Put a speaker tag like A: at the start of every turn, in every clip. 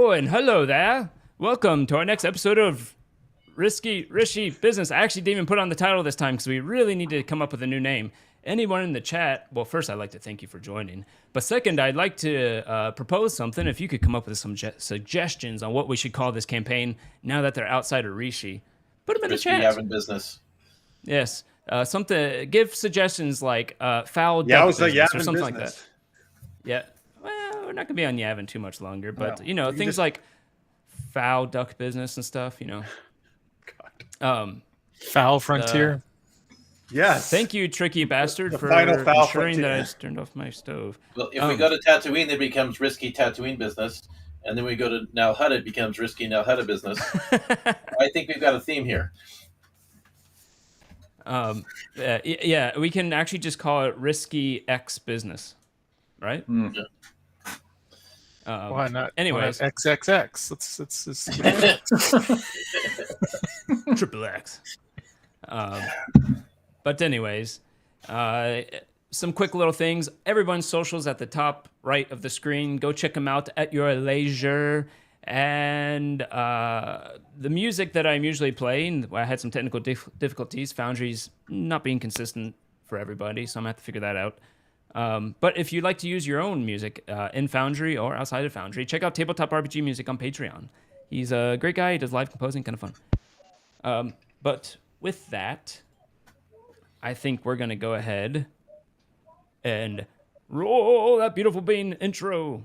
A: Oh, and hello there. Welcome to our next episode of Risky Rishii Business. I actually didn't even put on the title this time because we really need to come up with a new name. Anyone in the chat, well, first, I'd like to thank you for joining. But second, I'd like to propose something. If you could come up with some suggestions on what we should call this campaign now that they're outside of Rishi, put them in the chat.
B: Risky Business.
A: Yes. Something. Give suggestions like foul duck business or something like that. Yeah. Well, we're not gonna be on Yavin too much longer, but things like foul duck business and stuff.
C: Foul frontier.
D: Yes.
A: Thank you, tricky bastard, for ensuring that I just turned off my stove.
B: Well, if we go to Tatooine, it becomes Risky Tatooine Business, and then we go to Nal Hutta, it becomes Risky Nal Hutta Business. I think we've got a theme here.
A: Yeah, we can actually just call it Risky X Business, right?
B: Yeah.
C: Why not?
A: Anyways,
C: XXX. Let's
A: Triple X. But anyways, some quick little things. Everyone's socials at the top right of the screen. Go check them out at your leisure. And the music that I'm usually playing, I had some technical difficulties. Foundry's not being consistent for everybody, so I'm gonna have to figure that out. But if you'd like to use your own music in Foundry or outside of Foundry, check out Tabletop RPG Music on Patreon. He's a great guy. He does live composing, kind of fun. But with that, I think we're going to go ahead and roll that beautiful bean intro.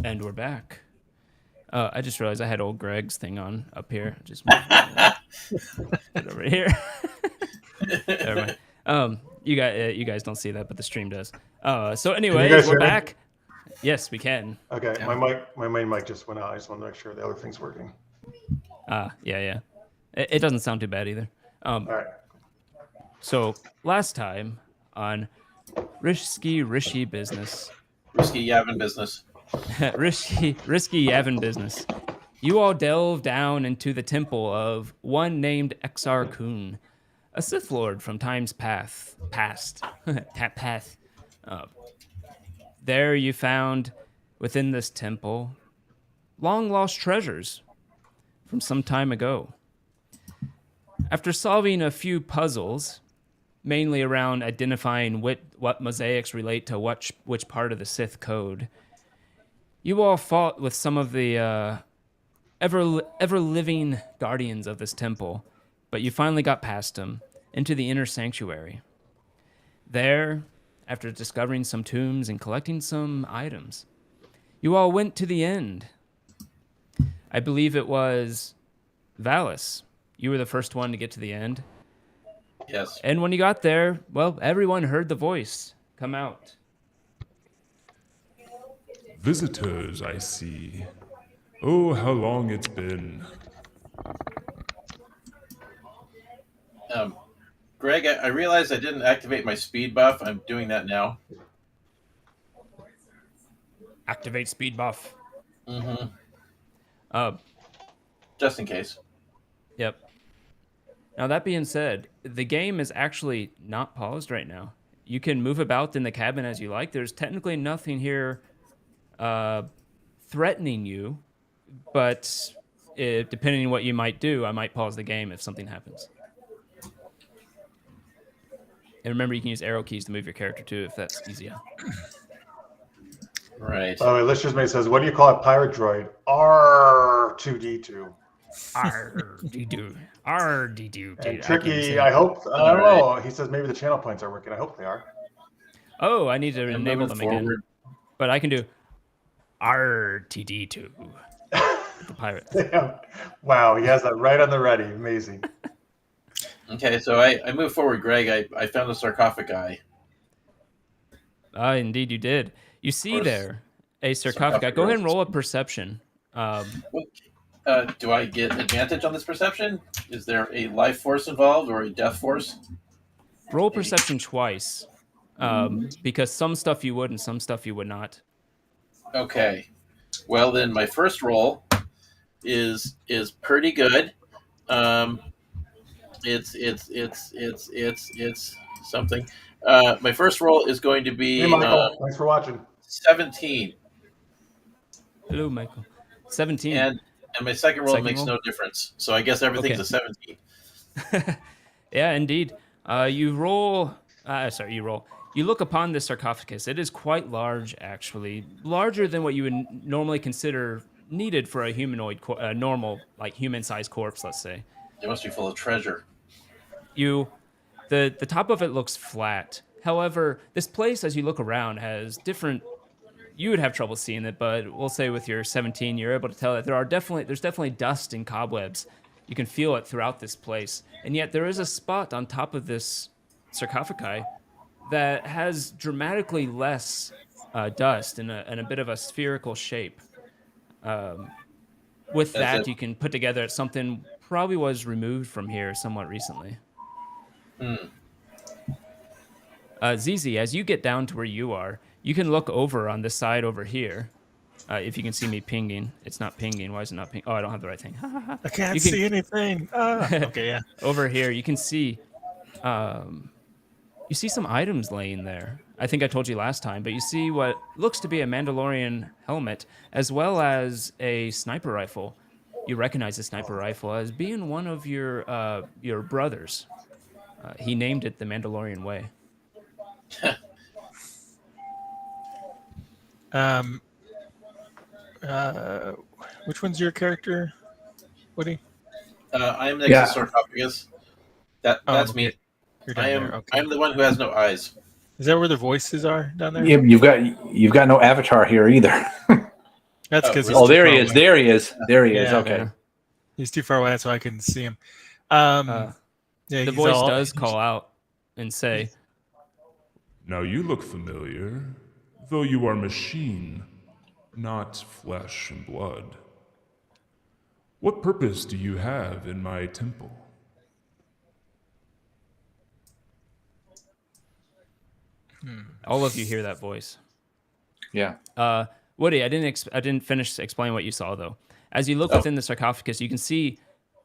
A: And we're back. I just realized I had old Greg's thing on up here. Just put it over here. Never mind. You guys don't see that, but the stream does. So anyway, we're back. Yes, we can.
D: Okay, my main mic just went out. I just want to make sure the other thing's working.
A: Yeah. It doesn't sound too bad either.
D: All right.
A: So last time on Risky Rishii Business.
B: Risky Yavin Business.
A: Risky Yavin Business. You all delve down into the temple of one named Exar Kun, a Sith Lord from times past. There you found, within this temple, long-lost treasures from some time ago. After solving a few puzzles, mainly around identifying what mosaics relate to which part of the Sith code, you all fought with some of the ever-living guardians of this temple, but you finally got past them into the inner sanctuary. There, after discovering some tombs and collecting some items, you all went to the end. I believe it was Valis. You were the first one to get to the end.
B: Yes.
A: And when you got there, well, everyone heard the voice come out.
E: Visitors, I see. Oh, how long it's been.
B: Greg, I realized I didn't activate my speed buff. I'm doing that now.
A: Activate speed buff.
B: Mm-hmm. Just in case.
A: Yep. Now, that being said, the game is actually not paused right now. You can move about in the cabin as you like. There's technically nothing here threatening you, but depending on what you might do, I might pause the game if something happens. And remember, you can use arrow keys to move your character too, if that's easier.
B: Right.
D: By the way, Lister's Mate says, what do you call a pirate droid? R2D2.
A: R-D-2. R-D-2.
D: And Tricky, I hope, I don't know. He says maybe the channel points are working. I hope they are.
A: Oh, I need to enable them again. But I can do RTD2. The pirate.
D: Yeah. Wow, he has that right on the ready. Amazing.
B: Okay, so I moved forward, Greg. I found the sarcophagi.
A: Indeed you did. You see there, a sarcophagi. Go ahead and roll a perception.
B: Do I get advantage on this perception? Is there a life force involved or a death force?
A: Roll perception twice, because some stuff you would and some stuff you would not.
B: Okay. Well, then my first roll is pretty good. It's something. My first roll is going to be
D: Hey, Michael. Thanks for watching.
B: 17,
A: Hello, Michael. 17.
B: and my second roll
A: Second
B: makes
A: roll?
B: no difference. So I guess everything's
A: Okay.
B: a 17.
A: Yeah, indeed. You roll. You roll. You look upon this sarcophagus. It is quite large, actually, larger than what you would normally consider needed for a humanoid, normal, like human-sized corpse, let's say.
B: It must be full of treasure.
A: The top of it looks flat. However, this place, as you look around, has different. You would have trouble seeing it, but we'll say with your 17, you're able to tell that there's definitely dust and cobwebs. You can feel it throughout this place, and yet there is a spot on top of this sarcophagi that has dramatically less dust and a bit of a spherical shape. With that, you can put together something probably was removed from here somewhat recently. ZZ, as you get down to where you are, you can look over on this side over here. If you can see me pinging. It's not pinging. Why is it not pinging? Oh, I don't have the right thing.
C: I can't see anything. Okay, yeah.
A: Over here, you can see you see some items laying there. I think I told you last time, but you see what looks to be a Mandalorian helmet, as well as a sniper rifle. You recognize the sniper rifle as being one of your brothers. He named it the Mandalorian Way.
C: Which one's your character, Woody?
B: I am next to sarcophagus. That's
C: okay.
B: me.
C: You're down
B: I am.
C: there. Okay.
B: I'm the one who has no eyes.
C: Is that where the voices are down there?
F: Yeah, you've got no avatar here either.
C: That's because
B: really?
F: There he is. There he is. There he is.
C: Yeah.
F: Okay.
A: Yeah.
C: He's too far away, so I couldn't see him.
A: The
C: he's
A: voice does call out and say,
E: Now you look familiar, though you are machine, not flesh and blood. What purpose do you have in my temple?
A: all of you hear that voice.
F: Yeah.
A: Woody, I didn't finish explaining what you saw though. As you look within the sarcophagus, you can see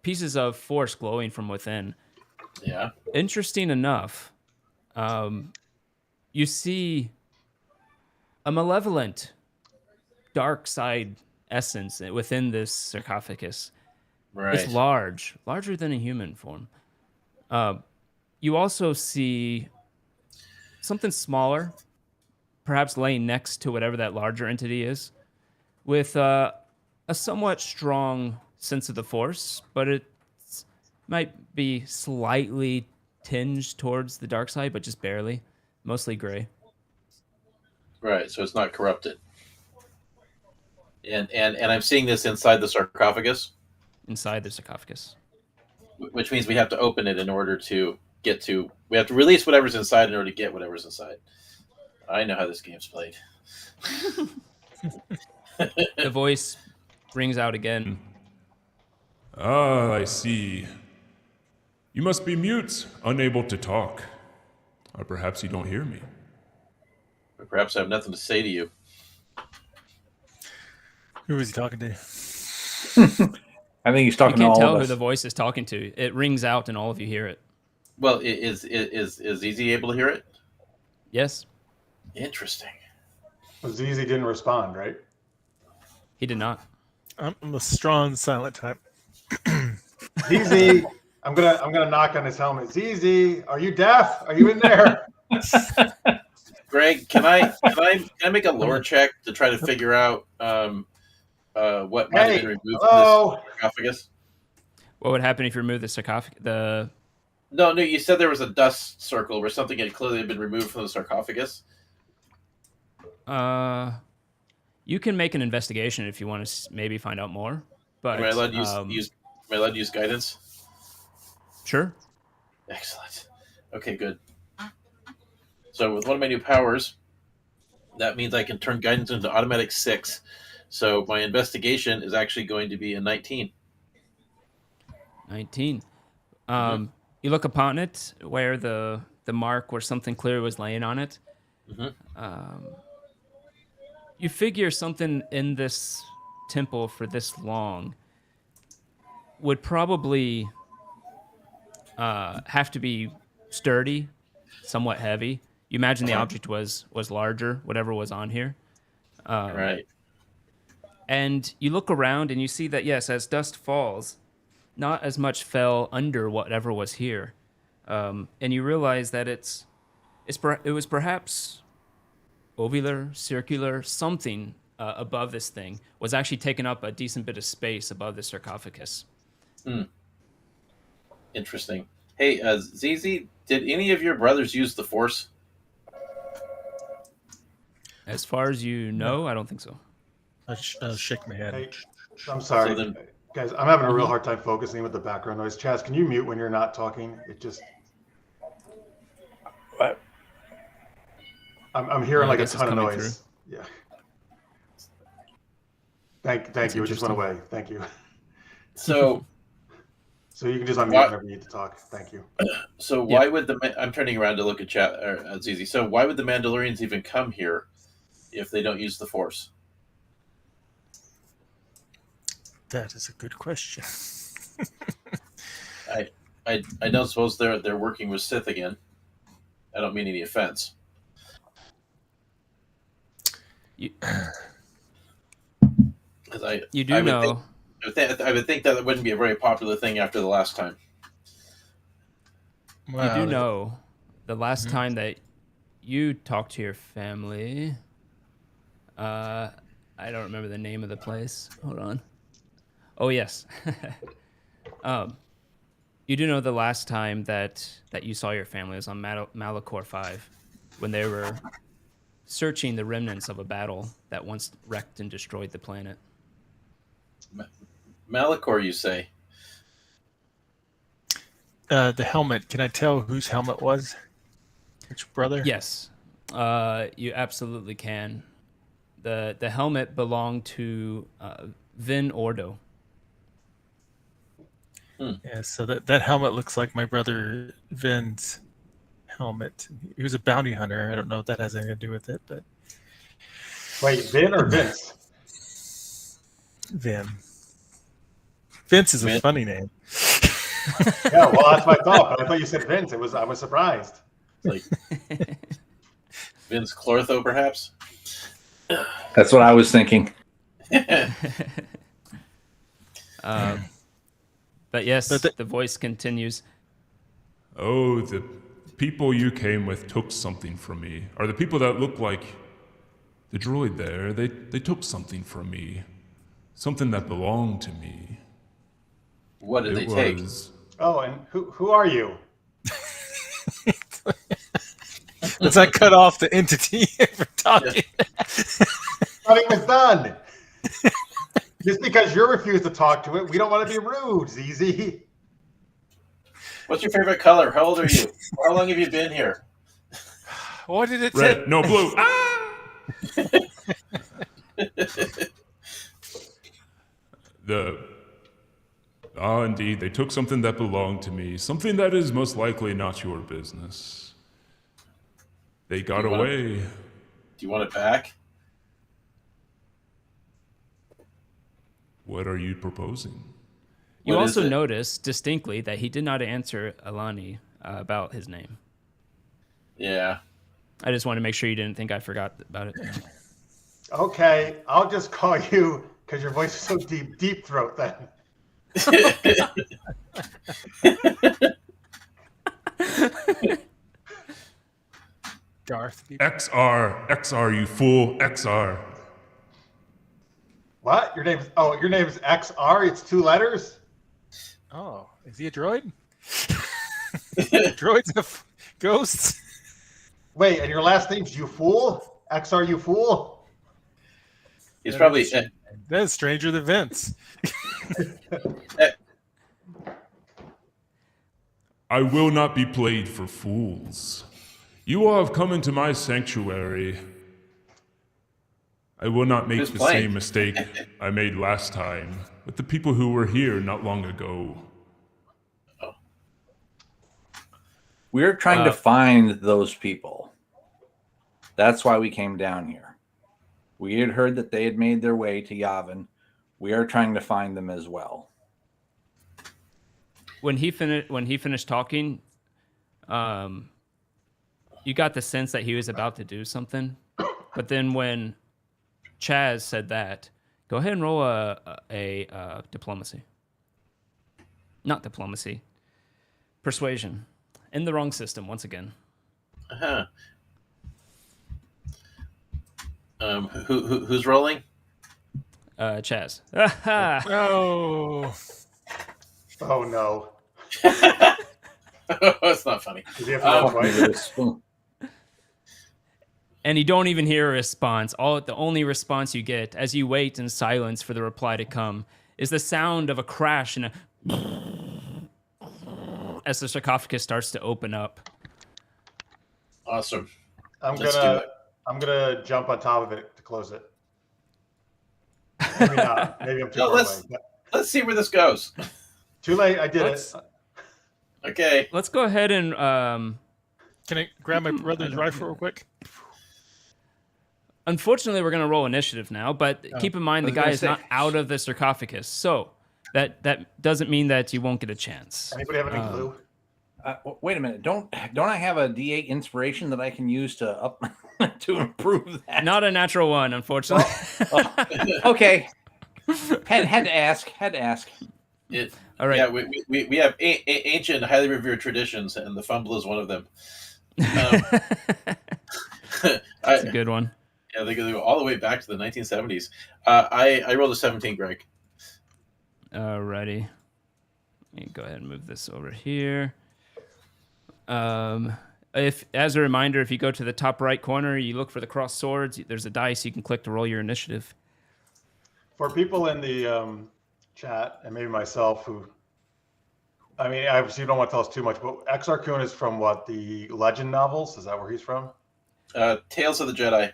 A: pieces of force glowing from within.
B: Yeah.
A: Interesting enough, you see a malevolent, dark side essence within this sarcophagus.
B: Right.
A: It's larger than a human form. You also see something smaller, perhaps laying next to whatever that larger entity is, with a somewhat strong sense of the force, but it might be slightly tinged towards the dark side, but just barely, mostly gray.
B: Right. So it's not corrupted. And I'm seeing this inside the sarcophagus,
A: Inside the sarcophagus.
B: which means we have to open it in order to get to. We have to release whatever's inside in order to get whatever's inside. I know how this game's played.
A: The voice rings out again.
E: Ah, I see. You must be mute, unable to talk. Or perhaps you don't hear me.
B: Or perhaps I have nothing to say to you.
C: Who is he talking to?
F: I think he's
A: You
F: talking to
A: can't
F: all
A: tell
F: of
A: who
F: us.
A: the voice is talking to. It rings out, and all of you hear it.
B: Well, is Easy able to hear it?
A: Yes,
B: Interesting.
D: ZZ didn't respond, right?
A: he did not.
C: I'm a strong silent type.
D: ZZ, I'm gonna knock on his helmet. ZZ, are you deaf? Are you in there?
B: Greg, can I make a lore check to try to figure out what might have
D: Hey,
B: been removed
D: hello.
B: from this sarcophagus?
A: What would happen if you remove the sarcophagus?
B: No, you said there was a dust circle where something had clearly been removed from the sarcophagus.
A: You can make an investigation if you want to maybe find out more. But
B: Am I allowed to use guidance?
A: Sure.
B: Excellent. Okay, good. So with one of my new powers, That means I can turn guidance into automatic 6. So my investigation is actually going to be a 19.
A: 19. You look upon it where the mark where something clear was laying on it.
B: Mhm.
A: You figure something in this temple for this long would probably have to be sturdy, somewhat heavy. You imagine the object was larger, whatever was on here.
B: Right.
A: And you look around and you see that, yes, as dust falls, not as much fell under whatever was here. And you realize that it was perhaps ovular, circular, something above this thing was actually taking up a decent bit of space above the sarcophagus.
B: Interesting. Hey, ZZ, did any of your brothers use the Force?
A: As far as you know, I don't think so.
C: I'll shake my head.
D: Hey, I'm sorry,
B: So then-
D: guys. I'm having a real hard time focusing with the background noise. Chaz, can you mute when you're not talking? It just
F: What?
D: I'm hearing
A: I
D: like a
A: guess it's
D: ton of
A: coming
D: noise. Yeah. Thank you. It just went away. Thank you.
B: So,
D: So you can just unmute
B: What?
D: whenever you need to talk. Thank you.
B: so
A: Yeah.
B: why would I'm turning around to look at chat or ZZ. So why would the Mandalorians even come here if they don't use the Force?
C: That is a good question.
B: I don't suppose they're working with Sith again. I don't mean any offense.
A: You,
B: Because
A: you do
B: I would
A: know.
B: I would think that it wouldn't be a very popular thing after the last time.
A: You do know the last time that you talked to your family, I don't remember the name of the place. Hold on. Oh, yes. You do know the last time that you saw your family was on Malachor 5 when they were searching the remnants of a battle that once wrecked and destroyed the planet.
B: Malachor, you say?
C: The helmet. Can I tell whose helmet was? Which brother?
A: Yes, you absolutely can. The helmet belonged to Vin Ordo.
C: Yeah. So that helmet looks like my brother Vin's helmet. He was a bounty hunter. I don't know if that has anything to do with it, but
D: Wait, Vin or Vince?
C: Vin. Vince is a
B: Vin?
C: funny name.
D: Yeah, well, that's my thought. But I thought you said Vince. I was surprised.
B: Like Vince Clortho, perhaps?
F: That's what I was thinking.
A: But yes,
C: But
A: the voice continues.
E: Oh, the people you came with took something from me. Or the people that look like the droid there, they took something from me. Something that belonged to me.
B: What did they
E: It
B: take?
E: was
D: Oh, and who are you?
C: Let's not cut off the entity for talking.
D: Nothing was done. Just because you're refused to talk to it, we don't want to be rude, ZZ.
B: What's your favorite color? How old are you? How long have you been here?
C: What did it say?
E: red, no blue. Ah! Indeed, they took something that belonged to me, something that is most likely not your business. They got
B: You wanna-
E: away.
B: Do you want it back?
E: What are you proposing?
A: You
B: What is
A: also
B: it?
A: notice distinctly that he did not answer Alani about his name.
B: Yeah.
A: I just want to make sure you didn't think I forgot about it.
D: Okay, I'll just call you because your voice is so deep, deep throat then.
C: Darth.
E: XR, you fool, XR.
D: What? Your name is XR? It's 2 letters?
C: Oh, is he a droid? Droids have ghosts.
D: Wait, and your last name's You Fool? XR You Fool?
B: He's probably
C: That is stranger than Vince.
E: I will not be played for fools. You all have come into my sanctuary I will not make
B: Who's
E: the
B: playing?
E: same mistake I made last time with the people who were here not long ago.
F: We're trying to find those people. That's why we came down here. We had heard that they had made their way to Yavin. We are trying to find them as well.
A: When he finished talking, you got the sense that he was about to do something, but then when Chaz said that, go ahead and roll a diplomacy. Not diplomacy. Persuasion. In the wrong system once again.
B: Uh-huh. Who's rolling?
A: Chaz.
C: Oh,
D: Oh no.
B: That's not funny.
D: Does he have to roll
F: Maybe
D: twice?
F: with a spoon.
A: And you don't even hear a response. The only response you get as you wait in silence for the reply to come is the sound of a crash and as the sarcophagus starts to open up.
B: Awesome.
D: I'm
B: Let's do
D: gonna
B: it.
D: I'm gonna jump on top of it to close it. Maybe not. Maybe I'm too
B: No,
D: far away.
B: let's see where this goes.
D: Too late. I did
A: Let's-
D: it.
B: Okay.
A: Let's go ahead and
C: can I grab my brother's rifle real quick?
A: unfortunately we're going to roll initiative now, but keep in mind
F: I
A: the
F: was
A: guy
F: gonna
A: is
F: say-
A: not out of the sarcophagus. So that doesn't mean that you won't get a chance.
D: Anybody have any glue?
F: Wait a minute. Don't I have a D8 inspiration that I can use to up to improve that?
A: Not a natural one, unfortunately.
F: Okay. Had to ask.
A: All right.
B: Yeah, we have ancient, highly revered traditions, and the fumble is one of them.
A: That's a good one.
B: Yeah, they go all the way back to the 1970s. I rolled a 17, Greg.
A: Alrighty. Let me go ahead and move this over here. If, as a reminder, if you go to the top right corner, you look for the crossed swords. There's a dice you can click to roll your initiative.
D: For people in the chat and maybe myself who, I mean, obviously you don't want to tell us too much, but Exar Kun is from what, the Legend novels? Is that where he's from?
B: Tales of the Jedi.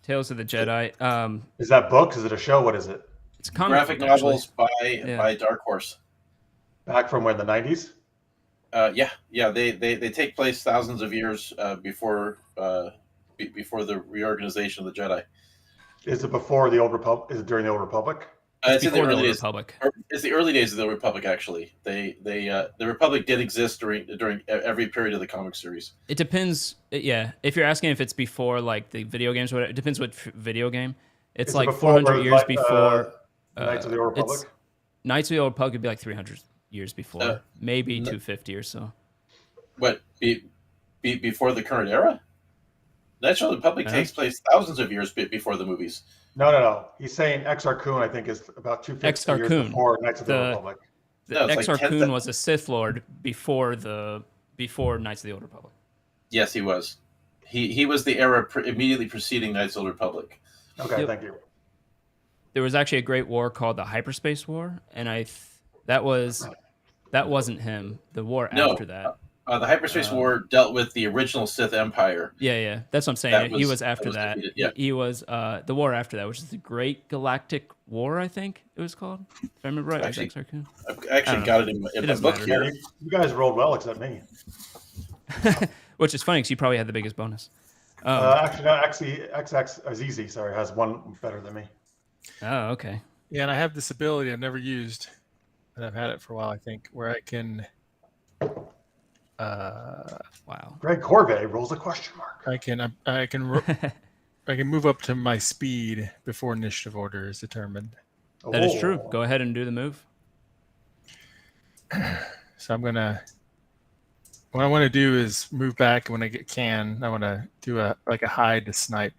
A: Tales of the Jedi.
D: Is that books? Is it a show? What is it?
A: It's a comic
B: Graphic
A: book, actually.
B: novels by Dark Horse.
D: Back from when, the 90s?
B: Yeah. They take place thousands of years before the reorganization of the Jedi.
D: Is it before the Old Republic? Is it during the Old Republic?
B: It's in the
A: Before the
B: early
A: Old
B: days.
A: Republic.
B: It's the early days of the Republic. Actually, the Republic did exist during every period of the comic series.
A: It depends. Yeah, if you're asking if it's before like the video games or whatever, it depends what video game. It's
D: Is it
A: like
D: before,
A: 400 years
D: like,
A: before.
D: Knights of the Old Republic?
A: It's Knights of the Old Republic would be like 300 years before, maybe
B: no.
A: 250 or so.
B: What before the current era? Knights of the Republic
A: Uh-huh.
B: takes place thousands of years before the movies.
D: No. He's saying Exar Kun, I think, is about 250
A: Exar
D: years
A: Kun.
D: before Knights of the
A: The-
D: Republic.
B: No, it's like
A: Exar
B: 10,000
A: Kun was a Sith Lord before Knights of the Old Republic.
B: Yes, he was. He was the era immediately preceding Knights of the Old Republic.
D: Okay,
A: Yep.
D: thank you.
A: There was actually a great war called the Hyperspace War, and that wasn't him. The war
B: No.
A: after that.
B: The Hyperspace War dealt with the original Sith Empire.
A: Yeah, that's what I'm saying.
B: That
A: He
B: was-
A: was after
B: that was
A: that.
B: defeated, yeah.
A: He was the war after that, which is the Great Galactic War, I think it was called. If I remember right,
B: Actually,
A: Exar Kun.
B: I've actually
A: don't
B: got it in
A: It
B: my
A: doesn't
B: book
A: matter.
B: here.
D: You guys rolled well, except me.
A: Which is funny because you probably had the biggest bonus.
D: Actually, no, XX Azizi, sorry, has one better than me.
A: Oh, okay.
C: Yeah, and I have this ability I've never used, and I've had it for a while, I think, where I can
A: Wow.
D: Greg Corvey rolls a question mark.
C: I can move up to my speed before initiative order is determined.
A: That is true.
D: Oh.
A: Go ahead and do the move.
C: So what I want to do is move back when I I want to do a hide to snipe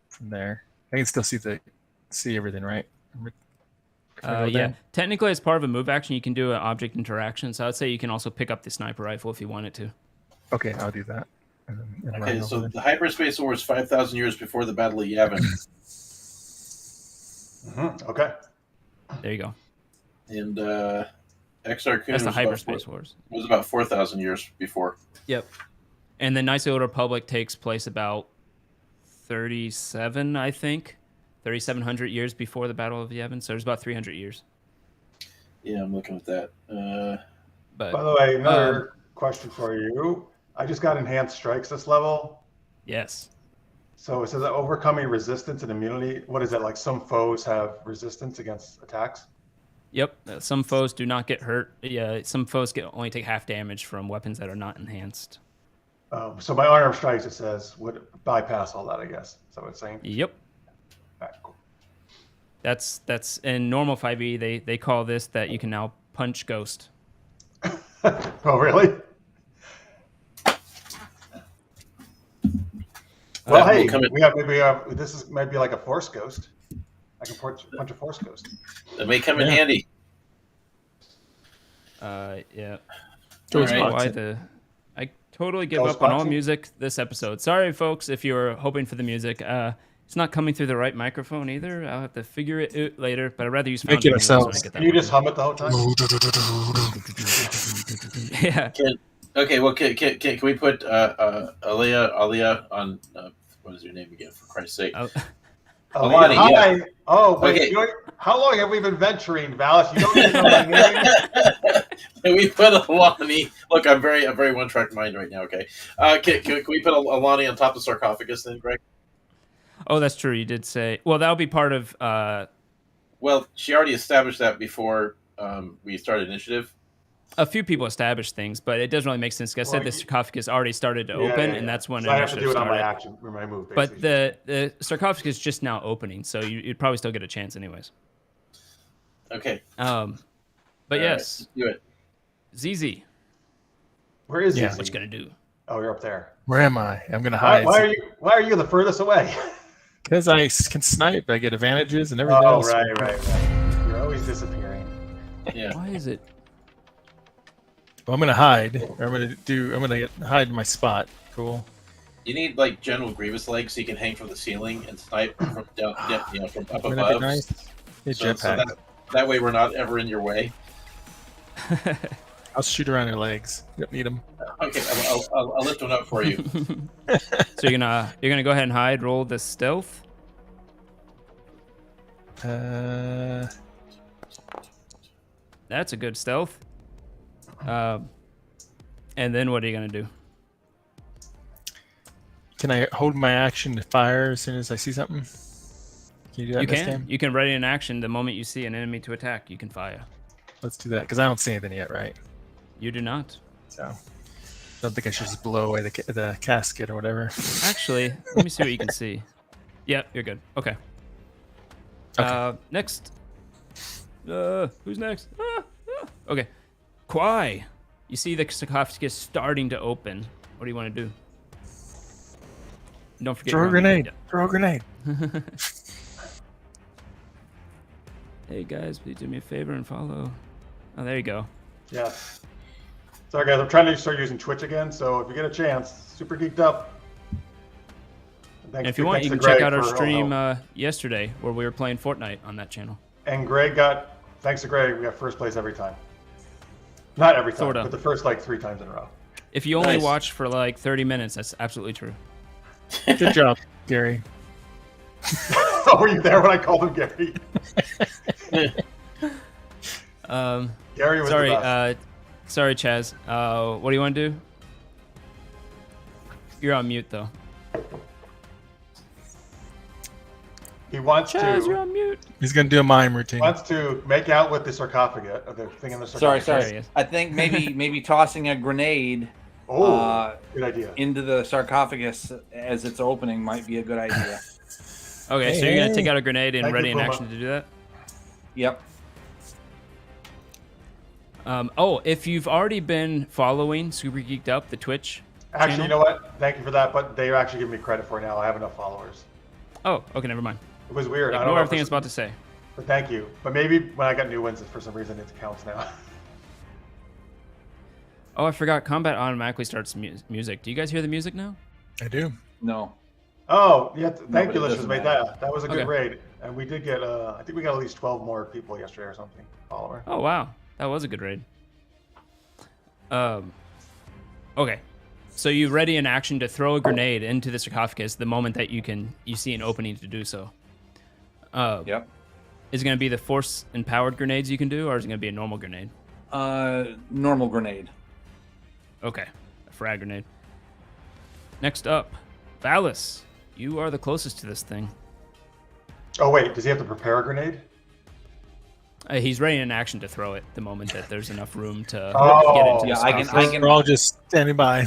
C: from there. I can still see everything, right? Can I go
A: Yeah.
C: there?
A: Technically, as part of a move action, you can do an object interaction. So I'd say you can also pick up the sniper rifle if you wanted to.
C: Okay, I'll do that. And run
B: Okay,
C: over
B: so
C: there.
B: the Hyperspace War is 5,000 years before the Battle of Yavin.
D: Okay.
A: There you go.
B: And Exar Kun
A: That's the
B: was
A: Hyperspace Wars.
B: was about 4,000 years before.
A: Yep. And then Knights of the Old Republic takes place about 37, I think. 3,700 years before the Battle of Yavin, so there's about 300 years.
B: Yeah, I'm looking at that.
A: But
D: By the way, another question for you. I just got enhanced strikes this level.
A: yes.
D: So it says that overcoming resistance and immunity. What is it like? Some foes have resistance against attacks.
A: Yep. Some foes do not get hurt. Yeah, some foes only take half damage from weapons that are not enhanced.
D: So my unarmed strikes, it says, would bypass all that, I guess. Is that what it's saying?
A: Yep.
D: All right, cool.
A: That's in normal 5e. They call this that you can now punch ghost.
D: Oh, really? Well, hey, this might be like a force ghost. I can punch a force ghost.
B: That may come in handy.
A: Yeah.
C: Joey's
B: All right.
C: Watson.
A: I totally give
D: Joe's
A: up on all
D: Watson?
A: music this episode. Sorry, folks, if you were hoping for the music. It's not coming through the right microphone either. I'll have to figure it out later, but I'd rather use
C: Make
A: Fountain
C: it
A: Music when I
C: ourselves.
A: get that
D: Can you
A: working.
D: just hum it the whole time?
A: Yeah.
B: Okay, well, can we put Alia on? What is your name again? For Christ's sake. Alani,
D: Hi.
B: yeah.
D: Oh, wait.
B: Okay.
D: How long have we been venturing, Valis? You don't even know my name?
B: Can we put Alani? Look, I'm very one track mind right now. Okay, can we put Alani on top of sarcophagus then, Greg?
A: Oh, that's true. You did say. Well, that'll be part of.
B: Well, she already established that before we started initiative.
A: A few people established things, but it doesn't really make sense. Like I said, the sarcophagus already started to
D: Yeah,
A: open,
D: yeah,
A: and
D: yeah.
A: that's when
D: So I have to
A: initiative
D: do it on my
A: started.
D: action, or my move,
A: But
D: basically.
A: the sarcophagus is just now opening, so you'd probably still get a chance anyways.
B: Okay.
A: But
B: All right,
A: yes,
B: let's do it.
A: ZZ,
D: Where is
C: Yeah.
D: he?
A: what you gonna do?
D: Oh, you're up there.
C: Where am I? I'm gonna
D: Why,
C: hide.
D: why are you the furthest away?
C: Because I can snipe. I get advantages and everything
D: Oh,
C: else.
D: right. You're always disappearing.
B: Yeah.
A: Why is it?
C: Well, I'm gonna hide. Or I'm gonna hide in my spot. Cool.
B: You need like General Grievous legs so you can hang from the ceiling and snipe from down, from up
C: Wouldn't that be
B: above.
C: nice? Hey,
B: So
C: jetpack.
B: that way we're not ever in your way.
C: I'll shoot around your legs. You don't need them.
B: Okay, I'll lift one up for you.
A: So you're gonna go ahead and hide. Roll the stealth. That's a good stealth. And then what are you gonna do?
C: Can I hold my action to fire as soon as I see something? Can you do that
A: You
C: this
A: can.
C: game?
A: You can ready an action the moment you see an enemy to attack. You can fire.
C: Let's do that because I don't see anything yet, right?
A: You do not.
C: So I don't think I should just blow away the casket or whatever.
A: Actually, let me see what you can see. Yep, you're good. Okay. Next. Who's next? Okay. Kwai. You see the sarcophagus starting to open. What do you want to do? Don't forget.
C: Throw a
A: you're on mute.
C: grenade. Throw a grenade.
A: Hey guys, please do me a favor and follow. Oh, there you go.
D: Yeah. Sorry, guys. I'm trying to start using Twitch again. So if you get a chance, Super Geeked Up.
A: And if you want, you can check out our stream yesterday where we were playing Fortnite on that channel.
D: And thanks to Greg, we got first place every time. Not every time,
A: Sorta.
D: but the first like 3 times in a row.
A: If you only
B: Nice.
A: watch for like 30 minutes, that's absolutely true.
C: Good job, Gary.
D: Oh, were you there when I called him Gary? Gary was
A: Sorry,
D: the best.
A: sorry, Chaz. What do you want to do? You're on mute though.
D: He wants
A: Chaz, you're
D: to
A: on mute.
C: He's gonna do a mime routine.
D: make out with the sarcophagus, the thing in the
F: Sorry,
D: sarcophagus.
A: There he is.
F: I think maybe tossing a grenade
D: Oh, good idea.
F: into the sarcophagus as it's opening might be a good idea.
A: Okay, so you're gonna take out a grenade and
D: Thank you,
A: ready in
D: Puma.
A: action to do that.
F: Yep.
A: If you've already been following Super Geeked Up, the Twitch.
D: Actually,
A: channel?
D: you know what? Thank you for that, but they're actually giving me credit for it now. I have enough followers.
A: Oh, okay, never mind.
D: It was weird. I don't
A: Ignore
D: know
A: everything I
D: if
A: was about to say.
D: but thank you. But maybe when I got new ones, for some reason, it counts now.
A: Oh, I forgot. Combat automatically starts music. Do you guys hear the music now?
C: I do.
F: No.
D: Oh, yeah. Thank
F: but
D: you,
F: it
D: listeners.
F: doesn't
D: Made
F: matter.
D: that. That was a good
A: Okay.
D: raid, and we did get. I think we got at least 12 more people yesterday or something. Follower.
A: Oh wow, that was a good raid. Okay, so you ready in action to throw a grenade into the sarcophagus the moment that you see an opening to do so.
F: Yep.
A: Is it going to be the force empowered grenades you can do, or is it going to be a normal grenade?
F: Normal grenade.
A: Okay, a frag grenade. Next up, Valis. You are the closest to this thing.
D: Oh wait, does he have to prepare a grenade?
A: He's ready in action to throw it the moment that there's enough room to
D: Oh.
A: get into the
F: Yeah, I can-
A: sarcophagus.
F: I can-
C: We're all just standing by.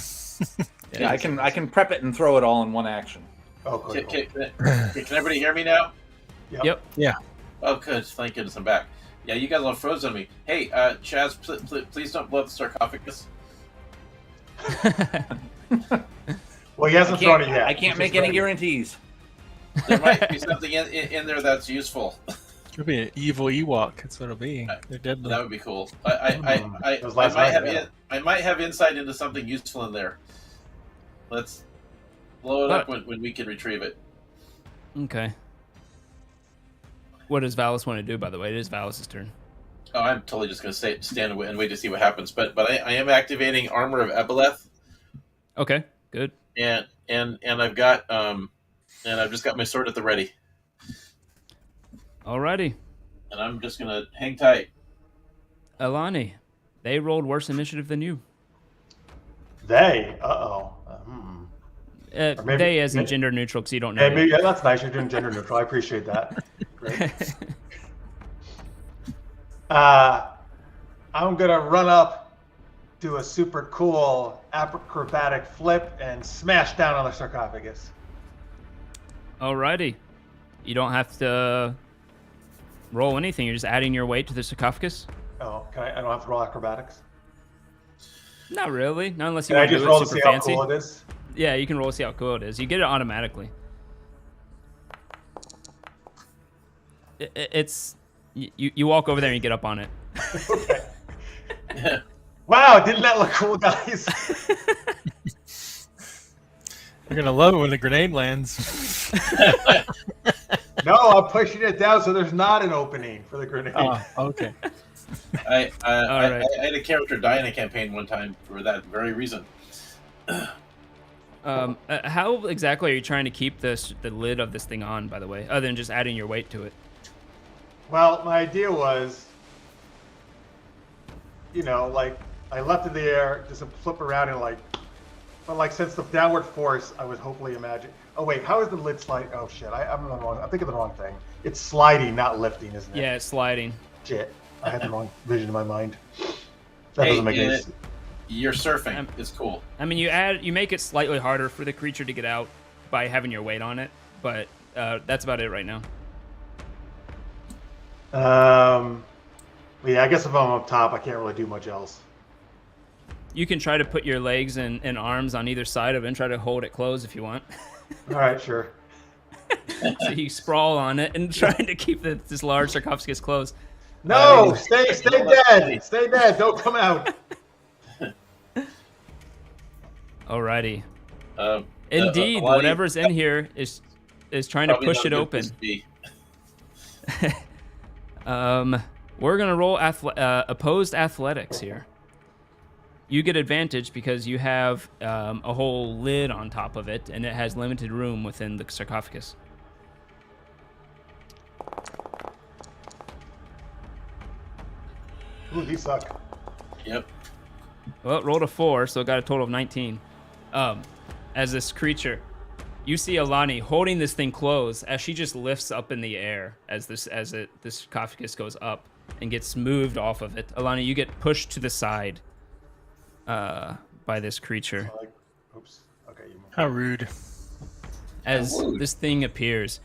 F: Yeah, I can prep it and throw it all in one action.
D: Oh, good.
B: Can everybody hear me now?
A: Yep.
B: Oh, good. Thank goodness I'm back. Yeah, you guys all froze on me. Hey, Chaz, please don't blow up the sarcophagus.
D: Well, he hasn't thrown it yet.
F: I can't
D: He's
F: make
D: just
F: any
D: ready.
F: guarantees.
B: There might be something in there that's useful.
C: It'll be an evil Ewok. That's what it'll be. They're deadly.
B: That would be cool.
D: It was last night, yeah.
B: I might have insight into something useful in there. Let's blow it up when we can retrieve it.
A: Okay. What does Valis want to do, by the way? It is Valis' turn.
B: Oh, I'm totally just going to stand and wait to see what happens. But I am activating Armor of Ebeleth,
A: Okay, good.
B: and I've got and I've just got my sword at the ready,
A: Alrighty.
B: and I'm just going to hang tight.
A: Alani, they rolled worse initiative than you.
D: They. Or maybe-
A: They as in
D: maybe-
A: gender neutral, because you don't know.
D: Hey, yeah, that's nice. You're doing gender neutral. I appreciate that. Great. I'm gonna run up, do a super cool acrobatic flip, and smash down on the sarcophagus.
A: Alrighty. You don't have to roll anything. You're just adding your weight to the sarcophagus?
D: Oh, can I don't have to roll acrobatics.
A: Not really. Not unless you
D: Can I
A: want to
D: just
A: do
D: roll
A: it
D: to
A: super
D: see how
A: fancy.
D: cool it is?
A: Yeah, you can roll to see how cool it is. You get it automatically. It's you walk over there and you get up on it.
D: Okay. Wow, didn't that look cool, guys?
C: You're gonna love it when the grenade lands.
D: No, I'm pushing it down so there's not an opening for the grenade.
C: Oh, okay.
B: I
A: right.
B: had a character die in a campaign one time for that very reason.
A: How exactly are you trying to keep the lid of this thing on, by the way, other than just adding your weight to it?
D: Well, my idea was, like I left it in the air, just to flip around and but like since the downward force, I would hopefully imagine. Oh wait, how is the lid slide? Oh shit, I'm wrong. I'm thinking of the wrong thing. It's sliding, not lifting, isn't it?
A: Yeah, it's sliding.
D: Shit, I had the wrong vision in my mind. That
B: Hey,
D: doesn't make any sense.
B: You're surfing. It's cool.
A: I mean, you make it slightly harder for the creature to get out by having your weight on it, but that's about it right now.
D: Yeah, I guess if I'm up top, I can't really do much else.
A: You can try to put your legs and arms on either side of it and try to hold it closed if you want.
D: All right, sure.
A: So you sprawl on it and trying to keep this large sarcophagus closed.
D: No, stay dead. Stay dead. Don't come out.
A: Alrighty.
B: A
A: Indeed,
B: lot of
A: whatever's in here is trying to
B: probably
A: push
B: not
A: it
B: good
A: open.
B: to be.
A: We're gonna roll opposed athletics here. You get advantage because you have a whole lid on top of it, and it has limited room within the sarcophagus.
D: Ooh, these suck.
B: Yep.
A: Well, it rolled a 4, so it got a total of 19. As this creature, you see Alani holding this thing closed as she just lifts up in the air as this sarcophagus goes up and gets moved off of it. Alani, you get pushed to the side by this creature
D: Oops. Okay, you move.
C: How rude.
A: as
B: Whoa.
A: this thing appears.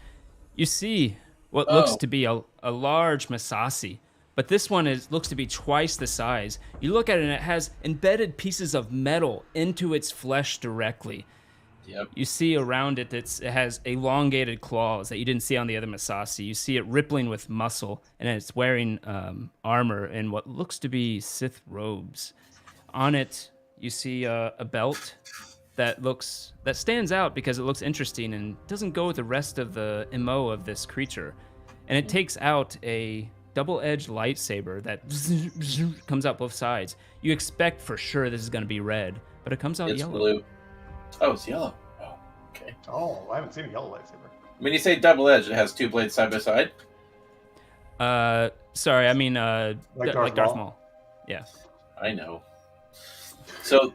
A: You see what looks
B: Oh.
A: to be a large Masasi, but this one looks to be twice the size. You look at it and it has embedded pieces of metal into its flesh directly.
B: Yep.
A: You see around it, it has elongated claws that you didn't see on the other Masasi. You see it rippling with muscle, and it's wearing armor and what looks to be Sith robes. On it, you see a belt that stands out because it looks interesting and doesn't go with the rest of the MO of this creature. And it takes out a double-edged lightsaber that comes out both sides. You expect for sure this is going to be red, but it comes out
B: It's
A: yellow.
B: blue. Oh, it's yellow. Oh, okay.
D: Oh, I haven't seen a yellow lightsaber.
B: When you say double edged, it has two blades side by side.
A: Sorry, I mean
D: Like
A: like
D: Darth
A: Darth
D: Maul?
A: Maul. Yeah.
B: I know. So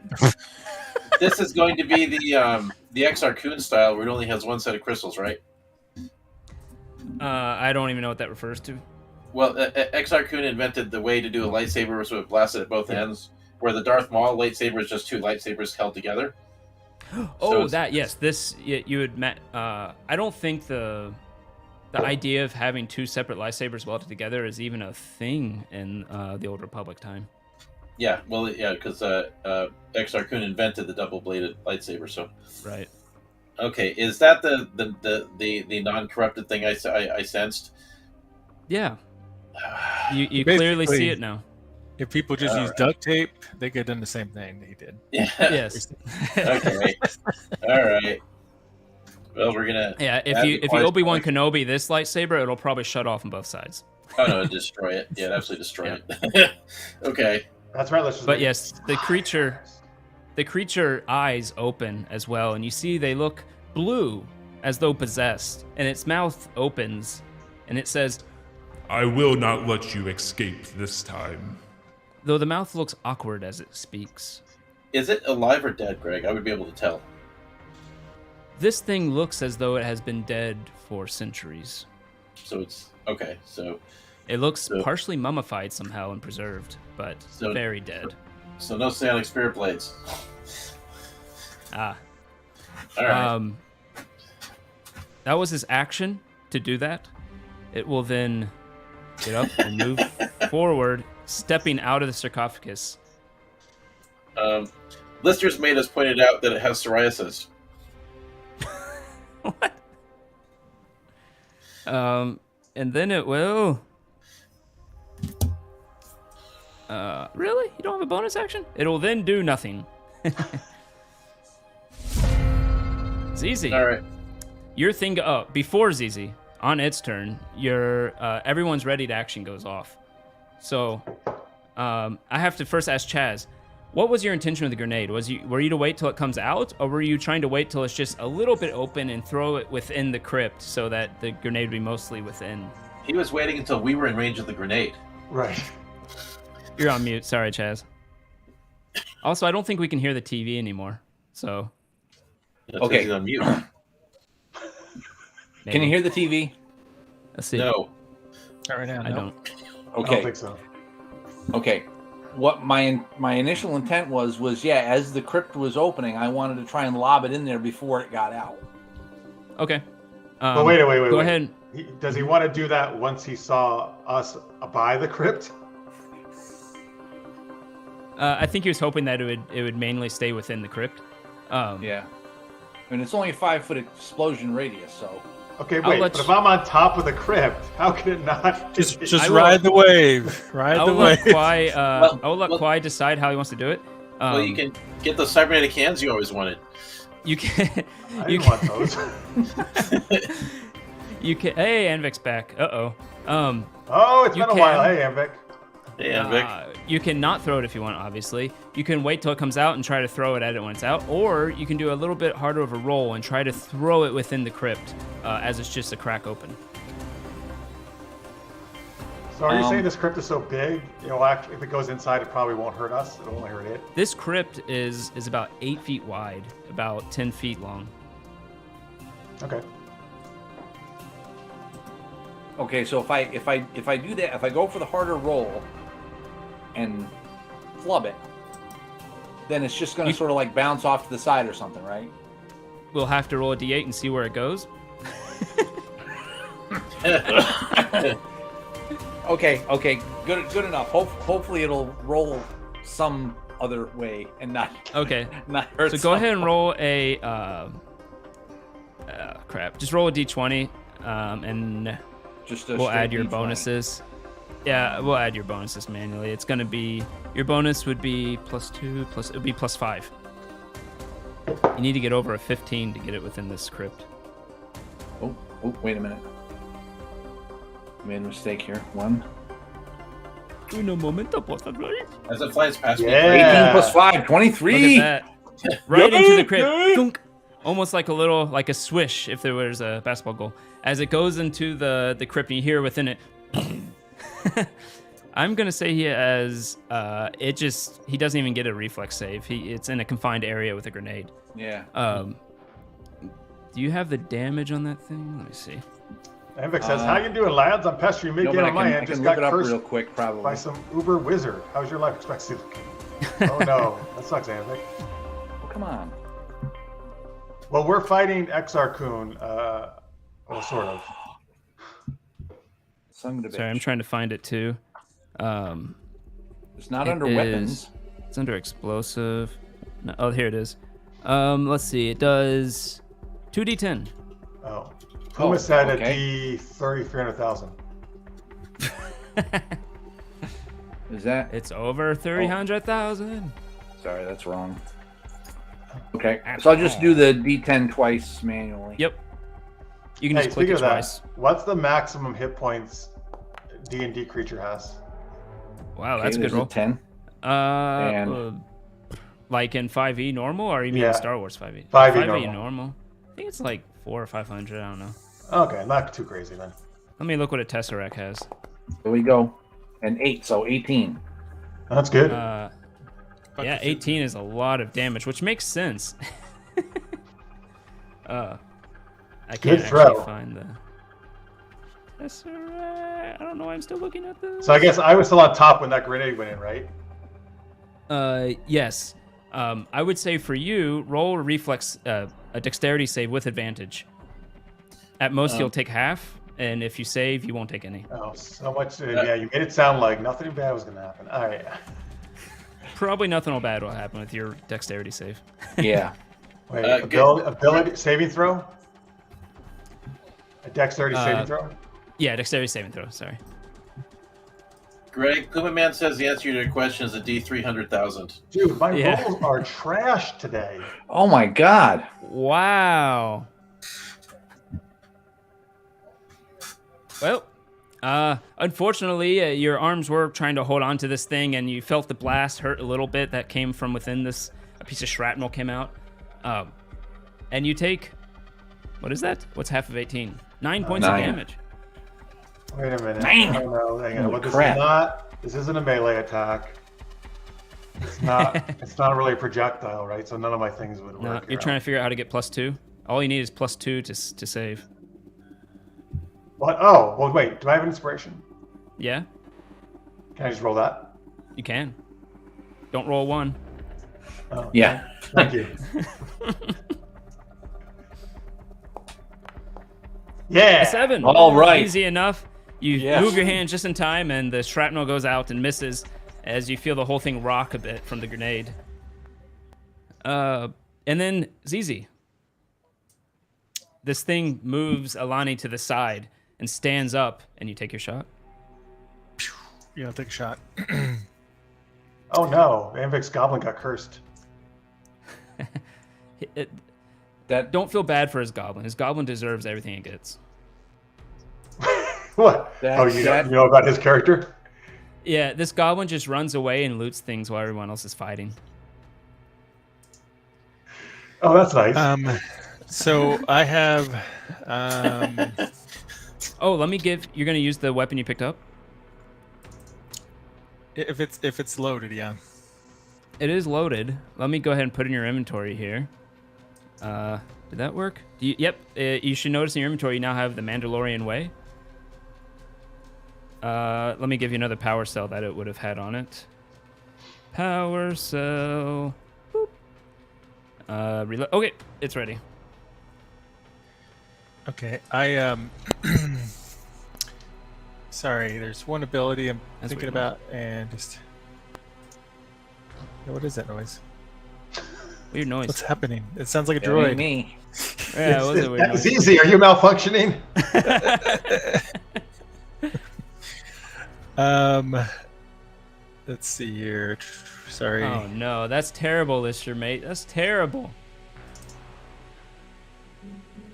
B: this is going to be the XR Kun style, where it only has one set of crystals, right?
A: I don't even know what that refers to.
B: Well, XR Kun invented the way to do a lightsaber, so it blasted at both ends. Where the Darth Maul lightsaber is just two lightsabers held together.
A: Oh, that yes. This you had met. I don't think the idea of having two separate lightsabers welded together is even a thing in the Old Republic time.
B: Yeah, well, yeah, because XR Kun invented the double-bladed lightsaber. So,
A: Right.
B: okay, is that the non-corrupted thing I sensed?
A: Yeah. You clearly see it now.
C: If people just use duct tape, they could have done the same thing that he did.
B: Yeah.
A: Yes.
B: Okay. All right. Well, we're gonna.
A: Yeah. If you Obi-Wan Kenobi this lightsaber, it'll probably shut off on both sides.
B: Oh no, destroy it. Yeah, absolutely destroy it. Okay.
D: That's right. Let's just.
A: But
D: make it-
A: yes, the creature eyes open as well, and you see they look blue as though possessed, and its mouth opens, and it says,
E: I will not let you escape this time.
A: though the mouth looks awkward as it speaks.
B: Is it alive or dead, Greg? I would be able to tell.
A: This thing looks as though it has been dead for centuries.
B: So it's okay. So
A: It looks
B: So-
A: partially mummified somehow and preserved, but
B: So-
A: very dead.
B: no psionic spirit blades.
A: Ah.
B: All right.
A: That was his action to do that. It will then get up and move forward, stepping out of the sarcophagus.
B: Listeners made us pointed out that it has psoriasis.
A: What? And then it will. Really? You don't have a bonus action? It'll then do nothing. Zizi.
B: All right.
A: Your thing. Oh, before Zizi, on its turn, your everyone's ready to action goes off. So, I have to first ask Chaz, what was your intention with the grenade? Were you to wait till it comes out, or were you trying to wait till it's just a little bit open and throw it within the crypt so that the grenade would be mostly within?
B: He was waiting until we were in range of the grenade.
D: Right.
A: You're on mute. Sorry, Chaz. Also, I don't think we can hear the TV anymore. So,
B: That's
F: Okay.
B: He's on mute.
A: maybe.
F: Can you hear the TV?
A: Let's see.
B: No.
C: Not right now.
A: I
C: no.
A: don't.
D: I don't
F: Okay.
D: think so.
F: Okay. What my initial intent was as the crypt was opening, I wanted to try and lob it in there before it got out.
A: Okay.
D: But wait.
A: Go ahead.
D: Does he want to do that once he saw us by the crypt?
A: I think he was hoping that it would mainly stay within the crypt.
F: Yeah. I mean, it's only a 5-foot explosion radius, so.
D: Okay,
A: I'll
D: wait.
A: let
D: But
A: you-
D: if I'm on top of the crypt, how can it not?
C: Just
A: I will-
C: ride the wave. Ride
A: I
C: the
A: will let
C: wave.
A: Kwai.
B: Well-
A: I will let
B: well-
A: Kwai decide how he wants to do it.
B: Well, you can get those cybernetic hands you always wanted.
A: You can.
D: I
A: You
D: didn't
A: can.
D: want those.
A: You can. Hey, Anvik's back. Uh-oh.
D: Oh, it's
A: You
D: been a while.
A: can.
D: Hey, Amvic.
B: Hey, Vic.
A: You can not throw it if you want, obviously. You can wait till it comes out and try to throw it at it when it's out, or you can do a little bit harder of a roll and try to throw it within the crypt as it's just a crack open.
D: So are you saying this crypt is so big, if it goes inside, it probably won't hurt us? It'll only hurt it?
A: This crypt is about 8 feet wide, about 10 feet long.
D: Okay.
F: Okay, so if I do that, if I go for the harder roll and flub it, then it's just going to sort of like bounce off to the side or something, right?
A: We'll have to roll a d8 and see where it goes.
F: Okay, good enough. Hopefully it'll roll some other way and not
A: Okay.
F: not hurt.
A: So go ahead and roll a crap. Just roll a d20, and
F: Just a
A: we'll
F: straight
A: add your
F: D20.
A: bonuses. Yeah, we'll add your bonuses manually. It's gonna be your bonus would be +2 plus it would be +5. You need to get over a 15 to get it within this script.
F: Oh, wait a minute. Made a mistake here. 1.
A: Uno momento, por favor.
B: As it flies past me,
D: Yeah.
F: 18 plus 5, 23.
A: Look at that. Right into the crypt. Thunk. almost like a swish if there was a basketball goal. As it goes into the crypt, and you hear within it. I'm gonna say he has he doesn't even get a reflex save. It's in a confined area with a grenade.
F: Yeah.
A: Do you have the damage on that thing? Let me see.
D: Amvic says, "How you doing, lads? I'm pestering you
F: No,
D: mid
F: but
D: game on my
F: I
D: end.
F: can
D: Just
F: look
D: got
F: it up
D: cursed
F: real quick, probably.
D: by some Uber wizard. How's your life expectancy looking?" Oh no, that sucks, Amvic.
F: Oh, come on.
D: Well, we're fighting Exarchun, well, sort of.
F: Son of a bitch.
A: Sorry, I'm trying to find it too.
F: It's not
A: It
F: under
A: is-
F: weapons.
A: It's under explosive. No, oh, here it is. Let's see. It does 2d10.
D: Oh, Puma
F: Oh,
D: said a
F: okay.
D: D 300,000.
F: Is that?
A: It's over 300,000.
F: Sorry, that's wrong. Okay, so I'll just do the D10 twice manually.
A: Yep. You can
D: Hey,
A: just click
D: speaking
A: it
D: of
A: twice.
D: that, what's the maximum hit points D&D creature has?
A: Wow,
F: Okay,
A: that's a good
F: there's
A: roll.
F: 10.
A: Like in 5e normal, or you mean
D: Yeah.
A: Star Wars 5e?
D: 5e
A: normal. I think it's like 400 or 500. I don't know.
D: Okay, not too crazy then.
A: Let me look what a Tesseract has.
F: Here we go. An 8, so 18.
D: That's good.
A: Yeah, 18 is a lot of damage, which makes sense. I
D: Good
A: can't
D: throw.
A: actually find the Tesseract. I don't know why I'm still looking at this.
D: So I guess I was still on top when that grenade went in, right?
A: Yes. I would say for you, roll a reflex, a dexterity save with advantage. At most, you'll take half, and if you save, you won't take any.
D: Oh, so much. Yeah, you made it sound like nothing bad was going to happen. All right.
A: Probably nothing bad will happen with your dexterity save.
F: Yeah.
D: Wait,
B: Good.
D: ability saving throw? A dexterity saving throw?
A: Yeah, dexterity saving throw. Sorry.
B: Greg, Puma Man says the answer to your question is a D 300,000.
D: Dude, my
A: Yeah.
D: rolls are trash today.
F: Oh my god.
A: Wow. Well, unfortunately, your arms were trying to hold on to this thing, and you felt the blast hurt a little bit that came from within this. A piece of shrapnel came out. And you take, what is that? What's half of 18? 9 points of
F: 9.
A: damage.
D: Wait a minute.
F: Dang.
D: Oh, no, hang on.
F: Holy
D: What, this
F: crap.
D: is not. This isn't a melee attack. It's not. It's not really a projectile, right? So none of my things would work.
A: No, you're trying to figure out how to get +2. All you need is +2 to save.
D: What? Oh, well, wait. Do I have an inspiration?
A: Yeah,
D: Can I just roll that?
A: you can. Don't roll 1.
D: Oh,
F: Yeah.
D: Thank you. Yeah.
A: A 7.
F: All right.
A: Easy enough. You
F: Yes.
A: move your hand just in time, and the shrapnel goes out and misses as you feel the whole thing rock a bit from the grenade. And then ZZ. This thing moves Alani to the side and stands up, and you take your shot.
C: Yeah, I'll take a shot.
D: Oh no, Amvic's goblin got cursed.
A: Don't feel bad for his goblin. His goblin deserves everything it gets.
D: What?
F: That-
D: Oh, you
F: that-
D: know about his character?
A: Yeah, this goblin just runs away and loots things while everyone else is fighting.
D: Oh, that's nice.
C: So I have.
A: Oh, let me give. You're gonna use the weapon you picked up.
C: If it's loaded, yeah.
A: It is loaded. Let me go ahead and put it in your inventory here. Did that work? Yep. You should notice in your inventory you now have the Mandalorian Way. Let me give you another power cell that it would have had on it. Power cell. Boop. Reload. Okay, it's ready.
C: Okay, I sorry, there's one ability I'm
A: That's
C: thinking
A: weird.
C: about, and just. Yeah, what is that noise?
A: Weird noise.
C: What's happening? It sounds like a
F: That ain't
C: droid.
F: me.
A: Yeah, it was a weird noise.
D: Zizi, are you malfunctioning?
C: Let's see here. Sorry.
A: Oh no, that's terrible, Lister, mate. That's terrible.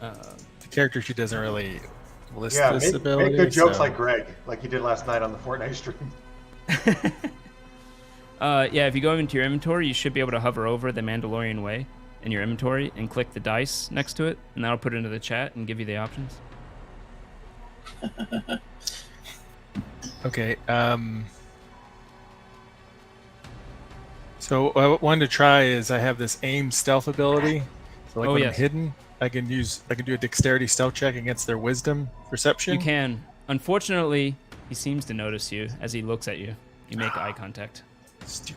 C: The character sheet doesn't really list
D: Yeah,
C: this
D: make
C: ability.
D: good jokes
C: so-
D: like Greg, like you did last night on the Fortnite stream.
A: Yeah, if you go into your inventory, you should be able to hover over the Mandalorian Way. in your inventory and click the dice next to it, and that'll put it into the chat and give you the options.
C: Okay. So what I wanted to try is I have this aim stealth ability. So like when I'm hidden, I can do a dexterity stealth check against their wisdom perception.
A: You can. Unfortunately, he seems to notice you as he looks at you. You make eye contact.
C: Stupid.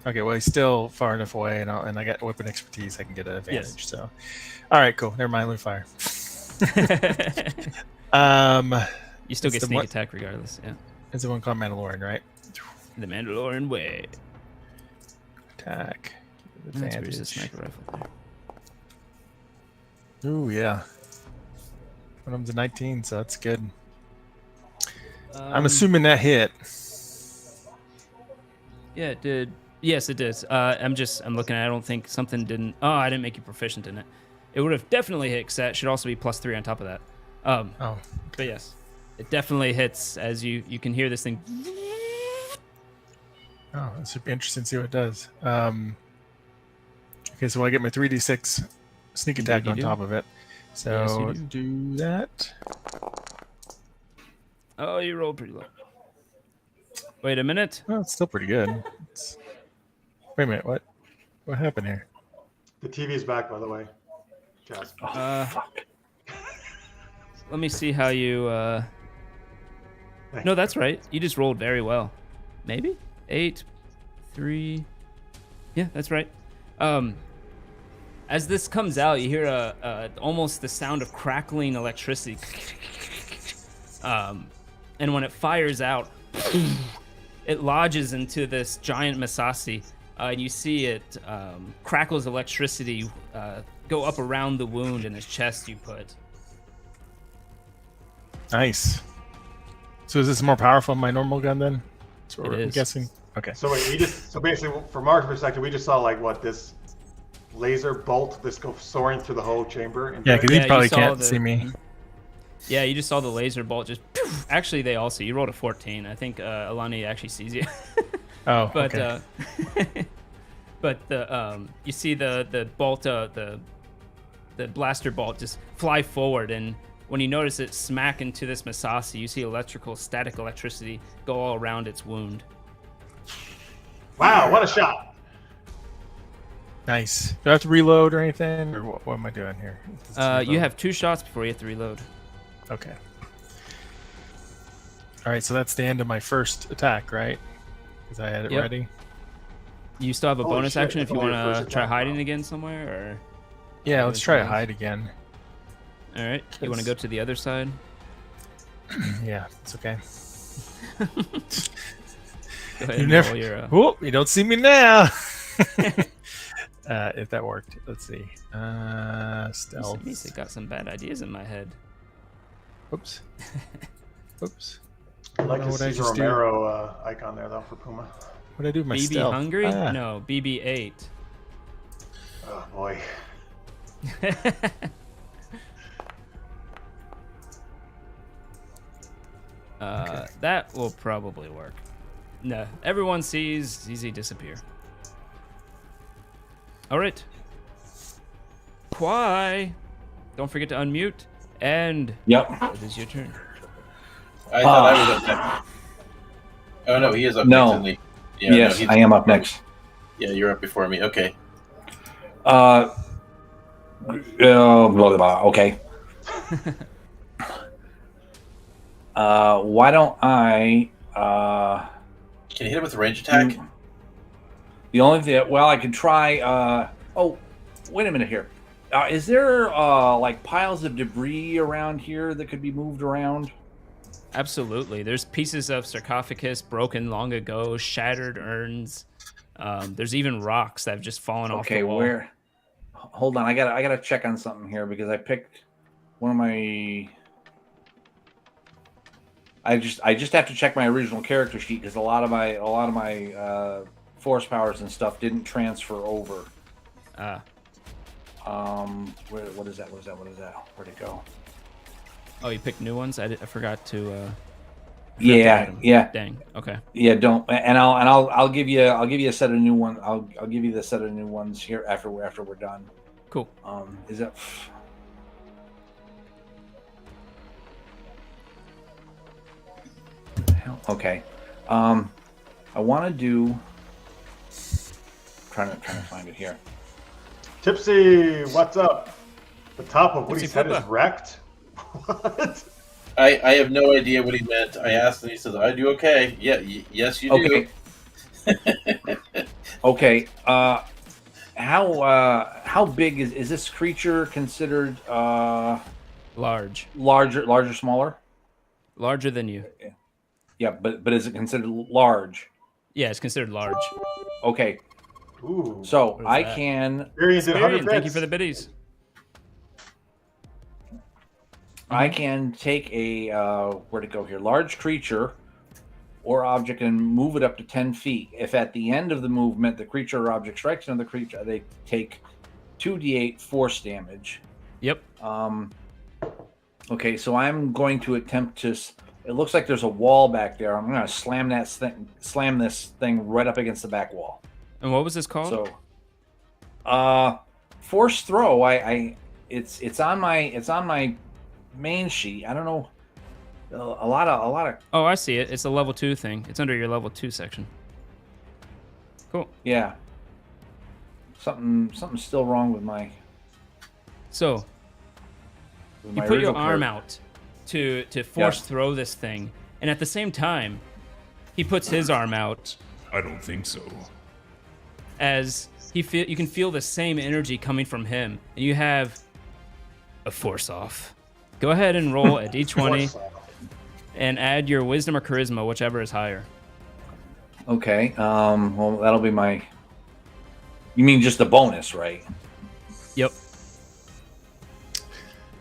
C: Okay, well he's still far enough away, and I got weapon expertise. I can get an advantage.
A: Yes.
C: So, all right, cool. Never mind. Let me fire.
A: You still get sneak attack regardless. Yeah.
C: It's the one called Mandalorian, right?
A: The Mandalorian way.
C: Attack.
A: That's where there's a sniper rifle there.
C: Ooh, yeah. One of them's a 19, so that's good. I'm assuming that hit.
A: Yeah, it did. Yes, it did. I'm looking at it. I don't think something didn't. Oh, I didn't make you proficient in it. It would have definitely hit, because that should also be +3 on top of that. But yes, it definitely hits as you can hear this thing.
C: Oh, this would be interesting to see what it does. Okay, so I get my 3d6 sneak attack on top of it. So
A: Yes,
C: do that.
A: Oh, you rolled pretty low. Wait a minute.
C: Well, it's still pretty good. Wait a minute, what happened here?
D: The TV's back, by the way. Jazz.
A: Let me see how you. No, that's right. You just rolled very well. Maybe 8, 3. Yeah, that's right. As this comes out, you hear almost the sound of crackling electricity. And when it fires out, it lodges into this giant Masashi, and you see it crackles electricity go up around the wound in his chest you put.
C: Nice. So is this more powerful than my normal gun then? That's what I'm guessing. Okay.
D: So wait, so basically, from our perspective, we just saw like what this laser bolt just go soaring through the whole chamber.
C: Yeah, because he probably can't see me.
A: Yeah, you just saw the laser bolt just. Actually, they all see you. Rolled a 14. I think Alani actually sees you.
C: Oh,
A: but
C: okay.
A: but the you see the bolt the blaster bolt just fly forward, and when you notice it smack into this Masashi, you see static electricity go all around its wound.
D: Wow, what a shot!
C: Nice. Do I have to reload or anything, or what am I doing here?
A: You have 2 shots before you have to reload.
C: Okay. All right, so that's the end of my first attack, right? Because I had it ready.
A: You still have a
D: Holy
A: bonus
D: shit,
A: action if
D: that's
A: you
D: only
A: want
D: your
A: to
D: first
A: try
D: attack,
A: hiding
D: wow.
A: again somewhere, or.
C: Yeah, let's try to hide again.
A: All right. You want to go to the other side?
C: Yeah, it's okay.
A: Go ahead
C: You
A: and
C: never.
A: roll your,
C: Oh, you don't see me now. If that worked, let's see. Stealth.
A: Misa got some bad ideas in my head.
C: Oops. Oops.
D: I like the
C: what I
D: Cesar
C: just do.
D: Romero icon there though for Puma.
C: What did I do with my
A: BB
C: stealth?
A: hungry?
C: Ah.
A: No, BB-8.
D: Oh boy.
A: That will probably work. No, everyone sees Easy disappear. All right. Kwai, don't forget to unmute. And
F: Yep.
A: it is your turn.
B: I thought I was up next. Oh no, he is up
F: No.
B: next, isn't he? Yeah,
F: Yes,
B: he's-
F: I am up next.
B: Yeah, you're up before me. Okay.
F: Blah, blah, blah. Okay. Why don't I?
B: Can you hit him with a range attack?
F: The only thing, well, I could try. Oh, wait a minute here. Is there like piles of debris around here that could be moved around?
A: Absolutely. There's pieces of sarcophagus broken long ago, shattered urns. There's even rocks that have just fallen off
F: Okay,
A: the wall.
F: where? Hold on, I gotta check on something here because I picked one of my. I just have to check my original character sheet because a lot of my force powers and stuff didn't transfer over. What is that? Where'd it go?
A: Oh, you picked new ones? I forgot to.
F: Yeah.
A: Dang. Okay.
F: Yeah, don't. And I'll give you a set of new ones. I'll give you the set of new ones here after we're done.
A: Cool.
F: Is that? Okay. I want to do. Trying to find it here.
D: Tipsy, what's up? The top of Woody's
A: Tipsy
D: head is
A: Pippa.
D: wrecked. What?
B: I have no idea what he meant. I asked, and he says, "I do okay." Yeah, yes, you do.
F: Okay. Okay. How big is this creature considered?
A: Large.
F: Larger, smaller?
A: Larger than you.
F: Yeah, but is it considered large?
A: Yeah, it's considered large.
F: Okay.
D: Ooh.
F: So
A: What is
F: I
A: that?
F: can
D: Variant did 100
A: Experian, thank you
D: bits.
A: for the biddies.
F: I can take a where to go here? Large creature or object and move it up to 10 feet. If at the end of the movement the creature or object strikes another creature, they take 2d8 force damage.
A: Yep.
F: Okay, so I'm going to attempt to. It looks like there's a wall back there. I'm going to slam this thing right up against the back wall.
A: And what was this called?
F: So, force throw. It's on my main sheet. I don't know. A lot of.
A: Oh, I see it. It's a level 2 thing. It's under your level 2 section. Cool.
F: Yeah. Something's still wrong with my.
A: So
F: With
A: you
F: my
A: put your
F: original
A: arm
F: character.
A: out to force throw this thing, and at the same time, he puts his arm out
E: I don't think so.
A: as you can feel the same energy coming from him, and you have a force off. Go ahead and roll a d20 and add your wisdom or charisma, whichever is higher.
F: Okay. Well, that'll be my. You mean just the bonus, right?
A: Yep.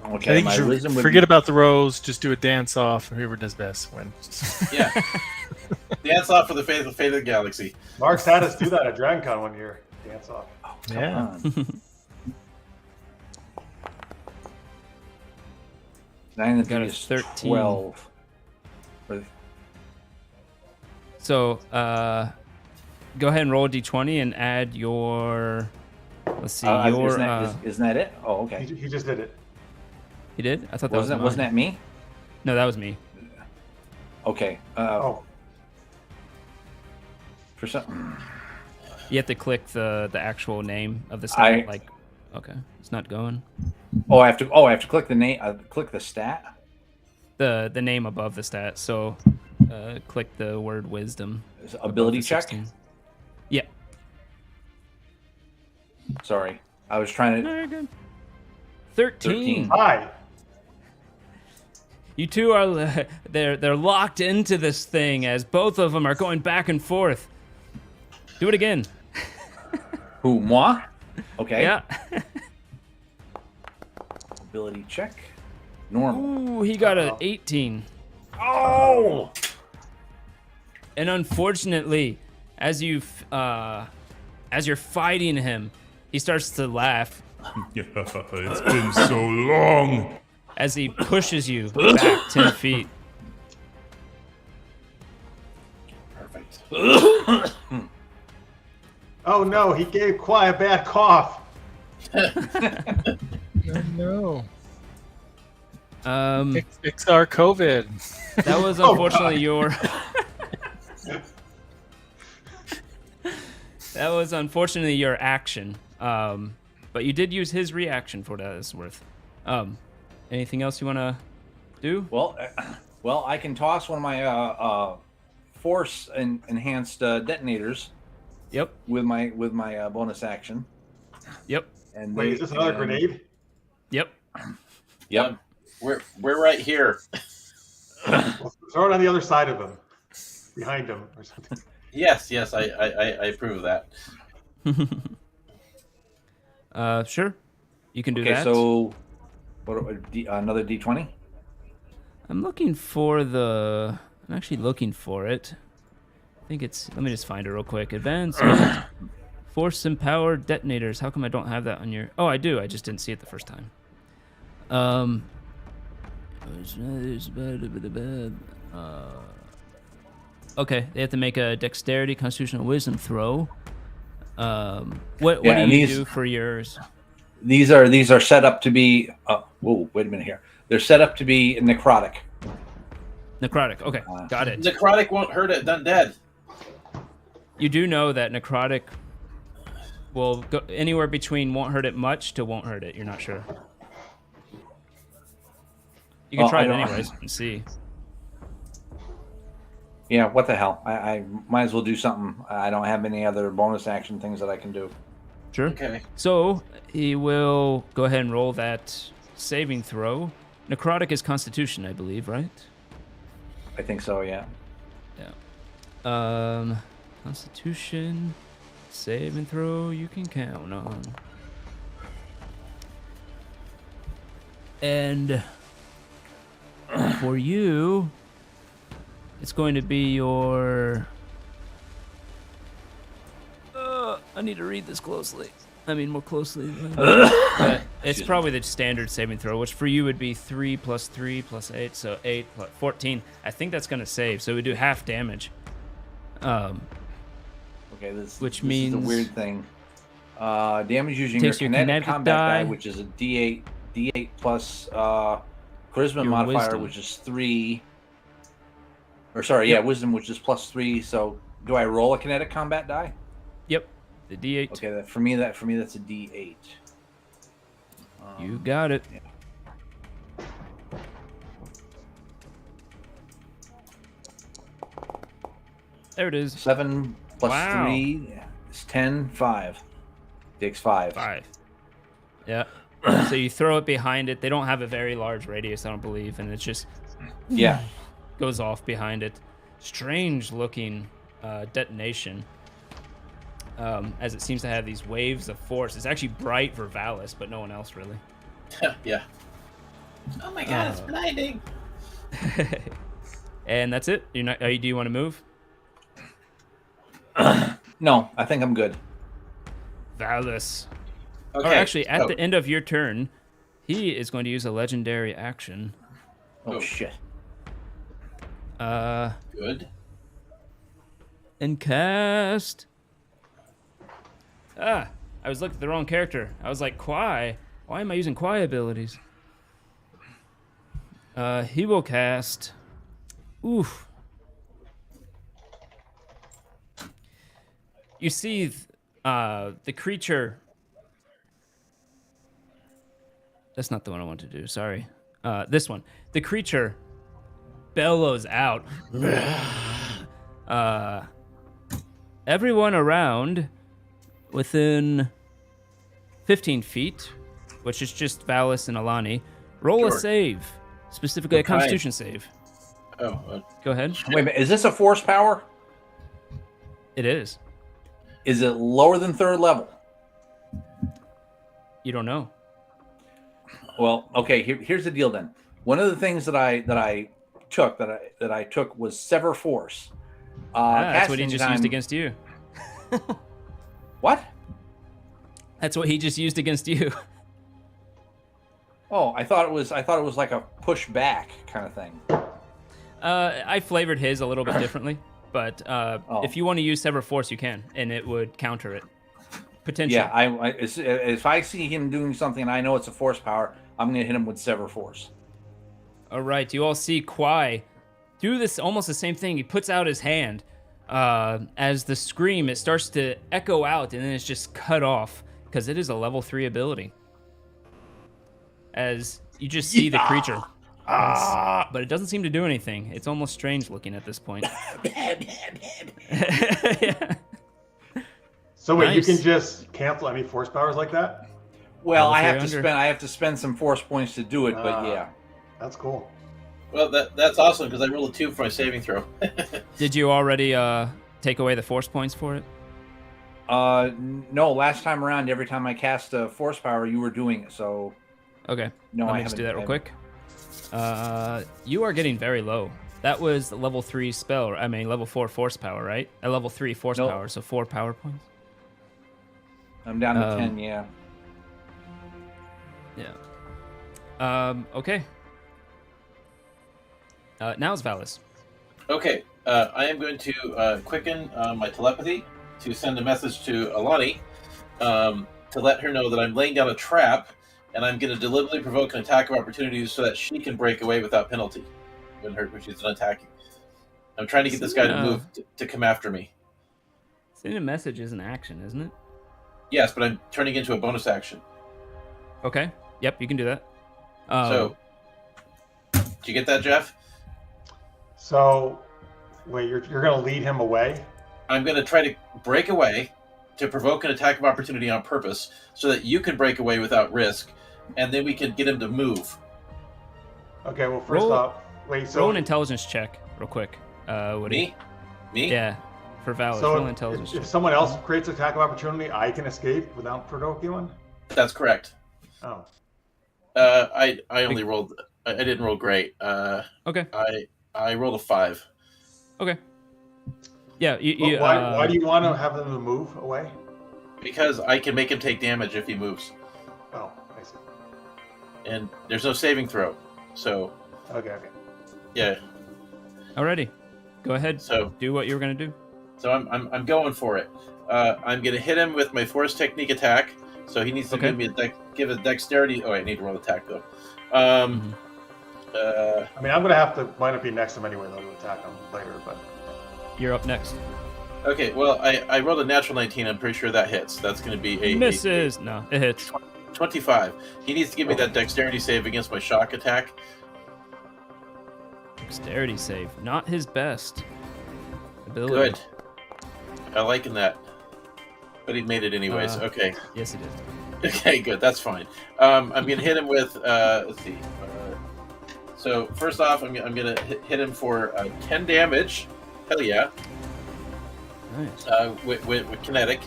C: I
F: Okay.
C: think
F: My
C: you
F: wisdom
C: should
F: would
C: forget
F: be,
C: about the rows. Just do a dance off. Whoever does best wins.
B: Yeah. Dance off for the fate of the galaxy.
D: Mark's had us do that at DragonCon one year. Dance off.
F: Come
C: Yeah.
F: on. 9 and
A: Got
F: 3
A: a
F: is
A: 13.
F: 12.
A: So go ahead and roll a d20 and add your. Let's see. Your.
F: Isn't that it? Oh, okay.
D: He just did it.
A: You did? I thought that
F: Wasn't
A: was
F: that
A: mine.
F: me?
A: No, that was me.
F: Okay.
D: Oh,
F: For some.
A: You have to click the actual name of the stat.
F: I-
A: Okay, it's not going.
F: Oh, I have to click the name. Click the stat.
A: The name above the stat. So click the word wisdom.
F: Is it
A: above
F: ability
A: the
F: check.
A: 16. Yeah.
F: Sorry, I was trying to.
A: Very good. 13.
D: hi.
A: You two are they're locked into this thing as both of them are going back and forth. Do it again.
F: Who, moi? Okay.
A: Yeah.
F: Ability check. Normal.
A: Ooh, he got an 18.
F: Oh!
A: And unfortunately, as you're fighting him, he starts to laugh
E: Yeah, it's been so long.
A: as he pushes you back 10 feet.
B: Perfect.
D: Oh no, he gave Kwai a bad cough.
C: No.
A: Um,
C: Fix our COVID.
A: that was
D: Oh,
A: unfortunately your. That was unfortunately your action. But you did use his reaction for that it's worth. Anything else you want to do?
F: Well, I can toss one of my force enhanced detonators
A: Yep.
F: with my bonus action.
A: Yep.
F: And
D: Wait, is this another grenade?
A: Yep.
F: Yep.
B: We're right here.
D: Well, throw it on the other side of him, behind him, or something.
B: Yes, I approve of that.
A: Sure. You can do
F: Okay,
A: that.
F: so another D20.
A: I'm looking for the. I'm actually looking for it. I think it's. Let me just find it real quick. Advanced force empowered detonators. How come I don't have that on your? Oh, I do. I just didn't see it the first time. Okay, they have to make a dexterity, constitutional wisdom throw. What
F: Yeah,
A: do
F: and
A: you
F: these-
A: do for yours?
F: These are set up to be. Whoa, wait a minute here. They're set up to be necrotic.
A: Necrotic. Okay, got it.
B: Necrotic won't hurt it undead.
A: You do know that necrotic will go anywhere between won't hurt it much to won't hurt it. You're not sure. You can try it anyways and see.
F: Yeah, what the hell? I might as well do something. I don't have any other bonus action things that I can do.
A: Sure.
B: Okay.
A: So he will go ahead and roll that saving throw. Necrotic is Constitution, I believe, right?
F: I think so, yeah.
A: Yeah. Constitution, save and throw, you can count on. And for you, it's going to be your... I need to read this closely. I mean, more closely. But it's probably the standard saving throw, which for you would be 3 plus 3 plus 8, so 8 plus 14. I think that's going to save, so we do half damage.
F: Okay, this
A: means
F: is a weird thing. Damage using your
A: takes your
F: kinetic
A: kinetic
F: combat
A: die,
F: which is a D8 plus charisma
A: Your
F: modifier,
A: wisdom.
F: which is 3. Or sorry, yeah, wisdom, which is plus 3. So do I roll a kinetic combat die?
A: Yep, the D8.
F: Okay, for me that's a D8.
A: You got it.
F: Yeah.
A: There it is.
F: 7 plus
A: Wow.
F: 3 is 10, 5. Takes 5.
A: 5. Yeah. So you throw it behind it. They don't have a very large radius, I don't believe, and it just
F: Yeah.
A: goes off behind it. Strange looking detonation, as it seems to have these waves of force. It's actually bright for Valis, but no one else really.
B: Yeah. Oh my god, it's blinding.
A: And that's it. You're not. Do you want to move?
F: No, I think I'm good.
A: Valis.
B: Okay.
A: Or actually, at
B: so-
A: the end of your turn, he is going to use a legendary action.
F: Oh shit.
B: Good.
A: And cast. I was looking at the wrong character. I was like, Kwai. Why am I using Kwai abilities? He will cast. Oof. You see, the creature. That's not the one I want to do. Sorry. This one. The creature bellows out. Everyone around within 15 feet, which is just Valis and Alani, roll a
B: Sure.
A: save. Specifically, a
B: What kind?
A: Constitution save.
B: Oh,
A: Go ahead.
F: Wait a minute, is this a force power?
A: It is.
F: Is it lower than 3rd level?
A: You don't know.
F: Well, okay. Here's the deal then. One of the things that I took was sever force.
A: That's what he
F: casting
A: just
F: time-
A: used against you.
F: What?
A: That's what he just used against you.
F: Oh, I thought it was like a push back kind of thing.
A: I flavored his a little bit differently, but if you want to use Sever Force, you can, and it would counter it. Potentially.
F: Yeah, if I see him doing something and I know it's a force power, I'm going to hit him with sever force.
A: All right, you all see Kwai do this almost the same thing. He puts out his hand. As the scream, it starts to echo out, and then it's just cut off because it is a level 3 ability. As you just see the creature. But it doesn't seem to do anything. It's almost strange looking at this point. Yeah.
D: So wait, you
A: Nice.
D: can just cancel any force powers like that?
F: Well,
A: Level
F: I
A: 3 under.
F: have to spend some force points to do it, but yeah.
D: That's cool.
B: well, that's awesome because I rolled a 2 for my saving throw.
A: Did you already take away the force points for it?
F: No, last time around, every time I cast a force power, you were doing it. So
A: Okay.
F: no,
A: Let
F: I
A: me just do that
F: haven't-
A: real quick. You are getting very low. That was level 3 spell. I mean, level 4 force power, right? A level 3 force
F: Nope.
A: power, so 4 power points.
F: I'm down to
A: Um,
F: 10. Yeah.
A: Yeah. Okay. Now it's Valis.
B: Okay, I am going to quicken my telepathy to send a message to Alani. to let her know that I'm laying down a trap, and I'm going to deliberately provoke an attack of opportunity so that she can break away without penalty when she's done attacking. I'm trying to get this guy to move to come after me.
A: Sending a message is an action, isn't it?
B: Yes, but I'm turning into a bonus action.
A: Okay. Yep, you can do that.
B: So, do you get that, Jeff?
D: So, wait, you're going to lead him away?
B: I'm going to try to break away to provoke an attack of opportunity on purpose so that you can break away without risk, and then we can get him to move.
D: Okay, well, first off, wait, so...
A: Roll an intelligence check real quick.
B: Me?
A: Yeah, for Valor.
D: So
A: roll an intelligence check.
D: if someone else creates an attack of opportunity, I can escape without provoking one?
B: That's correct.
D: Oh.
B: I only rolled... I didn't roll great.
A: Okay.
B: I rolled a 5.
A: Okay. Yeah,
D: Why do you want to have them to move away?
B: Because I can make him take damage if he moves.
D: Oh, I see.
B: And there's no saving throw. So,
D: Okay.
B: yeah.
A: Alrighty. Go ahead.
B: So
A: do what you were gonna do.
B: So I'm going for it. I'm gonna hit him with my force technique attack. So he needs to give me give a dexterity. Oh, I need to roll attack though.
D: I mean, I'm gonna have to wind up being next to him anyway, though, to attack him later. But
A: you're up next.
B: Okay. Well, I rolled a natural 19. I'm pretty sure that hits. That's gonna be a
A: misses. No, it hits.
B: 25. He needs to give me that dexterity save against my shock attack.
A: Dexterity save, not his best ability.
B: Good. I liking that. But he made it anyways. Okay.
A: Yes, he did.
B: Okay, good. That's fine. I'm gonna hit him with. Let's see. So first off, I'm gonna hit him for 10 damage. Hell yeah.
A: Nice.
B: With kinetic.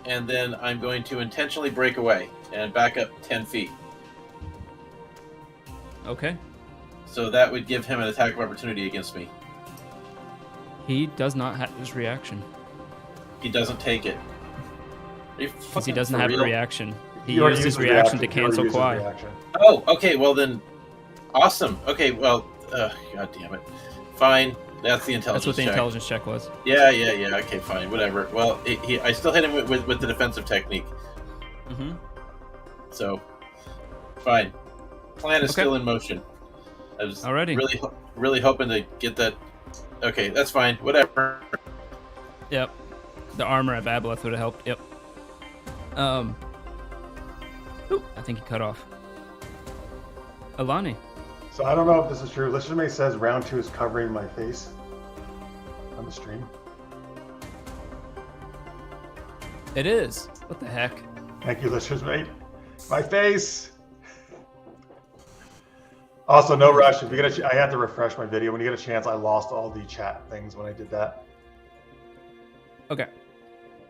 B: And then I'm going to intentionally break away and back up 10 feet.
A: Okay.
B: So that would give him an attack of opportunity against me.
A: He does not have his reaction.
B: He doesn't take it.
A: Because he doesn't have a reaction. He
D: You already
A: used his
D: the
A: reaction to
D: You already
A: cancel
D: used his
A: Kwai.
D: reaction.
B: Oh, okay. Well then, awesome. Okay, well, god damn it. Fine. That's the intelligence
A: That's what the
B: check.
A: intelligence check was.
B: Yeah. Okay, fine. Whatever. Well, I still hit him with the defensive technique.
A: Mm-hmm.
B: So, fine. Plan is still in motion. I was really hoping to get that. Okay, that's fine. Whatever.
A: Yep. The armor at Baboleth would have helped. Yep. Ooh, I think he cut off. Alani.
D: So I don't know if this is true. Listener says round 2 is covering my face on the stream.
A: It is. What the heck?
D: Thank you, listeners, mate. My face. Also, no rush. If you get I had to refresh my video. When you get a chance, I lost all the chat things when I did that.
A: Okay.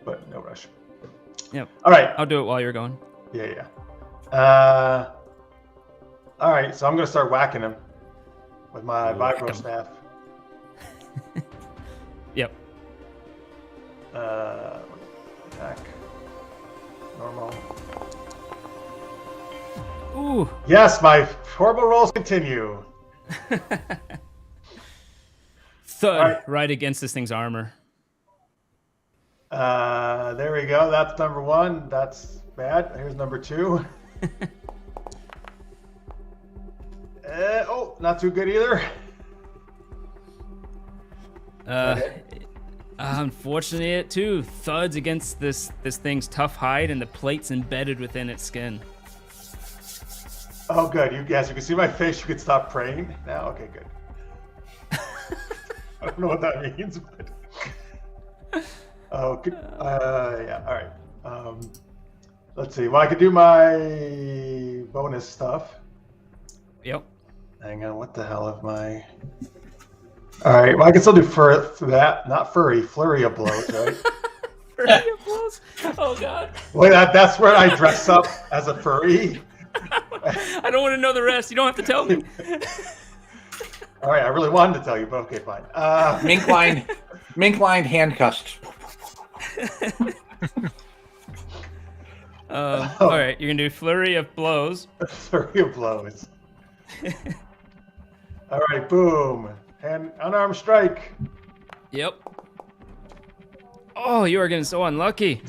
D: But no rush.
A: Yep.
D: All right.
A: I'll do it while you're going.
D: Yeah. All right. So I'm going to start whacking him with my vibro staff.
A: Yep.
D: Attack. Normal.
A: Ooh.
D: Yes, my horrible rolls continue.
A: Thud right against this thing's armor.
D: There we go. That's number 1. That's bad. Here's number 2. Not too good either.
A: Unfortunately, it too thuds against this thing's tough hide, and the plate's embedded within its skin.
D: Oh, good. You can see my face. You can stop praying now. Okay, good. I don't know what that means, but good. Yeah. All right. Let's see. Well, I could do my bonus stuff.
A: Yep.
D: Hang on. What the hell of my? All right. Well, I can still do that. Not flurry of blows, right?
A: Flurry of blows. Oh God.
D: Wait, that's where I dress up as a furry.
A: I don't want to know the rest. You don't have to tell me.
D: All right, I really wanted to tell you, but okay, fine.
F: Mink lined handcuffs.
A: All right, you're gonna do flurry of blows.
D: Flurry of blows. All right, boom, and unarmed strike.
A: Yep. Oh, you are getting so unlucky.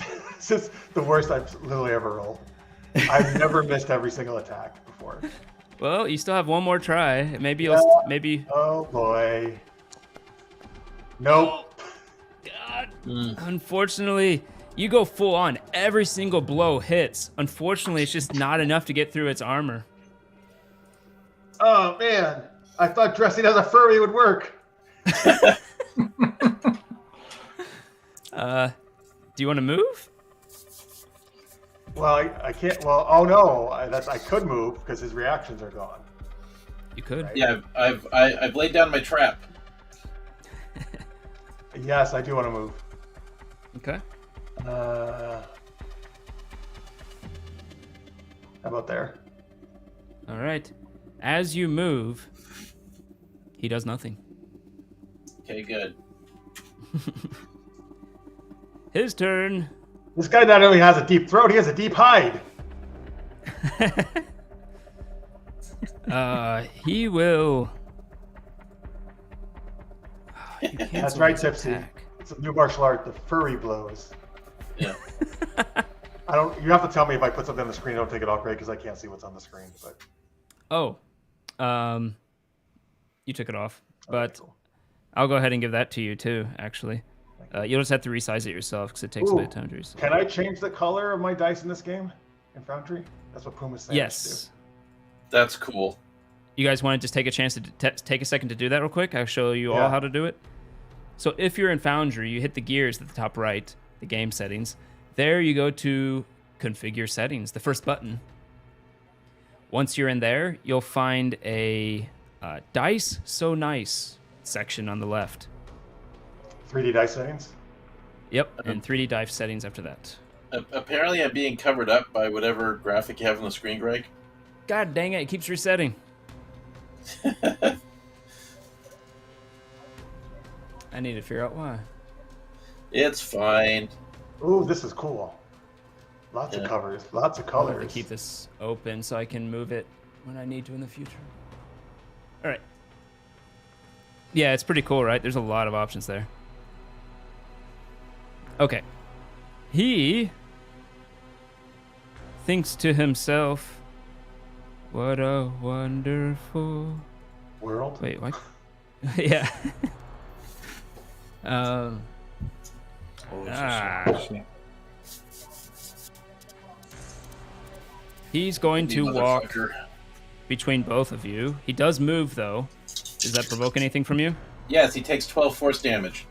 D: This is the worst I've literally ever rolled. I've never missed every single attack before.
A: Well, you still have one more try. Maybe
D: Yeah.
A: maybe.
D: Oh boy. Nope.
A: God. Unfortunately, you go full on. Every single blow hits. Unfortunately, it's just not enough to get through its armor.
D: Oh man. I thought dressing as a furry would work.
A: Do you want to move?
D: Well, I can't. Well, oh no. I could move because his reactions are gone.
A: You could.
D: Right.
B: Yeah, I've laid down my trap.
D: Yes, I do want to move.
A: Okay.
D: How about there?
A: All right. As you move, he does nothing.
B: Okay, good.
A: His turn.
D: This guy not only has a deep throat, he has a deep hide.
A: He will. You
D: That's
A: cancel
D: right,
A: his
D: Tipsy.
A: attack.
D: It's a new martial art, the furry blows.
B: Yeah.
D: I don't. You have to tell me if I put something on the screen. Don't take it off, Greg, because I can't see what's on the screen. But
A: Oh, you took it off, but
D: okay, cool.
A: I'll go ahead and give that to you too. Actually, you'll just have to resize it yourself because it takes a
D: Ooh,
A: bit of time to resize.
D: Can I change the color of my dice in this game in Foundry? That's what Puma's saying.
A: Yes.
B: That's cool.
A: You guys want to just take a chance to take a second to do that real quick? I'll show you
D: Yeah.
A: all how to do it. So if you're in Foundry, you hit the gears at the top right, the game settings. There you go to configure settings, the first button. Once you're in there, you'll find a dice so nice section on the left.
D: 3D dice settings.
A: Yep, and 3D dice settings after that.
B: Apparently, I'm being covered up by whatever graphic you have on the screen, Greg.
A: God dang it, it keeps resetting. I need to figure out why.
B: It's fine.
D: Ooh, this is cool. Lots of covers, lots of
A: I'll have to
D: colors.
A: keep this open so I can move it when I need to in the future. All right. Yeah, it's pretty cool, right? There's a lot of options there. Okay. He thinks to himself, what a wonderful...
D: World.
A: Wait, what? Yeah. He's going
B: You
A: to walk
B: motherfucker.
A: between both of you. He does move, though. Does that provoke anything from you?
B: Yes, he takes 12 force damage.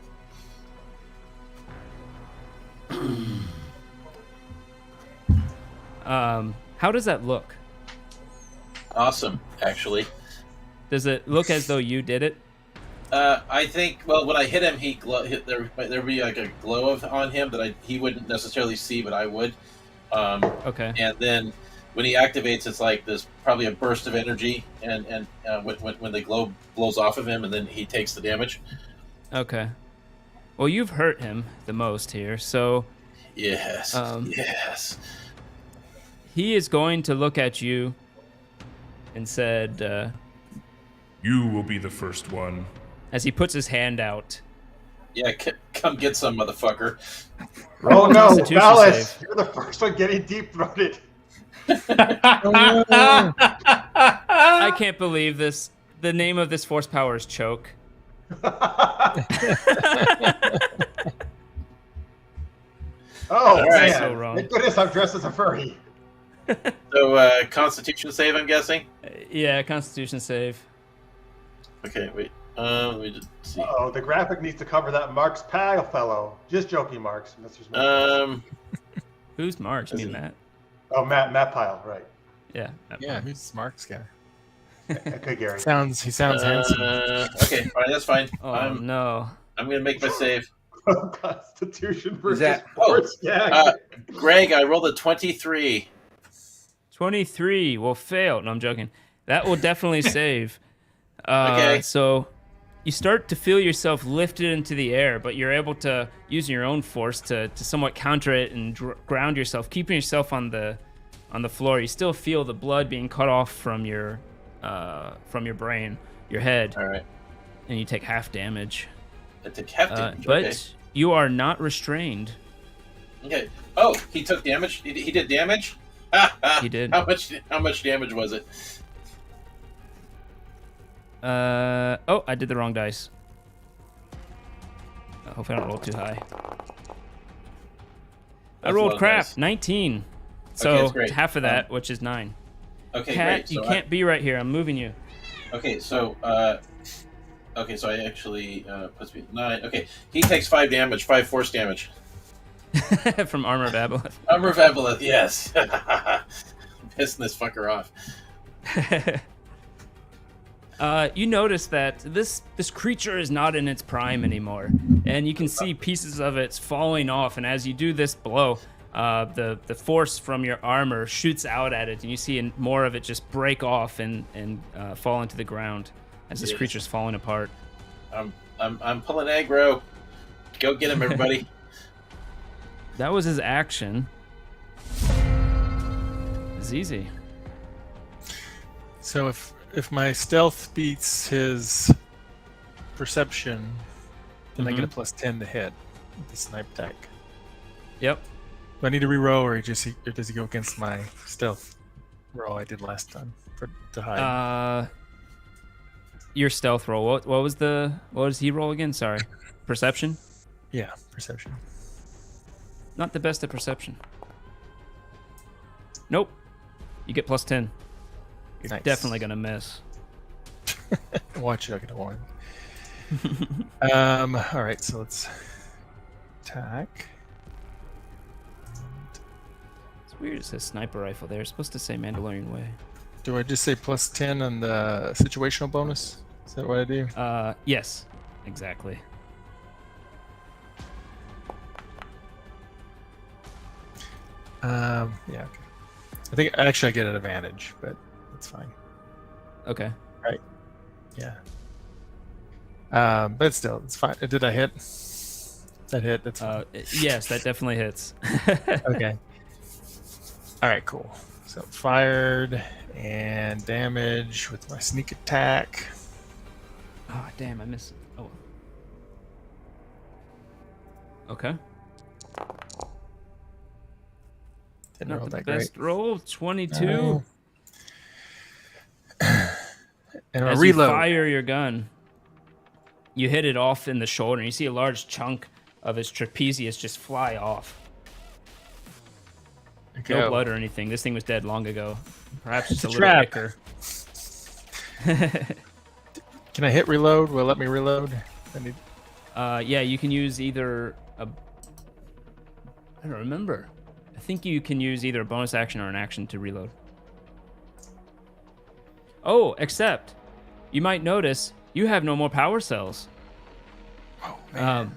A: How does that look?
B: Awesome, actually.
A: Does it look as though you did it?
B: I think, well, when I hit him, there'd be like a glow on him that he wouldn't necessarily see, but I would.
A: Okay.
B: And then when he activates, it's like there's probably a burst of energy, and when the glow blows off of him, and then he takes the damage.
A: Okay. Well, you've hurt him the most here, so
B: Yes. Yes.
A: he is going to look at you and said,
E: You will be the first one.
A: as he puts his hand out.
B: Yeah, come get some, motherfucker.
D: Oh no,
A: Constitution
D: Dallas!
A: save.
D: You're the first one getting deep throated.
A: I can't believe this. The name of this force power is Choke.
D: Oh
B: right.
D: man!
A: So wrong.
D: Thank goodness I'm dressed as a furry.
B: So, Constitution save, I'm guessing?
A: Yeah, Constitution save.
B: Okay, wait. Let me just see.
D: Oh, the graphic needs to cover that Mark's pal fellow. Just joking, Marks. Mr. Smith.
A: Who's March? You mean
B: Is it-
A: Matt?
D: Oh, Matt Pyle, right?
A: Yeah. Matt
C: Yeah,
A: Pyle.
C: who's Mark's guy?
D: Okay, Gary.
C: He sounds handsome.
B: Okay, all right, that's fine.
A: Oh no.
B: I'm gonna make my save.
D: Constitution versus
F: that-
D: force gag.
B: Greg, I rolled a 23.
A: 23 will fail. No, I'm joking. That will definitely save.
B: Okay.
A: So you start to feel yourself lifted into the air, but you're able to use your own force to somewhat counter it and ground yourself, keeping yourself on the floor. You still feel the blood being cut off from your brain, your head,
B: All right.
A: and you take half damage.
B: I took half damage.
A: But
B: okay.
A: you are not restrained.
B: Okay. Oh, he took damage. He did damage.
A: He did.
B: How much damage was it?
A: Oh, I did the wrong dice. Hopefully I don't roll too high. I
B: That's a lot
A: rolled
B: of
A: crap.
B: dice.
A: 19. So
B: Okay, that's great.
A: half of that, which is 9.
B: Okay,
A: Cat,
B: great.
A: you
B: So
A: can't be right here. I'm moving you.
B: okay, so I actually puts me at 9. Okay, he takes 5 damage, 5 force damage.
A: From Armor of Aboleth.
B: Armor of Aboleth, yes. I'm pissing this fucker off.
A: You notice that this creature is not in its prime anymore, and you can see pieces of it falling off. And as you do this blow, the force from your armor shoots out at it, and you see more of it just break off and fall into the ground as this creature's falling apart.
B: I'm pulling aggro. Go get him, everybody.
A: That was his action. It's easy.
C: So if my stealth beats his perception, then I get a +10 to hit with the snipe attack.
A: Yep.
C: Do I need to re-roll, or does he go against my stealth roll I did last time to hide?
A: Your stealth roll. What was he roll again? Sorry. Perception?
C: Yeah, perception.
A: Not the best at perception. Nope. You get +10. You're
C: Nice.
A: definitely gonna miss.
C: Watch it, I'll get a 1. All right, so let's attack.
A: It's weird it says sniper rifle there. It's supposed to say Mandalorian way.
C: Do I just say +10 on the situational bonus? Is that what I do?
A: Yes. Exactly.
C: Yeah, okay. I think actually I get an advantage, but that's fine.
A: Okay.
C: Right. Yeah. But still, it's fine. Did I hit? That hit. That's fine.
A: Yes, that definitely hits.
C: Okay. All right, cool. So fired and damage with my sneak attack.
A: Oh, damn, I missed. Oh. Okay.
C: Didn't
A: Not
C: roll
A: the
C: that
A: best
C: great.
A: roll. 22.
C: No. And I
A: As
C: reload.
A: you fire your gun, you hit it off in the shoulder, and you see a large chunk of his trapezius just fly off.
C: Okay.
A: No blood or anything. This thing was dead long ago. Perhaps just
C: It's
A: a
C: a
A: little
C: trap.
A: icker.
C: Can I hit reload? Will it let me reload? I need.
A: Yeah, you can use either a... I don't remember. I think you can use either a bonus action or an action to reload. Oh, except you might notice you have no more power cells.
C: Oh man.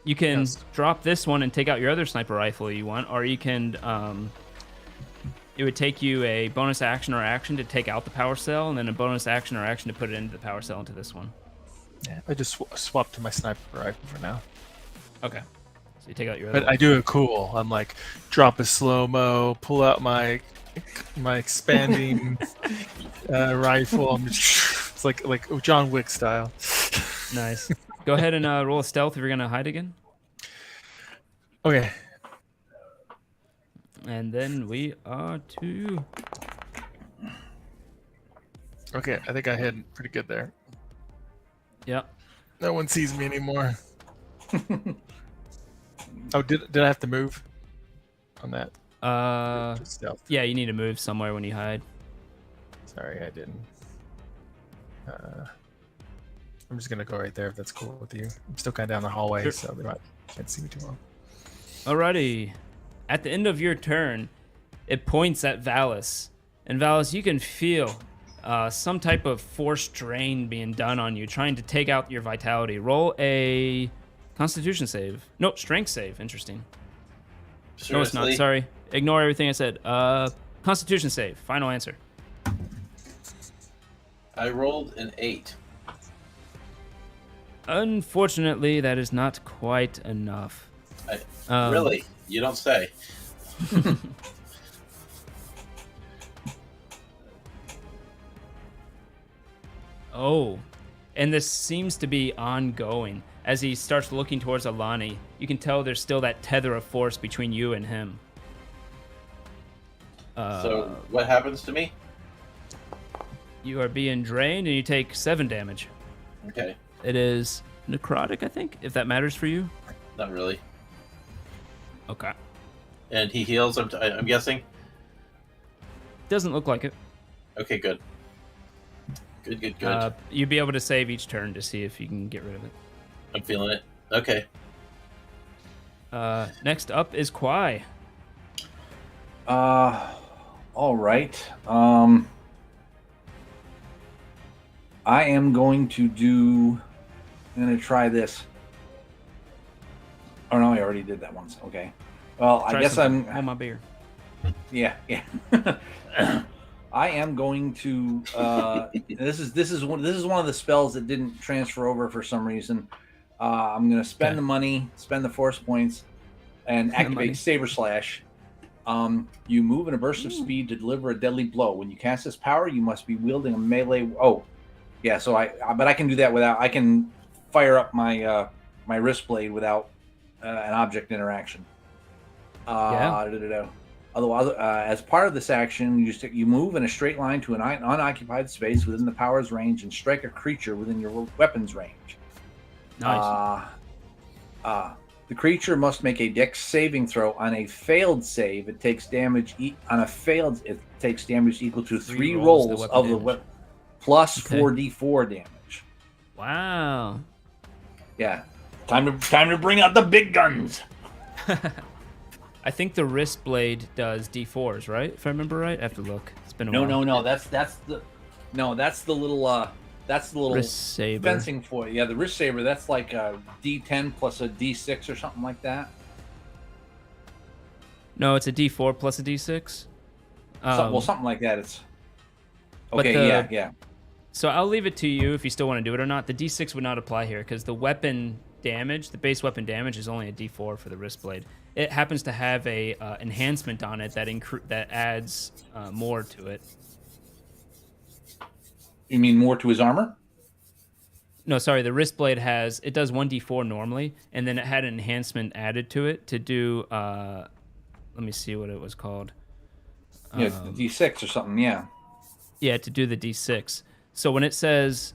A: You can
C: Yes.
A: drop this one and take out your other sniper rifle you want, or you can... it would take you a bonus action or action to take out the power cell, and then a bonus action or action to put it into the power cell into this one.
C: Yeah, I just swapped to my sniper rifle for now.
A: Okay. So you take out your other
C: But I do it cool. I'm like, drop a slow mo, pull out my expanding rifle. I'm just, it's like John Wick style.
A: Nice. Go ahead and roll a stealth if you're gonna hide again.
C: Okay.
A: And then we are to...
C: Okay, I think I hit pretty good there.
A: Yep.
C: No one sees me anymore. Oh, did I have to move on that? Just stealth.
A: Yeah, you need to move somewhere when you hide.
C: Sorry, I didn't. I'm just gonna go right there if that's cool with you. I'm still kind of down the hallway,
A: Sure.
C: so they can't see me too well.
A: Alrighty. At the end of your turn, it points at Valis. And Valis, you can feel some type of force drain being done on you, trying to take out your vitality. Roll a Constitution save. No, Strength save. Interesting. No, it's not.
B: Seriously?
A: Sorry. Ignore everything I said. Constitution save. Final answer.
B: I rolled an 8.
A: Unfortunately, that is not quite enough.
B: Really? You don't say.
A: Oh, and this seems to be ongoing. as he starts looking towards Alani, you can tell there's still that tether of force between you and him.
B: So what happens to me?
A: You are being drained, and you take 7 damage.
B: Okay.
A: It is necrotic, I think, if that matters for you.
B: Not really.
A: Okay.
B: And he heals, I'm guessing?
A: Doesn't look like it.
B: Okay, good. Good.
A: You'd be able to save each turn to see if you can get rid of it.
B: I'm feeling it. Okay.
A: Next up is Kwai.
F: All right. I am going to do. I'm going to try this. Oh no, I already did that once. Okay. Well, I guess I'm.
A: Oh, my beer.
F: Yeah. I am going to. This is one of the spells that didn't transfer over for some reason. I'm going to spend the money, spend the force points, and activate Saber Slash. You move in a burst of speed to deliver a deadly blow. When you cast this power, you must be wielding a melee. Oh, yeah. So but I can do that without. I can fire up my my wrist blade without an object interaction. Otherwise, as part of this action, you move in a straight line to an unoccupied space within the power's range and strike a creature within your weapon's range.
A: Nice.
F: The creature must make a Dex saving throw. On a failed save, it takes damage. It takes damage equal to 3 rolls of the weapon plus 4d4 damage.
A: Wow.
F: Yeah. Time to bring out the big guns.
A: I think the wrist blade does d4s, right? If I remember right, I have to look. It's been a while.
F: No. That's the little
A: wrist saber.
F: Fencing for you. Yeah, the wrist saber. That's like a D10 plus a D6 or something like that.
A: No, it's a d4 plus a d6.
F: Something like that. It's okay. Yeah.
A: So I'll leave it to you if you still want to do it or not. The d6 would not apply here because the weapon damage, the base weapon damage, is only a d4 for the wrist blade. It happens to have a enhancement on it that adds more to it.
F: You mean more to his armor?
A: No, sorry. The wrist blade does 1d4 normally, and then it had an enhancement added to it to do. Let me see what it was called.
F: Yeah, d6 or something. Yeah.
A: Yeah, to do the d6. So when it says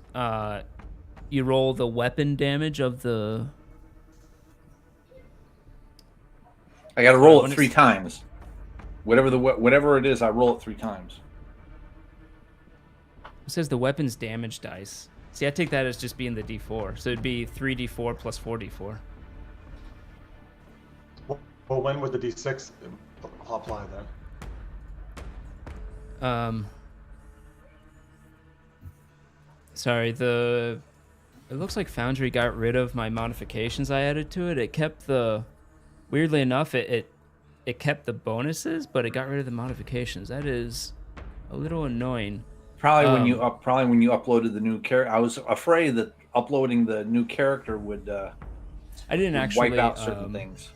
A: you roll the weapon damage of the.
F: I got to roll it 3 times. Whatever it is, I roll it 3 times.
A: It says the weapon's damage dice. See, I take that as just being the d4. So it'd be 3d4 plus 4d4.
D: Well, when would the d6 apply then?
A: Sorry, it looks like Foundry got rid of my modifications I added to it. It kept weirdly enough, it kept the bonuses, but it got rid of the modifications. That is a little annoying.
F: Probably when you uploaded the new character. I was afraid that uploading the new character would
A: I didn't actually
F: wipe out certain things.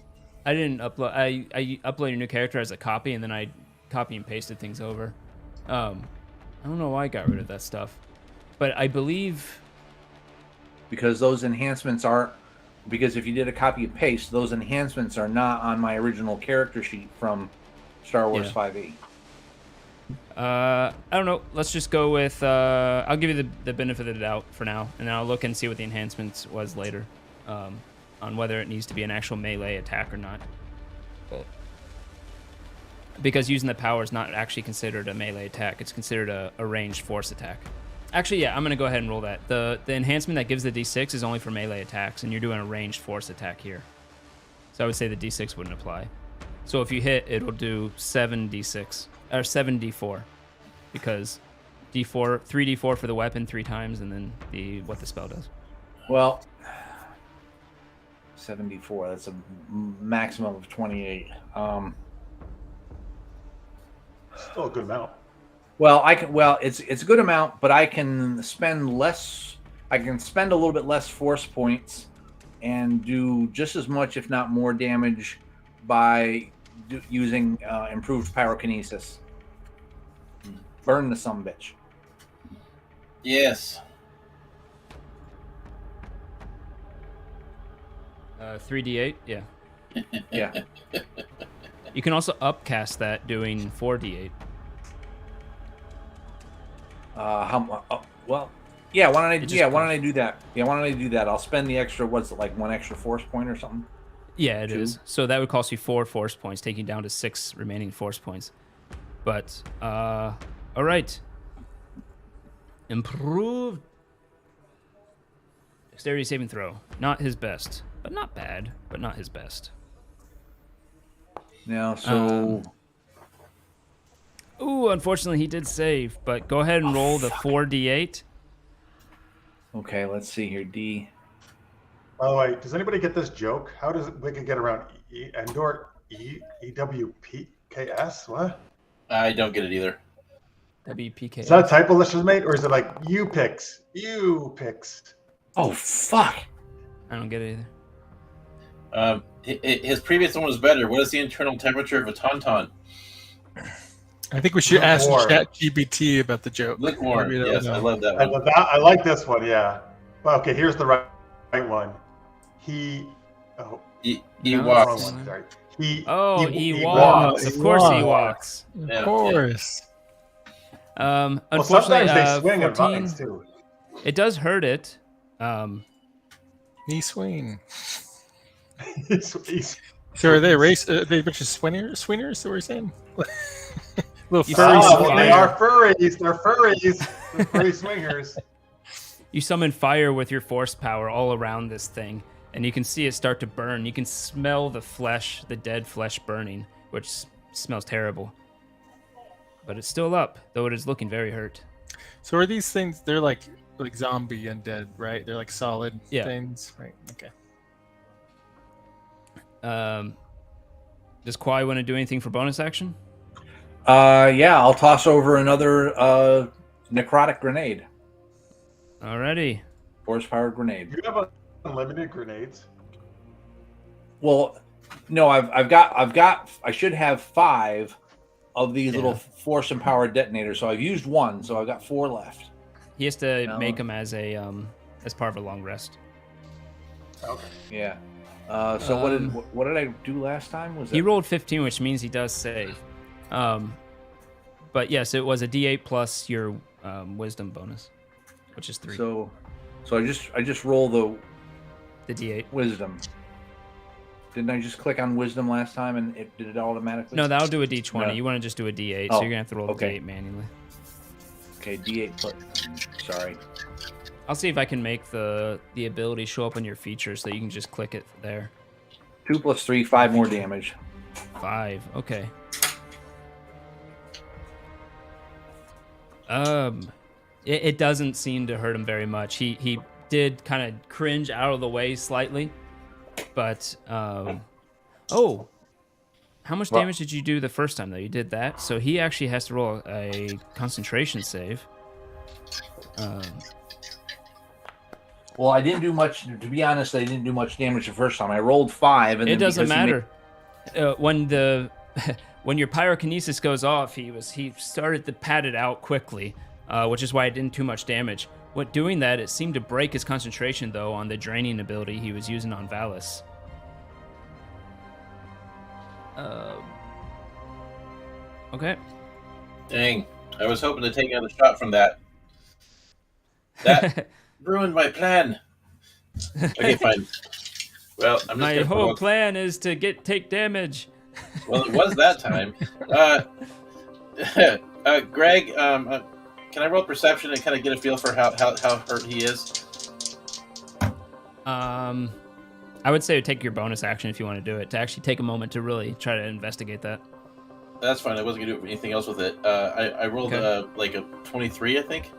A: I didn't upload. I uploaded a new character as a copy, and then I copy and pasted things over. I don't know why I got rid of that stuff, but I believe
F: because those enhancements are. Because if you did a copy and paste, those enhancements are not on my original character sheet from Star Wars 5e.
A: I don't know. Let's just go with. I'll give you the benefit of the doubt for now, and then I'll look and see what the enhancements was later, on whether it needs to be an actual melee attack or not. Because using the power is not actually considered a melee attack; it's considered a ranged force attack. Actually, yeah, I'm gonna go ahead and roll that. The enhancement that gives the d6 is only for melee attacks, and you're doing a ranged force attack here. So I would say the d6 wouldn't apply. So if you hit, it'll do 7d6 or 7d4, because 3d4 for the weapon 3 times, and then what the spell does.
F: Well, 74. That's a maximum of 28.
D: Still a good amount.
F: Well, it's a good amount, but I can spend less. I can spend a little bit less force points and do just as much, if not more, damage by using improved pyrokinesis. Burn the sumbitch.
B: Yes.
A: 3d8, yeah.
F: Yeah.
A: You can also upcast that doing 4d8.
F: Well, yeah. Why don't I?
A: It just
F: Yeah. Why
A: costs-
F: don't I do that? Yeah. Why don't I do that? I'll spend the extra. What's it like? 1 extra force point or something?
A: Yeah, it is.
F: Two?
A: So that would cost you 4 force points, taking down to 6 remaining force points. But, all right. Improved. Dexterity saving throw. Not his best, but not bad, but not his best.
F: Now, so
A: Ooh, unfortunately, he did save, but go ahead and roll the 4d8.
F: okay. Let's see here. D.
D: By the way, does anybody get this joke? How does we can get around Endor EWPKS? What?
B: I don't get it either.
A: WPK.
D: Is that a typo that's just made, or is it like you picks? You picks.
F: Oh fuck!
A: I don't get it either.
B: His previous one was better. What is the internal temperature of a tauntaun?
C: I think we should ask
D: Lukewarm.
C: ChatGPT about the joke.
B: Lukewarm.
C: Maybe that'll
B: Yes, I
C: know.
B: love that
D: I,
B: one.
D: I like this one. Yeah. Well, okay, here's the right one. He. Oh,
A: No,
D: wrong
A: it's-
D: one. Sorry. He.
A: Oh,
D: he
A: Ewoks. Of course,
C: Ewoks.
A: Ewoks.
B: Yeah,
C: Of course.
D: Well,
A: Unfortunately,
D: sometimes they swing at
A: 14,
D: vines too.
A: it does hurt it.
C: Knee swing.
D: He's-
C: So are they race? Are they a bunch of swingers? Swingers? That we're saying. Little
A: You
C: furry
A: saw
D: Oh,
A: fire.
D: they are furries. They're furries. They're furry swingers.
A: You summon fire with your force power all around this thing, and you can see it start to burn. You can smell the flesh, the dead flesh burning, which smells terrible. But it's still up, though it is looking very hurt.
C: So are these things? They're like zombie undead, right? They're like solid
A: Yeah.
C: things, right? Okay.
A: Does Kwai want to do anything for bonus action?
F: Yeah. I'll toss over another necrotic grenade.
A: Alrighty.
F: Force powered grenade.
D: You have unlimited grenades.
F: Well, no. I should have 5 of these little force empowered detonators. So I've used 1, so I've got 4 left.
A: He has to
F: No.
A: make them as part of a long rest.
D: Okay.
F: Yeah. So what did I do last time? Was
A: He
F: it?
A: rolled 15, which means he does save. But yes, it was a D8 plus your wisdom bonus, which is 3.
F: So I just roll the
A: The D8.
F: wisdom. Didn't I just click on wisdom last time and it did it automatically?
A: No, that'll do a D20.
F: No.
A: You want to just do a D8,
F: Oh,
A: so you're gonna have to roll
F: okay.
A: the D8 manually.
F: Okay, D8 plus. Sorry.
A: I'll see if I can make the ability show up on your feature so you can just click it there.
F: 2 plus 3, 5 more damage.
A: 5. Okay. It doesn't seem to hurt him very much. He did kind of cringe out of the way slightly, but oh, how much
F: Well-
A: damage did you do the first time though? You did that, so he actually has to roll a concentration save.
F: Well, I didn't do much. To be honest, I didn't do much damage the first time. I rolled 5, and
A: It
F: then
A: doesn't
F: because he
A: matter. When your pyrokinesis goes off, he started to pad it out quickly, which is why it didn't do too much damage. What doing that, it seemed to break his concentration though on the draining ability he was using on Valis. Okay.
B: Dang. I was hoping to take another shot from that. That ruined my plan. Okay, fine. Well, I'm just
A: My
B: gonna
A: whole
B: provoke.
A: plan is to take damage.
B: Well, it was that time. Greg, can I roll perception and kind of get a feel for how hurt he is?
A: I would say take your bonus action if you want to do it, to actually take a moment to really try to investigate that.
B: That's fine. I wasn't gonna do anything else with it. I rolled
A: Okay.
B: like a 23, I think.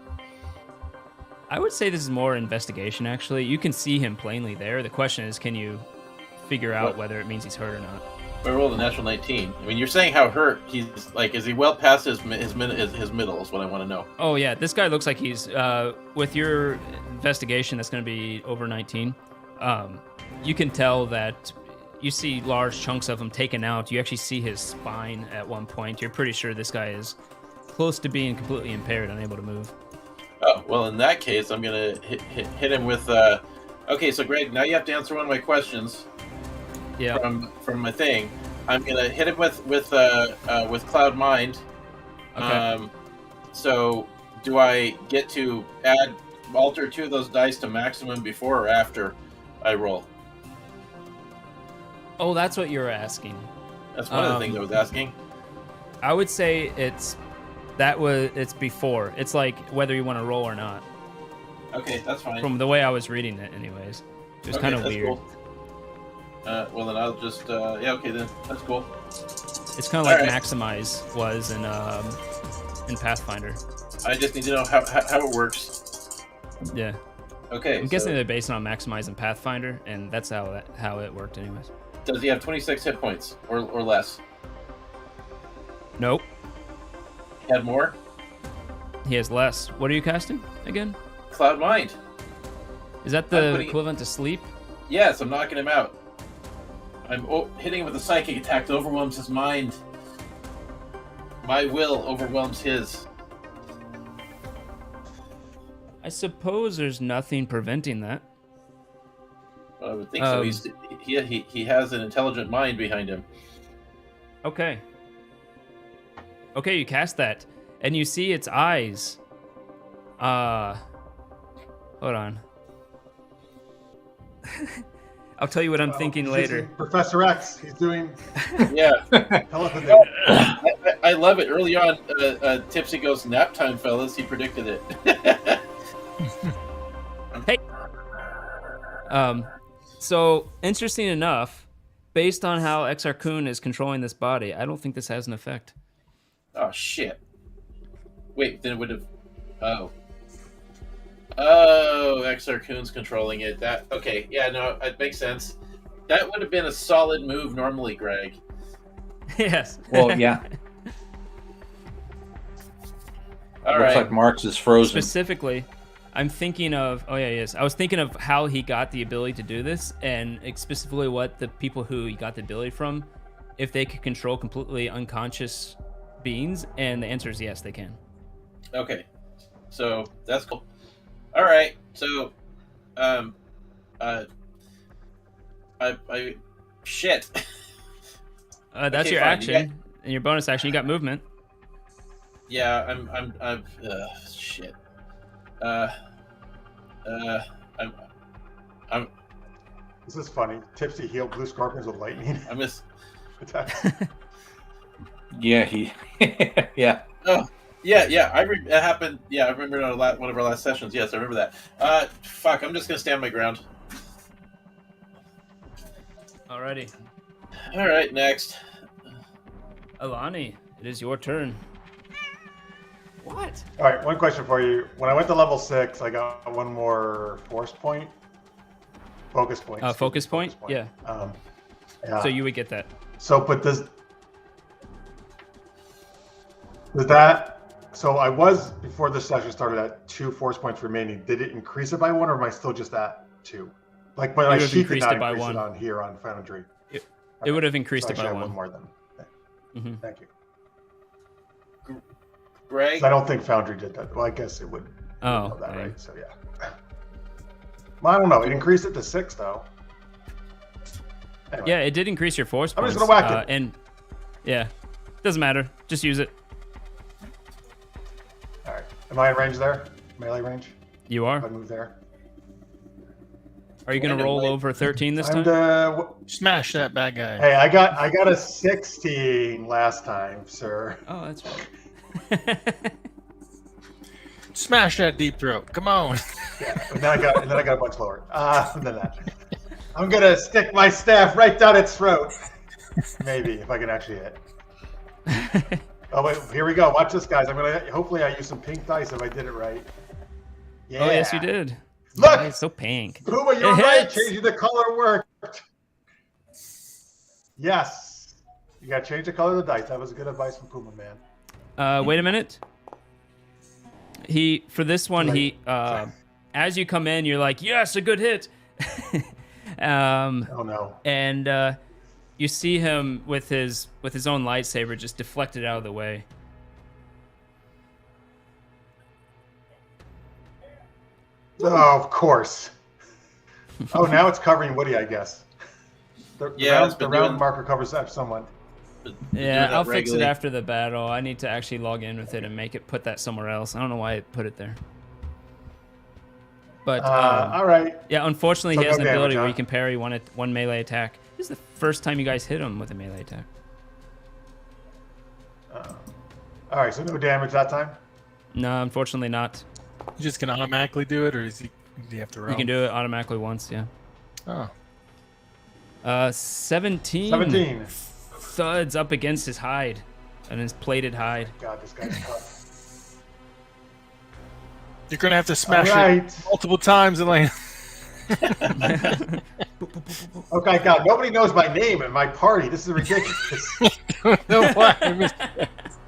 A: I would say this is more investigation, actually. You can see him plainly there. The question is, can you figure out
B: What?
A: whether it means he's hurt or not?
B: I rolled a natural 19. I mean, you're saying how hurt he's like. Is he well past his middle? Is what I want to know.
A: Oh, yeah. This guy looks like he's, with your investigation, that's going to be over 19. You can tell that you see large chunks of him taken out. You actually see his spine at one point. You're pretty sure this guy is close to being completely impaired, unable to move.
B: Oh well, in that case, I'm gonna hit him with. Okay, so Greg, now you have to answer one of my questions.
A: Yeah.
B: from my thing. I'm gonna hit him with Cloud Mind.
A: Okay.
B: So do I get to alter 2 of those dice to maximum before or after I roll?
A: Oh, that's what you were asking.
B: That's one of the things I was asking.
A: I would say it's before. It's like whether you want to roll or not.
B: Okay, that's fine.
A: From the way I was reading it, anyways. It was kind of
B: that's
A: weird.
B: Cool. Well, then I'll just yeah. Okay, then that's cool.
A: It's kind of like
B: All right.
A: Maximize was in Pathfinder.
B: I just need to know how it works.
A: Yeah.
B: Okay.
A: I'm guessing they're based on Maximize and Pathfinder, and that's how it worked, anyways.
B: Does he have 26 hit points or less?
A: Nope.
B: He had more?
A: He has less. What are you casting again?
B: Cloud Mind.
A: Is that the equivalent to sleep?
B: Yes, I'm knocking him out. I'm hitting him with a psychic attack that overwhelms his mind. My will overwhelms his.
A: I suppose there's nothing preventing that.
B: Well, I would think so. He has an intelligent mind behind him.
A: Okay. Okay, you cast that, and you see its eyes. Hold on. I'll tell you what I'm thinking
D: he's
A: later.
D: using Professor X. He's doing
B: Yeah.
D: telepathy.
B: I love it. Early on, Tipsy goes, nap time, fellas. He predicted it.
A: Hey. So, interesting enough, based on how Exarchun is controlling this body, I don't think this has an effect.
B: Oh, shit. Wait, then it would have... Oh, Exarchun's controlling it. Okay, yeah, no, it makes sense. That would have been a solid move normally, Greg.
A: Yes.
F: Well, yeah.
B: All
F: Looks
B: right.
F: like Marx is frozen.
A: Specifically, I'm thinking of... Oh, yeah, yes. I was thinking of how he got the ability to do this, and specifically what the people who he got the ability from, if they could control completely unconscious beings, and the answer is yes, they can.
B: Okay, so that's cool. All right, so, shit.
A: That's
B: Okay,
A: your
B: fine.
A: action, and your bonus action. You got movement.
B: Yeah, I'm shit.
D: This is funny. Tipsy healed blue scorpions with lightning
B: I miss.
D: attacks.
F: Yeah, yeah.
B: Oh, yeah. That happened. Yeah, I remember on one of our last sessions. Yes, I remember that. Fuck. I'm just gonna stand my ground.
A: Alrighty.
B: All right, next.
A: Alani, it is your turn. What?
D: All right, one question for you. When I went to level 6, I got one more force point. Focus point.
A: Focus point? Yeah.
D: Yeah.
A: So you would get that.
D: So, but does that? So I was before this session started at 2 force points remaining. Did it increase it by 1, or am I still just at 2? Like when I
A: would have
D: sheet did
A: increased
D: not
A: it by
D: increase
A: 1.
D: it on here on Foundry.
A: It would have increased
D: So
A: it
D: I
A: by
D: should have
A: 1.
D: more then.
A: Mm-hmm.
D: Thank you.
B: Greg.
D: 'Cause I don't think Foundry did that. Well, I guess it would.
A: Oh,
D: know that,
A: dang.
D: right? So yeah. Well, I don't know. It increased it to 6 though. Anyway.
A: Yeah, it did increase your force
D: I'm
A: points.
D: just gonna whack it.
A: And yeah, doesn't matter. Just use it.
D: All right. Am I in range there? Melee range?
A: You
D: If I
A: are.
D: move there.
A: Are you gonna roll over 13 this
D: And
A: time?
C: Smash that bad guy.
D: hey, I got a 16 last time, sir.
A: Oh, that's right.
C: Smash that deep throat. Come on.
D: Yeah, and then I got a bunch lower than that. I'm gonna stick my staff right down its throat. Maybe if I can actually hit. Oh wait, here we go. Watch this, guys. Hopefully I use some pink dice if I did it right. Yeah.
A: Oh, yes, you did.
D: Look!
A: Nice, so pink.
D: Puma, you're
A: It
D: right.
A: hits.
D: Changing the color worked. Yes. You gotta change the color of the dice. That was good advice from Puma, man.
A: Wait a minute. For this one, as you come in, you're like, yes, a good hit.
D: Oh no.
A: And you see him with his own lightsaber just deflected out of the way.
D: Oh, of course. Oh, now it's covering Woody, I guess. The round marker covers that somewhat.
A: Yeah, I'll fix it after the battle. I need to actually log in with it and put that somewhere else. I don't know why I put it there. But
D: all right.
A: Yeah, unfortunately, he has an ability where
D: huh?
A: he can parry one melee attack. This is the first time you guys hit him with a melee attack.
D: All right, so no damage that time.
A: No, unfortunately not.
C: You just can automatically do it, or does he have to roll?
A: You can do it automatically once, yeah.
C: Oh.
A: 17.
D: 17.
A: Thuds up against his hide, and his plated hide.
D: God, this guy's tough.
C: You're gonna have to smash it multiple times, Elaine.
D: Okay, God, nobody knows my name in my party. This is ridiculous.
C: No, why?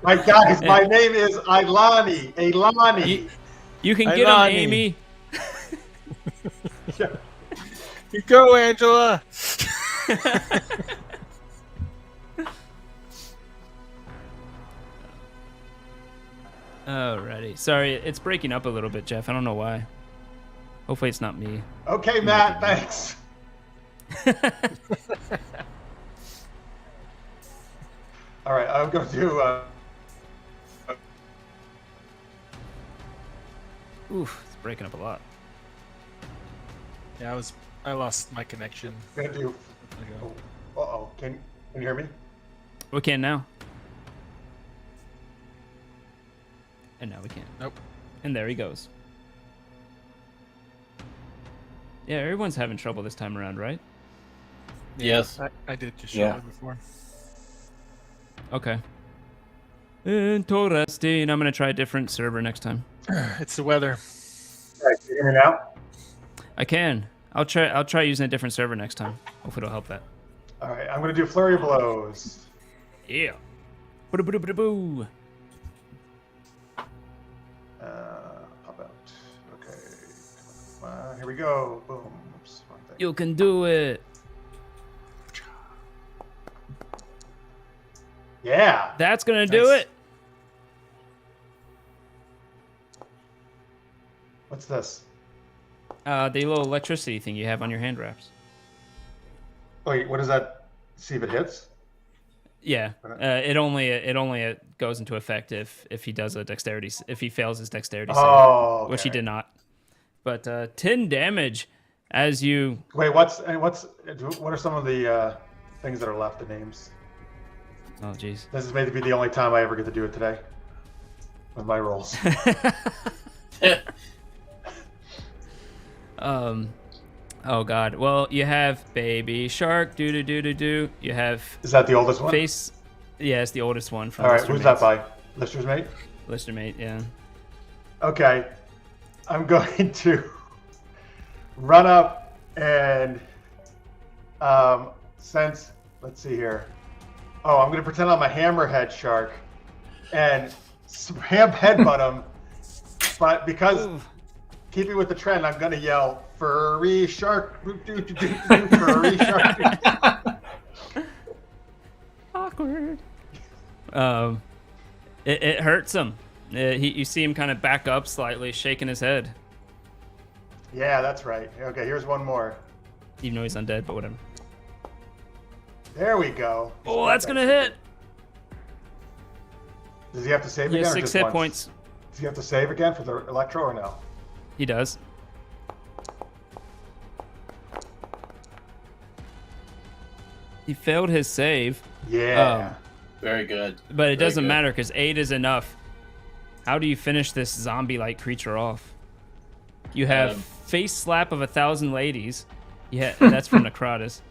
D: My guys, my name is Ailani.
A: You can get him, Amy.
C: You go, Angela.
A: Alrighty. Sorry, it's breaking up a little bit, Jeff. I don't know why. Hopefully it's not me.
D: Okay, Matt, thanks. All right, I'm going to do...
A: Oof, it's breaking up a lot.
C: Yeah, I lost my connection.
D: I'm going to do... Uh-oh, can you hear me?
A: We can now. And now we can't.
C: Nope.
A: And there he goes. Yeah, everyone's having trouble this time around, right?
B: Yes.
C: I did just show it before.
A: Okay. Interesting. I'm going to try a different server next time.
C: It's the weather.
D: All right, can you hear me now?
A: I can. I'll try using a different server next time. Hopefully it'll help that.
D: All right, I'm going to do Flurry of Blows.
A: Yeah. Boo-boo-boo-boo-boo.
D: Pop out. Okay. Come on. Here we go. Boom. Oops, wrong thing.
A: You can do it.
D: Yeah.
A: That's going to do it.
D: What's this?
A: The little electricity thing you have on your hand wraps.
D: Wait, what does that? See if it hits?
A: Yeah. It only goes into effect if he does a dexterity, if he fails his dexterity save,
D: Okay.
A: which he did not. But 10 damage as you...
D: Wait, what are some of the things that are left, the names?
A: Oh, jeez.
D: This is maybe the only time I ever get to do it today with my rolls.
A: Oh God. Well, you have Baby Shark. Do. You have.
D: Is that the oldest one?
A: Face. Yeah, it's the oldest one from.
D: All right,
A: Lister
D: who's
A: Mates.
D: that by? Lister's Mate.
A: Lister Mate. Yeah.
D: Okay, I'm going to run up and since let's see here. Oh, I'm going to pretend I'm a hammerhead shark and headbutt him. But because keeping with the trend, I'm going to yell furry shark, furry shark.
A: Awkward. It hurts him. You see him kind of back up slightly, shaking his head.
D: Yeah, that's right. Okay, here's one more.
A: Even though he's undead, but whatever.
D: There we go.
A: Oh, that's gonna hit.
D: Does he have to save
A: He
D: again?
A: has
D: or
A: 6
D: just
A: hit
D: once?
A: points.
D: Does he have to save again for the electro or no?
A: He does. He failed his save.
D: Yeah.
B: Very good.
A: But it
B: Very
A: doesn't
B: good.
A: matter because 8 is enough. How do you finish this zombie-like creature off? You have face slap of 1,000 ladies. Yeah, that's from Necrotis.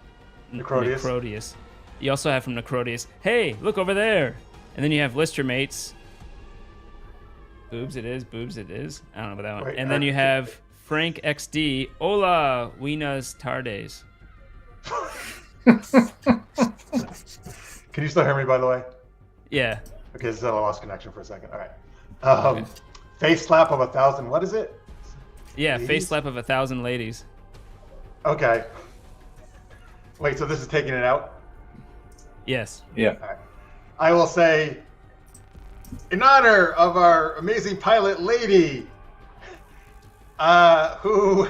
D: Necrotius.
A: You also have from Necrotius, hey, look over there. And then you have Lister Mates. Boobs it is. I don't know about that one.
D: Wait,
A: and then you have Frank XD. Hola, buenas tardes.
D: Can you still hear me, by the way?
A: Yeah.
D: Okay, so I lost connection for a second. All right. Face slap of 1,000. What is it?
A: Yeah,
D: Ladies?
A: face slap of 1,000 ladies.
D: Okay. Wait, so this is taking it out?
A: Yes.
F: Yeah.
D: All right. I will say, in honor of our amazing pilot lady, who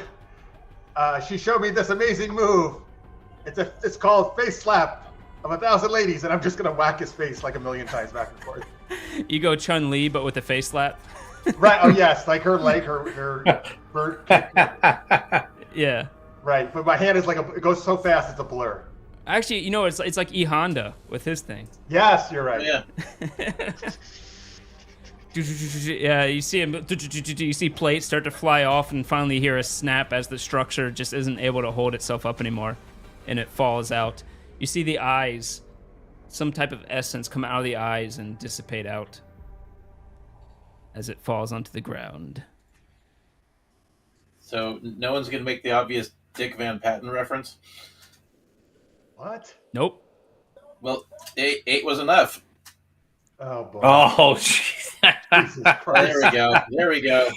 D: she showed me this amazing move, It's called Face Slap of 1,000 Ladies, and I'm just gonna whack his face like a million times back and forth.
A: You go Chun-Li, but with a face slap.
D: Right. Oh yes, like her leg, her bird kick.
A: Yeah.
D: Right, but my hand is it goes so fast it's a blur.
A: Actually, you know, it's like E Honda with his thing.
D: Yes, you're right.
B: Yeah.
A: Yeah, you see him. You see plates start to fly off, and finally you hear a snap as the structure just isn't able to hold itself up anymore, and it falls out. You see the eyes, some type of essence come out of the eyes and dissipate out as it falls onto the ground.
B: So no one's gonna make the obvious Dick Van Patten reference.
D: What?
A: Nope.
B: Well, eight was enough.
D: Oh boy.
F: Oh, jeez.
D: Jesus Christ.
B: There we go. There we go.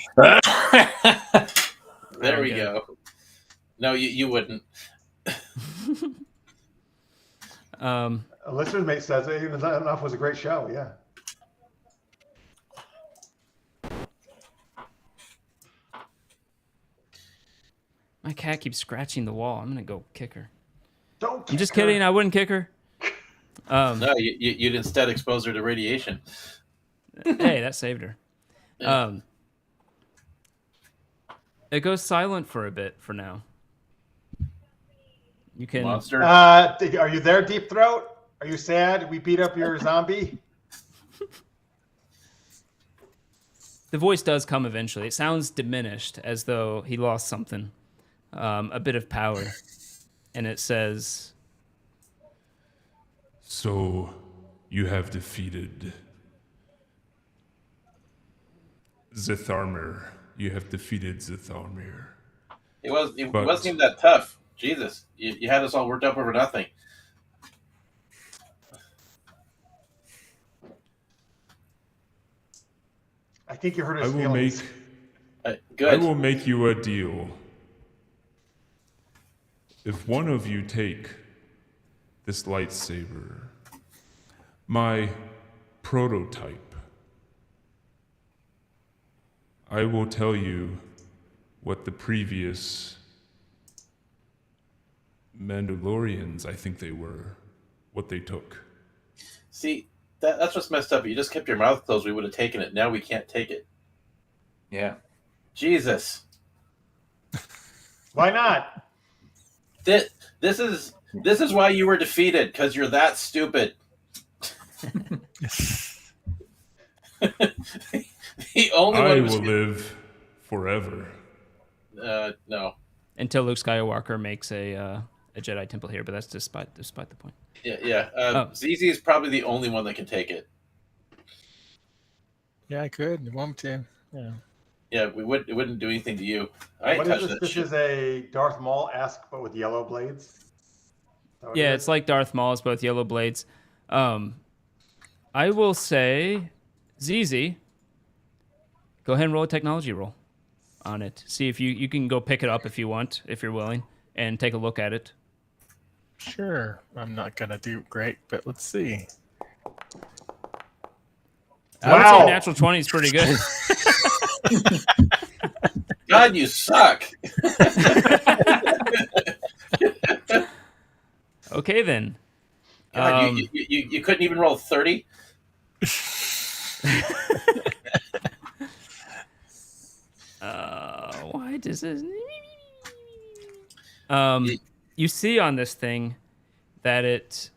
B: There we
A: Okay.
B: go. No, you wouldn't.
D: A listener's mate says it even enough was a great show. Yeah.
A: My cat keeps scratching the wall. I'm gonna go kick her.
D: Don't.
A: I'm just
D: kick her.
A: kidding. I wouldn't kick her.
B: No, you'd instead expose her to radiation.
A: Hey, that saved her.
B: Yeah.
A: It goes silent for a bit for now. You can.
B: Monster.
D: Are you there, Deep Throat? Are you sad we beat up your zombie?
A: The voice does come eventually. It sounds diminished, as though he lost something, a bit of power, and it says,
E: So, you have defeated Zitharmir. You have defeated Zitharmir.
B: It
E: But-
B: wasn't even that tough. Jesus, you had us all worked up over nothing.
D: I think you hurt
E: I
D: his
E: will
D: feelings.
B: Good.
E: I will make you a deal. If one of you take this lightsaber, my prototype, I will tell you what the previous Mandalorians, I think they were, what they took.
B: See, that's what's messed up. You just kept your mouth closed. We would have taken it. Now we can't take it.
F: Yeah.
B: Jesus.
D: Why not?
B: This is why you were defeated, because you're that stupid. The only
E: I
B: one who's
E: will live forever.
B: no.
A: until Luke Skywalker makes a Jedi temple here, but that's despite the point.
B: Yeah.
A: Oh.
B: ZZ is probably the only one that can take it.
C: Yeah, I could. You want me to? Yeah.
B: Yeah, it wouldn't do anything to you. I ain't
D: What
B: touching
D: is this?
B: that
D: This
B: shit.
D: is a Darth Maul-esque, but with yellow blades. Is that what it
A: Yeah,
D: is?
A: it's like Darth Maul's, both yellow blades. I will say, ZZ, go ahead and roll a technology roll on it. See if you can go pick it up if you want, if you're willing, and take a look at it.
C: Sure. I'm not gonna do great, but let's see.
A: I would say
D: Wow.
A: a natural 20 is pretty good.
B: God, you suck.
A: Okay, then.
B: God, you couldn't even roll 30?
A: Why does this... You see on this thing that it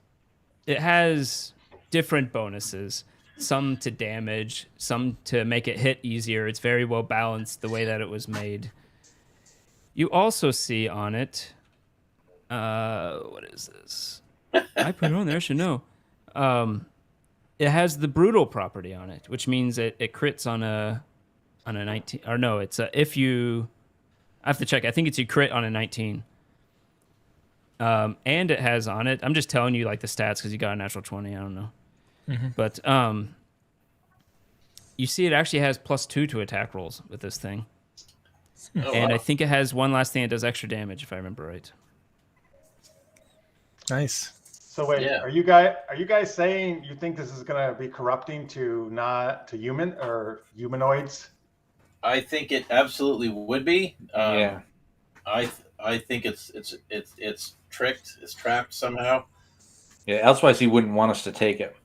A: has different bonuses. Some to damage, some to make it hit easier. It's very well balanced the way that it was made. You also see on it... what is this? I put it on there, I should know. It has the brutal property on it, which means it crits on a 19, or no, it's if you, I have to check. I think it's you crit on a 19. And it has on it, I'm just telling you like the stats because you got a natural 20. I don't know. But you see it actually has +2 to attack rolls with this thing.
B: Oh,
A: And
B: wow.
A: I think it has one last thing that does extra damage, if I remember right.
C: Nice.
D: So wait,
B: Yeah.
D: are you guys saying you think this is gonna be corrupting to human or humanoids?
B: I think it absolutely would be.
F: Yeah.
B: I think it's tricked. It's trapped somehow.
F: Yeah, elsewise he wouldn't want us to take it.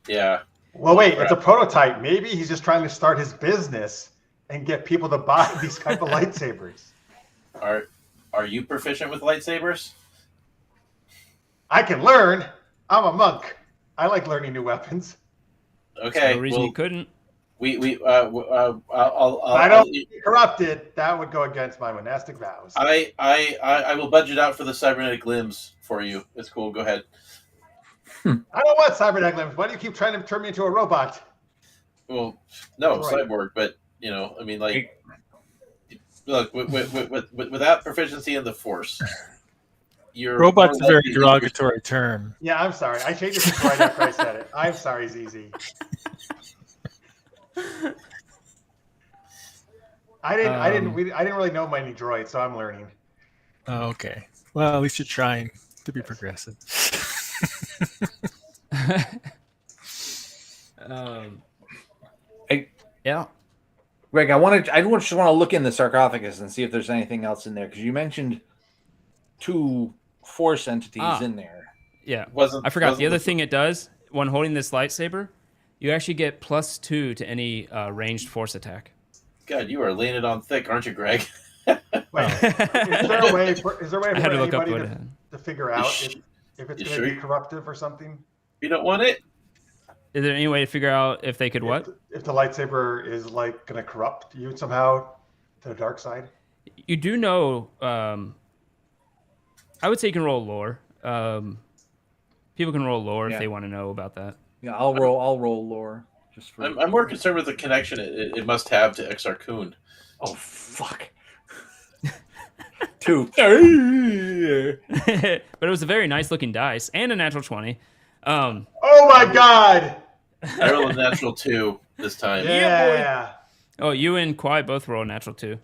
B: Yeah.
D: Well, wait, it's a prototype. Maybe he's just trying to start his business and get people to buy these type of lightsabers.
B: Are you proficient with lightsabers?
D: I can learn. I'm a monk. I like learning new weapons.
B: Okay.
A: No reason you couldn't.
D: I don't get corrupted. That would go against my monastic vows.
B: I will budget out for the cybernetic limbs for you. It's cool. Go ahead.
D: I don't want cybernetic limbs. Why do you keep trying to turn me into a robot?
B: Well, no,
D: Right.
B: cyborg, but I mean, like, look, without proficiency in the Force, you're
C: Robot's a
B: more
C: very
B: likely-
C: derogatory term.
D: Yeah, I'm sorry. I changed it right after I said it. I'm sorry, ZZ. I didn't really know many droids, so I'm learning.
C: Oh, okay. Well, at least you're trying to be progressive.
A: Yeah.
F: Greg, I just want to look in the sarcophagus and see if there's anything else in there, because you mentioned 2 Force entities in there.
A: Yeah.
B: Wasn't-
A: I forgot.
B: wasn't
A: The other
B: the-
A: thing it does, when holding this lightsaber, you actually get +2 to any ranged Force attack.
B: God, you are laying it on thick, aren't you, Greg?
D: Wait, is there a way for
A: I had to look up
D: anybody
A: what
D: to,
A: it had.
D: to figure out
B: sh-
D: if it's
B: you
D: going to
B: sure
D: be
B: you-
D: corruptive or something?
B: You don't want it?
A: Is there any way to figure out if they could what?
D: If the lightsaber is like going to corrupt you somehow to the dark side?
A: You do know. I would say you can roll lore. People can roll lore if
F: Yeah.
A: they want to know about that.
F: Yeah, I'll roll lore just for.
B: I'm more concerned with the connection it must have to Exar Kun.
F: Oh fuck. 2.
A: But it was a very nice looking dice and a natural 20.
D: Oh my God!
B: I rolled a natural 2 this time.
D: Yeah.
A: Oh, you and Kwai both roll a natural 2.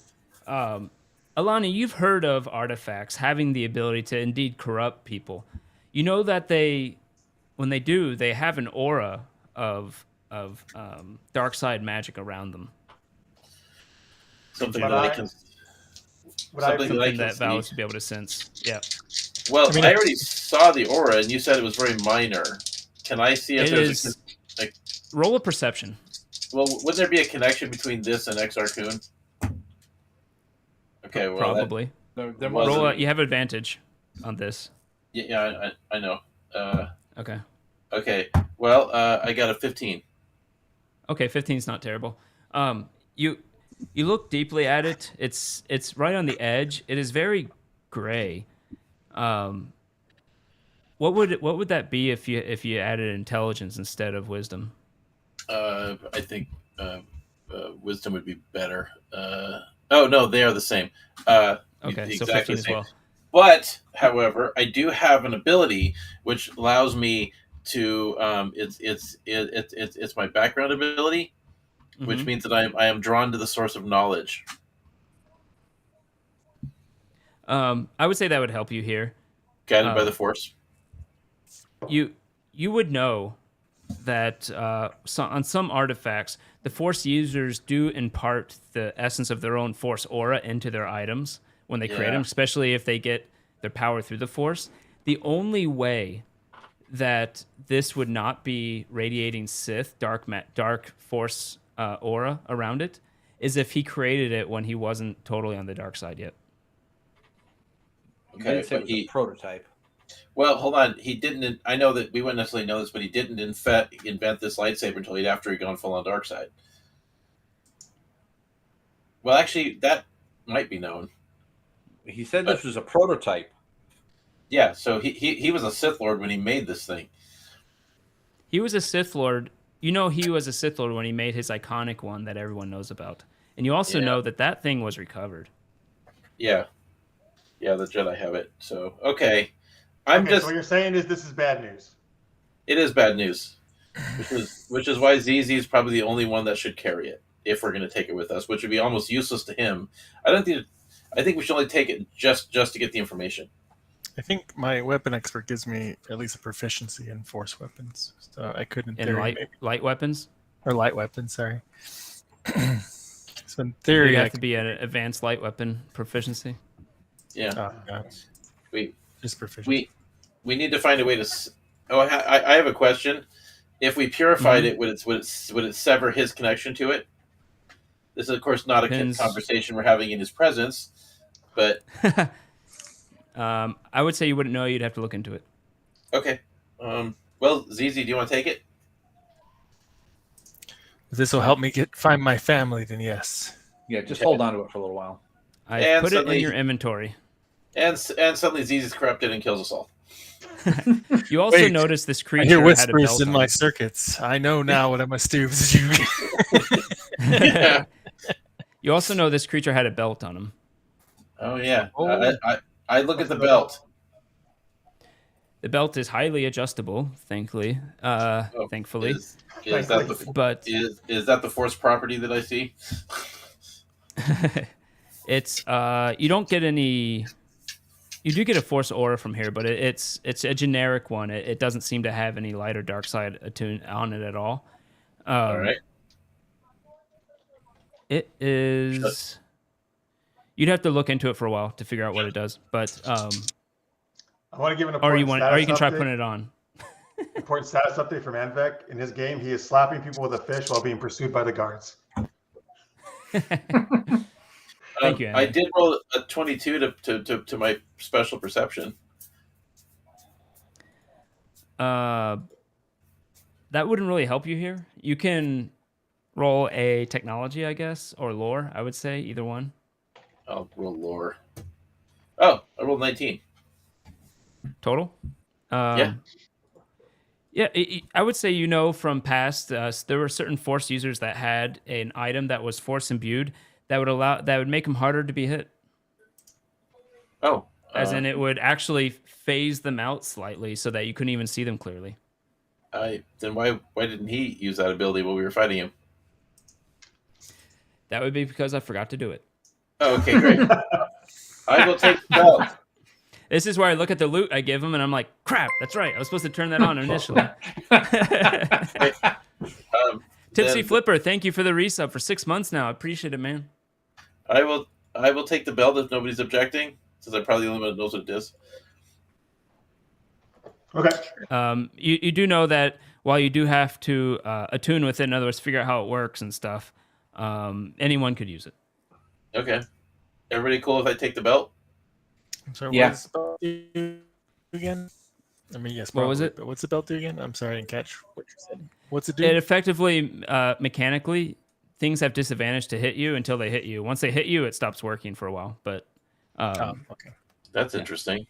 A: Alani, you've heard of artifacts having the ability to indeed corrupt people. You know that when they do, they have an aura of dark side magic around them.
B: Something
D: But
B: that I
D: I-
B: can.
D: What I-
B: Something that I
A: Something
B: can
A: that
B: see.
A: vows to be able to sense. Yeah.
B: Well,
C: I mean,
B: I already saw the aura, and you said it was very minor. Can I see if
A: It
B: there's
A: is.
B: a?
A: Roll a perception.
B: Well, would there be a connection between this and Exar Kun? Okay, well,
A: Probably.
F: There
B: Well,
F: must
A: Roll.
F: be.
A: You have advantage on this.
B: Yeah, I know.
A: Okay.
B: Okay, well, I got a 15.
A: Okay, 15 is not terrible. You look deeply at it. It's right on the edge. It is very gray. What would that be if you added intelligence instead of wisdom?
B: I think wisdom would be better. Oh no, they are the same.
A: Okay, so
B: exactly
A: 15
B: the
A: as
B: same.
A: well.
B: But, however, I do have an ability which allows me to. It's my background ability, which
A: Mhm.
B: means that I am drawn to the source of knowledge.
A: I would say that would help you here.
B: Guided by the Force.
A: You would know that on some artifacts, the Force users do impart the essence of their own Force aura into their items when they create
B: Yeah.
A: them, especially if they get their power through the Force. The only way that this would not be radiating Sith dark Force aura around it is if he created it when he wasn't totally on the dark side yet.
F: You did say
B: but
F: it was a prototype.
B: Well, hold on. He didn't. I know that we wouldn't necessarily know this, but he didn't invent this lightsaber until after he'd gone full on dark side. Well, actually, that might be known.
F: He said this was a prototype.
B: Yeah, so he was a Sith Lord when he made this thing.
A: He was a Sith Lord. You know he was a Sith Lord when he made his iconic one that everyone knows about. And you also
B: Yeah.
A: know that thing was recovered.
B: Yeah, the Jedi have it. So okay, I'm
D: Okay,
B: just.
D: so what you're saying is this is bad news.
B: It is bad news, which is why ZZ is probably the only one that should carry it if we're going to take it with us, which would be almost useless to him. I think we should only take it just to get the information.
C: I think my weapon expert gives me at least a proficiency in force weapons, so I couldn't
A: In light weapons,
C: or light weapons. Sorry. So in
A: you
C: theory,
A: have to be an advanced light weapon proficiency.
B: Yeah,
C: Yeah,
B: we
C: just proficient.
B: we need to find a way to. Oh, I have a question. If we purified it, would it sever his connection to it? This is, of course, not a
A: Depends.
B: conversation we're having in his presence, but
A: I would say you wouldn't know. You'd have to look into it.
B: okay. Well, ZZ, do you want to take it?
C: If this will help me find my family, then yes.
F: Yeah, just hold on to it for a little while.
A: I
B: And
A: put it in
B: suddenly-
A: your inventory.
B: And suddenly ZZ's corrupted and kills us all.
A: You also
C: Wait,
A: notice this
C: I
A: creature
C: hear
A: had a
C: whispers
A: belt
C: in
A: on
C: my
A: it.
C: circuits. I know now what I must do.
B: Yeah.
A: You also know this creature had a belt on him.
B: Oh yeah.
C: Oh.
B: I look at the belt.
A: The belt is highly adjustable, thankfully. Thankfully.
B: Is that the
A: But
B: is that the force property that I see?
A: it's you don't get any. You do get a force aura from here, but it's a generic one. It doesn't seem to have any light or dark side attuned on it at all.
B: All right.
A: It is. You'd have to look into it for a while to figure out what it does, but
D: I want to give an
A: or
D: important
A: you can try
D: update.
A: putting it on.
D: Important status update from Anvek. In his game, he is slapping people with a fish while being pursued by the guards.
A: Thank you,
B: I
A: Andy.
B: did roll a 22 to my special perception.
A: That wouldn't really help you here. You can roll a technology, I guess, or lore. I would say either one.
B: I'll roll lore. Oh, I rolled 19.
A: Total.
B: Yeah.
A: Yeah, I would say from past there were certain force users that had an item that was force imbued that would make them harder to be hit.
B: Oh,
A: As in, it would actually phase them out slightly so that you couldn't even see them clearly.
B: then why didn't he use that ability while we were fighting him?
A: That would be because I forgot to do it.
B: Oh, okay, great. I will take the belt.
A: This is where I look at the loot I give him, and I'm like, crap, that's right. I was supposed to turn that on initially. Tipsy
B: Then
A: Flipper, thank you for the resub for 6 months now. I appreciate it, man.
B: I will take the belt if nobody's objecting, since I probably the only one that knows what it is.
D: Okay.
A: You do know that while you do have to attune with it, in other words, figure out how it works and stuff, anyone could use it.
B: Okay. Everybody cool if I take the belt?
C: I'm sorry,
F: Yeah.
C: what does the belt do again? I mean, yes.
A: What was
C: probably,
A: it?
C: But what's the belt do again? I'm sorry, I didn't catch what you said. What's it do?
A: It effectively, mechanically, things have disadvantage to hit you until they hit you. Once they hit you, it stops working for a while. But
C: Okay.
B: That's interesting.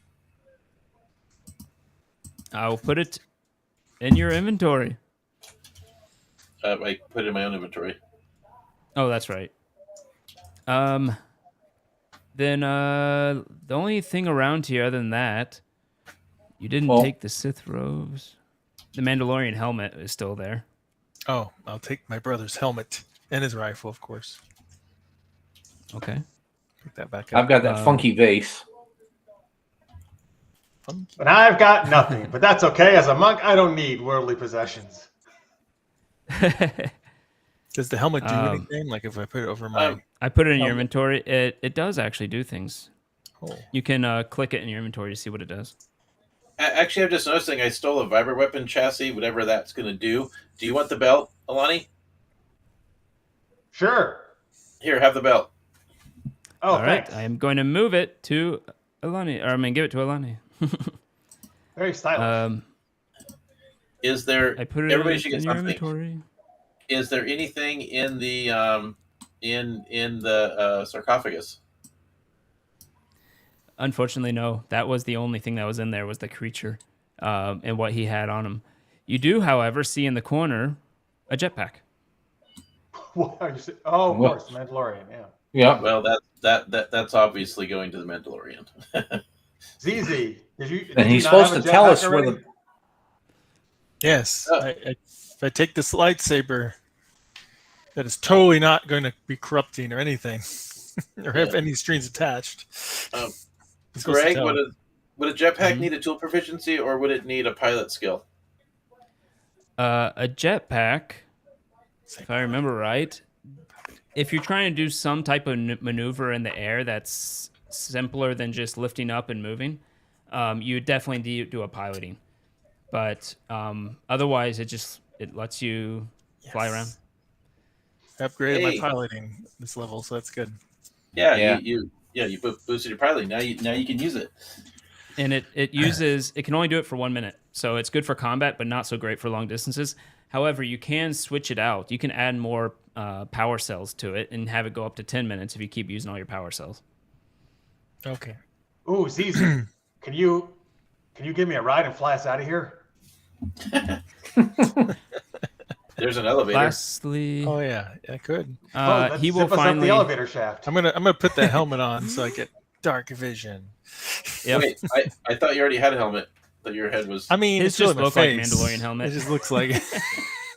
A: I'll put it in your inventory.
B: I put it in my own inventory.
A: Oh, that's right. Then the only thing around here other than that, you didn't
F: Well-
A: take the Sith robes. The Mandalorian helmet is still there.
C: Oh, I'll take my brother's helmet and his rifle, of course.
A: Okay.
C: Pick that back up.
F: I've got that funky vase.
C: Funky.
D: And I've got nothing, but that's okay. As a monk, I don't need worldly possessions.
C: Does the helmet do
A: Um,
C: anything? Like if I put it over my...
A: I put it in your
C: Helmet.
A: inventory. It does actually do things.
C: Oh.
A: You can click it in your inventory to see what it does.
B: Actually, I'm just noticing I stole a vibra weapon chassis, whatever that's going to do. Do you want the belt, Alani?
D: Sure.
B: Here, have the belt.
D: Oh,
A: All right,
D: thanks.
A: I am going to move it to Alani, or I'm going to give it to Alani.
D: Very stylish.
B: Is there?
A: I put it
B: Everybody should get
A: in your
B: something.
A: inventory.
B: Is there anything in the in the sarcophagus?
A: Unfortunately, no. That was the only thing that was in there was the creature and what he had on him. You do, however, see in the corner a jetpack.
D: What are you saying? Oh, of
F: What?
D: course, Mandalorian. Yeah.
F: Yeah.
B: Well, that's obviously going to the Mandalorian.
D: ZZ, did you?
F: And
D: did
F: he's
D: you not
F: supposed
D: have
F: to
D: a
F: tell
D: jetpack
F: us where
D: already?
F: the.
C: Yes.
B: Oh.
C: If I take this lightsaber, that is totally not going to be corrupting or anything, or have any strings attached.
B: Um,
C: He's supposed to
B: Greg,
C: tell.
B: would a jetpack
A: Mhm.
B: need a tool proficiency, or would it need a pilot skill?
A: A jetpack, if I remember right, if you're trying to do some type of maneuver in the air that's simpler than just lifting up and moving, you definitely do a piloting. But otherwise, it lets you fly around.
C: I upgraded my
B: Hey.
C: piloting this level, so that's good.
B: Yeah,
F: Yeah.
B: you boosted your piloting. Now you can use it.
A: And it can only do it for 1 minute, so it's good for combat, but not so great for long distances. However, you can switch it out. You can add more power cells to it and have it go up to 10 minutes if you keep using all your power cells.
C: Okay.
D: Ooh, ZZ, can you give me a ride and fly us out of here?
B: There's an elevator.
A: Lastly,
C: Oh yeah, I could.
D: Let's
A: he will
D: zip us up
A: finally.
D: the elevator shaft.
C: I'm gonna put the helmet on so I get dark vision.
A: Yep.
B: Wait, I thought you already had a helmet. That your head was.
C: I mean,
A: His
C: it's really
A: just
C: my
A: look like
C: face.
A: Mandalorian helmet.
C: It just looks like.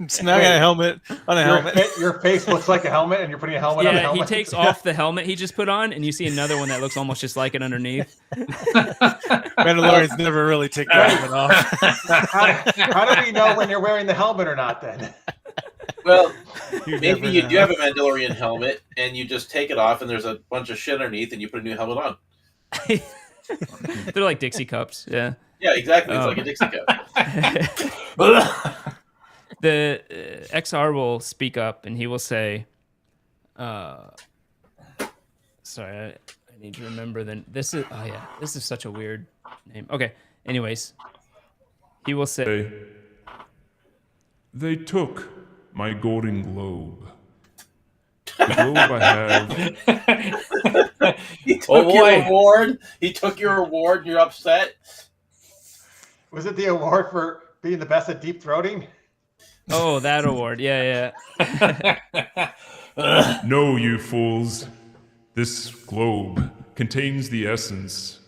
C: So now I got a helmet on a helmet.
D: Your face looks like a helmet, and you're putting a helmet on a
A: Yeah, he
D: helmet.
A: takes off the helmet he just put on, and you see another one that looks almost just like it underneath.
C: Mandalorians never really take their helmet off.
D: How do we know when you're wearing the helmet or not? Then
B: Well,
C: You
B: maybe
C: never
B: you
C: know.
B: do have a Mandalorian helmet, and you just take it off, and there's a bunch of shit underneath, and you put a new helmet on.
A: They're like Dixie cups. Yeah.
B: Yeah, exactly. It's like a Dixie cup.
A: The XR will speak up and he will say, sorry, I need to remember this is such a weird name. Okay. Anyways, he will say,
E: They took my golden globe. The globe I have.
B: He took
F: Oh, boy.
B: your award. He took your award. And you're upset.
D: was it the award for being the best at deep throating?
A: oh, that award. Yeah.
E: No, you fools. This globe contains the essence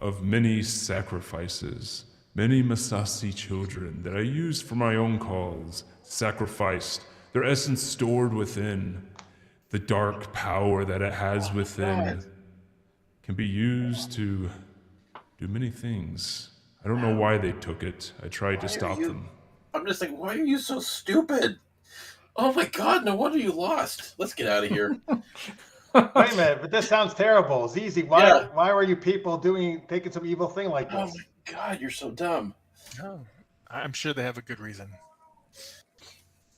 E: of many sacrifices, many Masasi children that I used for my own cause, sacrificed, their essence stored within. The dark power that it has within can be used to do many things. I don't know why they took it. I tried to stop them.
B: I'm just like, why are you so stupid? Oh my god, no wonder you lost. Let's get out of here.
D: Wait a minute, but this sounds terrible. ZZ, why
B: Yeah.
D: why were you people taking some evil thing like
B: Oh
D: this?
B: my god, you're so dumb.
C: Oh, I'm sure they have a good reason.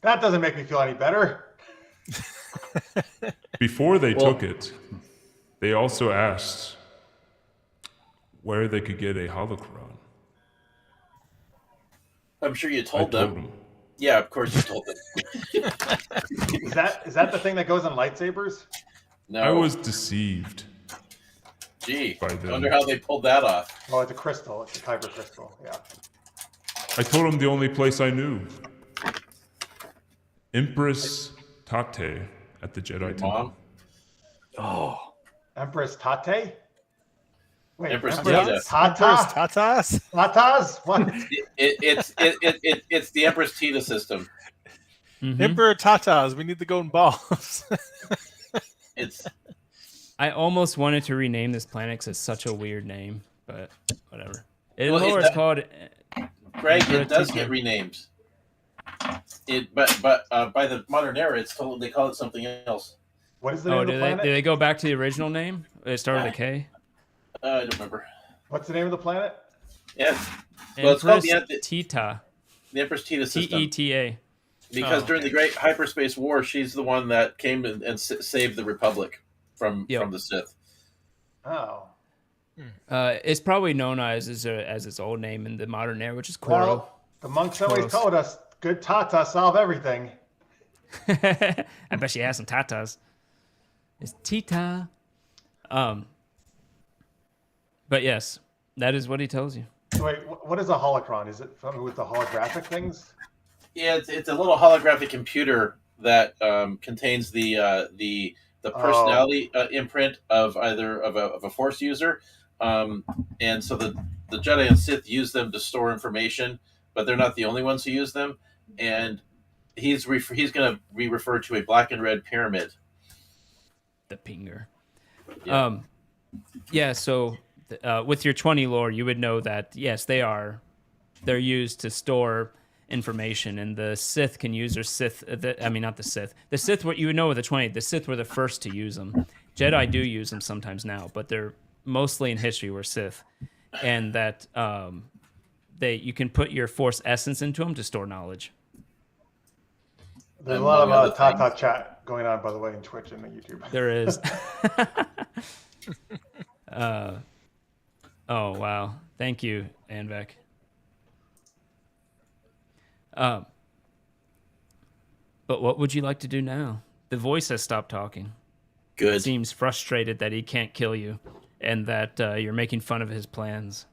D: That doesn't make me feel any better.
E: Before they took it, they also asked where they could get a holocron.
B: I'm sure you
E: I
B: told
E: told
B: them.
E: them.
B: Yeah, of course you told them.
D: Is that the thing that goes on lightsabers?
B: No.
E: I was deceived.
B: Gee,
E: by
B: I
E: them.
B: wonder how they pulled that off.
D: Oh, it's a crystal. It's a kyber crystal. Yeah.
E: I told them the only place I knew. Empress Tate at the Jedi Temple.
B: Mom?
F: Oh,
D: Empress Tate? Wait,
B: Empress
D: Empress
B: Tita.
C: First,
D: Tata?
C: tatas.
D: Tatas? What?
B: It's the Empress Tita system.
A: Mhm.
C: Emperor tatas. We need the golden balls.
B: It's
A: I almost wanted to rename this planet because it's such a weird name, but whatever.
B: Well,
A: Lore is called.
B: Greg.
A: Emperor
B: It does
A: Tita.
B: get renamed. But by the modern era, it's told they call it something else.
D: What is the name
A: Oh,
D: of the
A: did
D: planet?
A: they go back to the original name? It started with a K.
B: I don't remember.
D: What's the name of the planet?
B: Yeah, well, it's called
A: Empress Tita.
B: the Empress Tita system.
A: Teta.
B: Because
C: Oh,
B: during the Great Hyperspace War, she's the one that came and saved the Republic from
A: Yep.
B: the Sith.
D: Oh.
A: It's probably known as its old name in the modern era, which is Koro.
D: Well, the monks always
A: Koros.
D: told us good Tata solve everything.
A: I bet she has some tatas. It's Tita. But yes, that is what he tells you.
D: Wait, what is a holocron? Is it something with the holographic things?
B: Yeah, it's a little holographic computer that contains the personality imprint of either of a Force user, and so the Jedi and Sith use them to store information, but they're not the only ones who use them. And he's going to be referred to a black and red pyramid.
A: The pinger.
B: Yeah.
A: Yeah. So with your 20 lore, you would know that yes, they're used to store information, and the Sith can use their Sith. Not the Sith. The Sith, what you would know with the 20, the Sith were the first to use them, Jedi do use them sometimes now, but they're mostly in history were Sith, and that you can put your Force essence into them to store knowledge.
D: There's a
B: Among
D: lot
B: other
D: of Tata
B: things.
D: chat going on, by the way, in Twitch and YouTube.
A: There is. Oh wow! Thank you, Anvek. But what would you like to do now? The voice has stopped talking.
B: Good.
A: Seems frustrated that he can't kill you, and that you're making fun of his plans.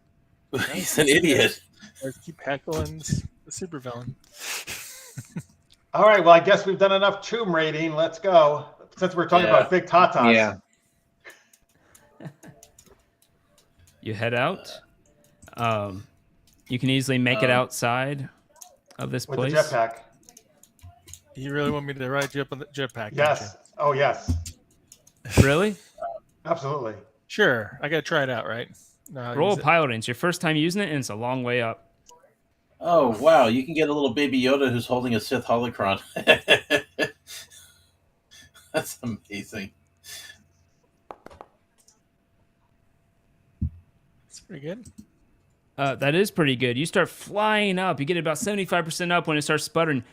B: He's an idiot.
C: Let's keep heckling the supervillain.
D: All right, well, I guess we've done enough tomb raiding. Let's go. Since we're talking
B: Yeah.
D: about big tatas.
F: Yeah.
A: You head out. You can easily make it outside of this
D: With
A: place.
D: the jetpack.
C: You really want me to ride you up on the jetpack? don't
D: Yes. Oh, yes.
A: Really?
D: Absolutely.
C: you? Sure. I got to try it out, right? No, I'll
A: Roll
C: use it.
A: piloting. It's your first time using it, and it's a long way up.
B: Oh wow! You can get a little baby Yoda who's holding a Sith holocron. That's amazing.
C: It's pretty good.
A: That is pretty good. You start flying up. You get about 75% up when it starts sputtering.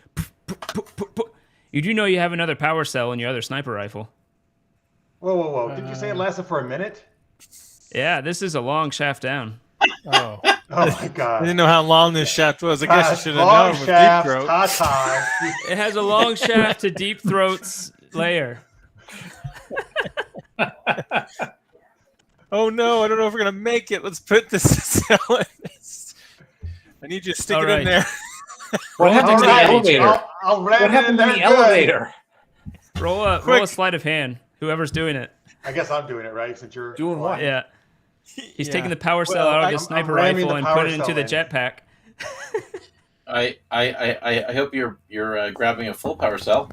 A: You do know you have another power cell in your other sniper rifle.
D: Whoa, whoa, whoa. Did you say it lasted for a minute?
A: Yeah, this is a long shaft down.
C: Oh.
D: Oh, my
C: I
D: God.
C: didn't know how long this shaft was. I guess I should have
D: Long
C: known with deep
D: shafts,
C: throat.
D: tatas.
A: It has a long shaft to deep throat's layer.
C: Oh no, I don't know if we're gonna make it. Let's put this cell in this. I need you to stick
A: All
C: it
A: right.
C: in there.
F: What
D: All
F: happened to the
D: right,
F: elevator?
D: I'll ram
F: What
D: it in
F: happened to
D: there
F: the
D: good.
F: elevator?
A: Roll a
C: Quick.
A: sleight of hand. Whoever's doing it.
D: I guess I'm doing it, right? Since you're
F: Doing what?
A: Yeah. He's
C: Yeah.
A: taking the power cell
C: Well,
A: out of
C: I'm
A: his sniper
D: ramming
A: rifle
D: the
A: and
D: power
A: put it into
D: cell
A: the
D: in.
A: jetpack.
B: I hope you're grabbing a full power cell.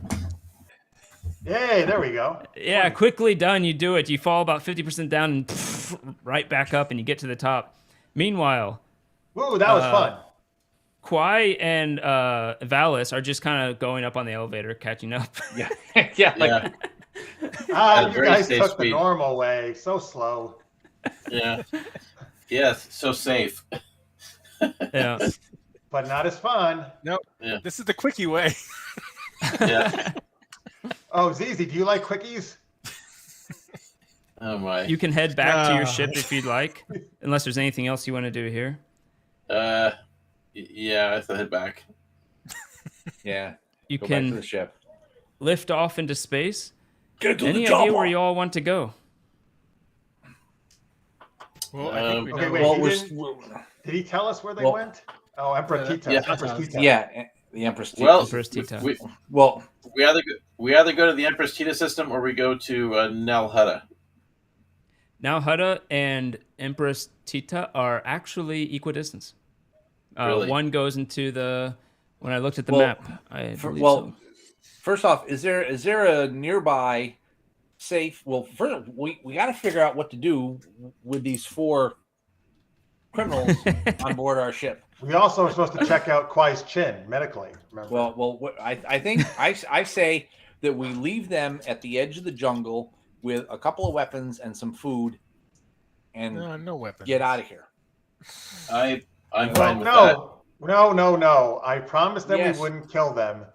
D: Yay, there we go.
A: Yeah, quickly done. You do it. You fall about 50% down and right back up, and you get to the top. Meanwhile,
D: Woo, that was fun.
A: Kwai and Valis are just kind of going up on the elevator, catching up.
F: Yeah. Yeah. Like,
B: Yeah,
D: You
B: very
D: guys
B: safe
D: took
B: speed.
D: the normal way. So slow.
B: yeah, yes. So safe.
A: Yeah.
D: But not as fun.
C: Nope.
B: Yeah.
C: This is the quickie way.
B: Yeah.
D: Oh, Zizi, do you like quickies?
B: Oh my.
A: You can head back to your
C: Ah.
A: ship if you'd like, unless there's anything else you want to do here.
B: Yeah. I have to head back.
F: yeah.
A: You
F: Go back to
A: can
F: the ship.
A: lift off into space.
F: Get
A: Any idea where you all want to go?
C: Well, I think we
D: Okay,
C: know.
D: wait.
F: Well,
D: he
F: we're,
D: didn't- Did he tell us where they
F: Well-
D: went? Oh, Emperor Tita.
B: yeah.
D: Empress Tita.
F: yeah, the Empress.
B: Well,
A: Empress Tita.
F: well,
B: we either go to the Empress Tita system or we go to Nal Hutta.
A: Now Hutta and Empress Tita are actually equidistant.
B: Really?
A: One goes into the. When I looked at the
F: Well,
A: map, I believe
F: well,
A: so.
F: first off, is there a nearby safe? Well, first we got to figure out what to do with these 4 criminals on board our ship.
D: We also are supposed to check out Kwai's chin medically. Remember?
F: Well, I think I say that we leave them at the edge of the jungle with a couple of weapons and some food, and
C: No weapons.
F: get out of here.
B: I'm
F: Well,
B: fine with that.
D: No. I promised them
F: Yes.
D: we wouldn't kill them.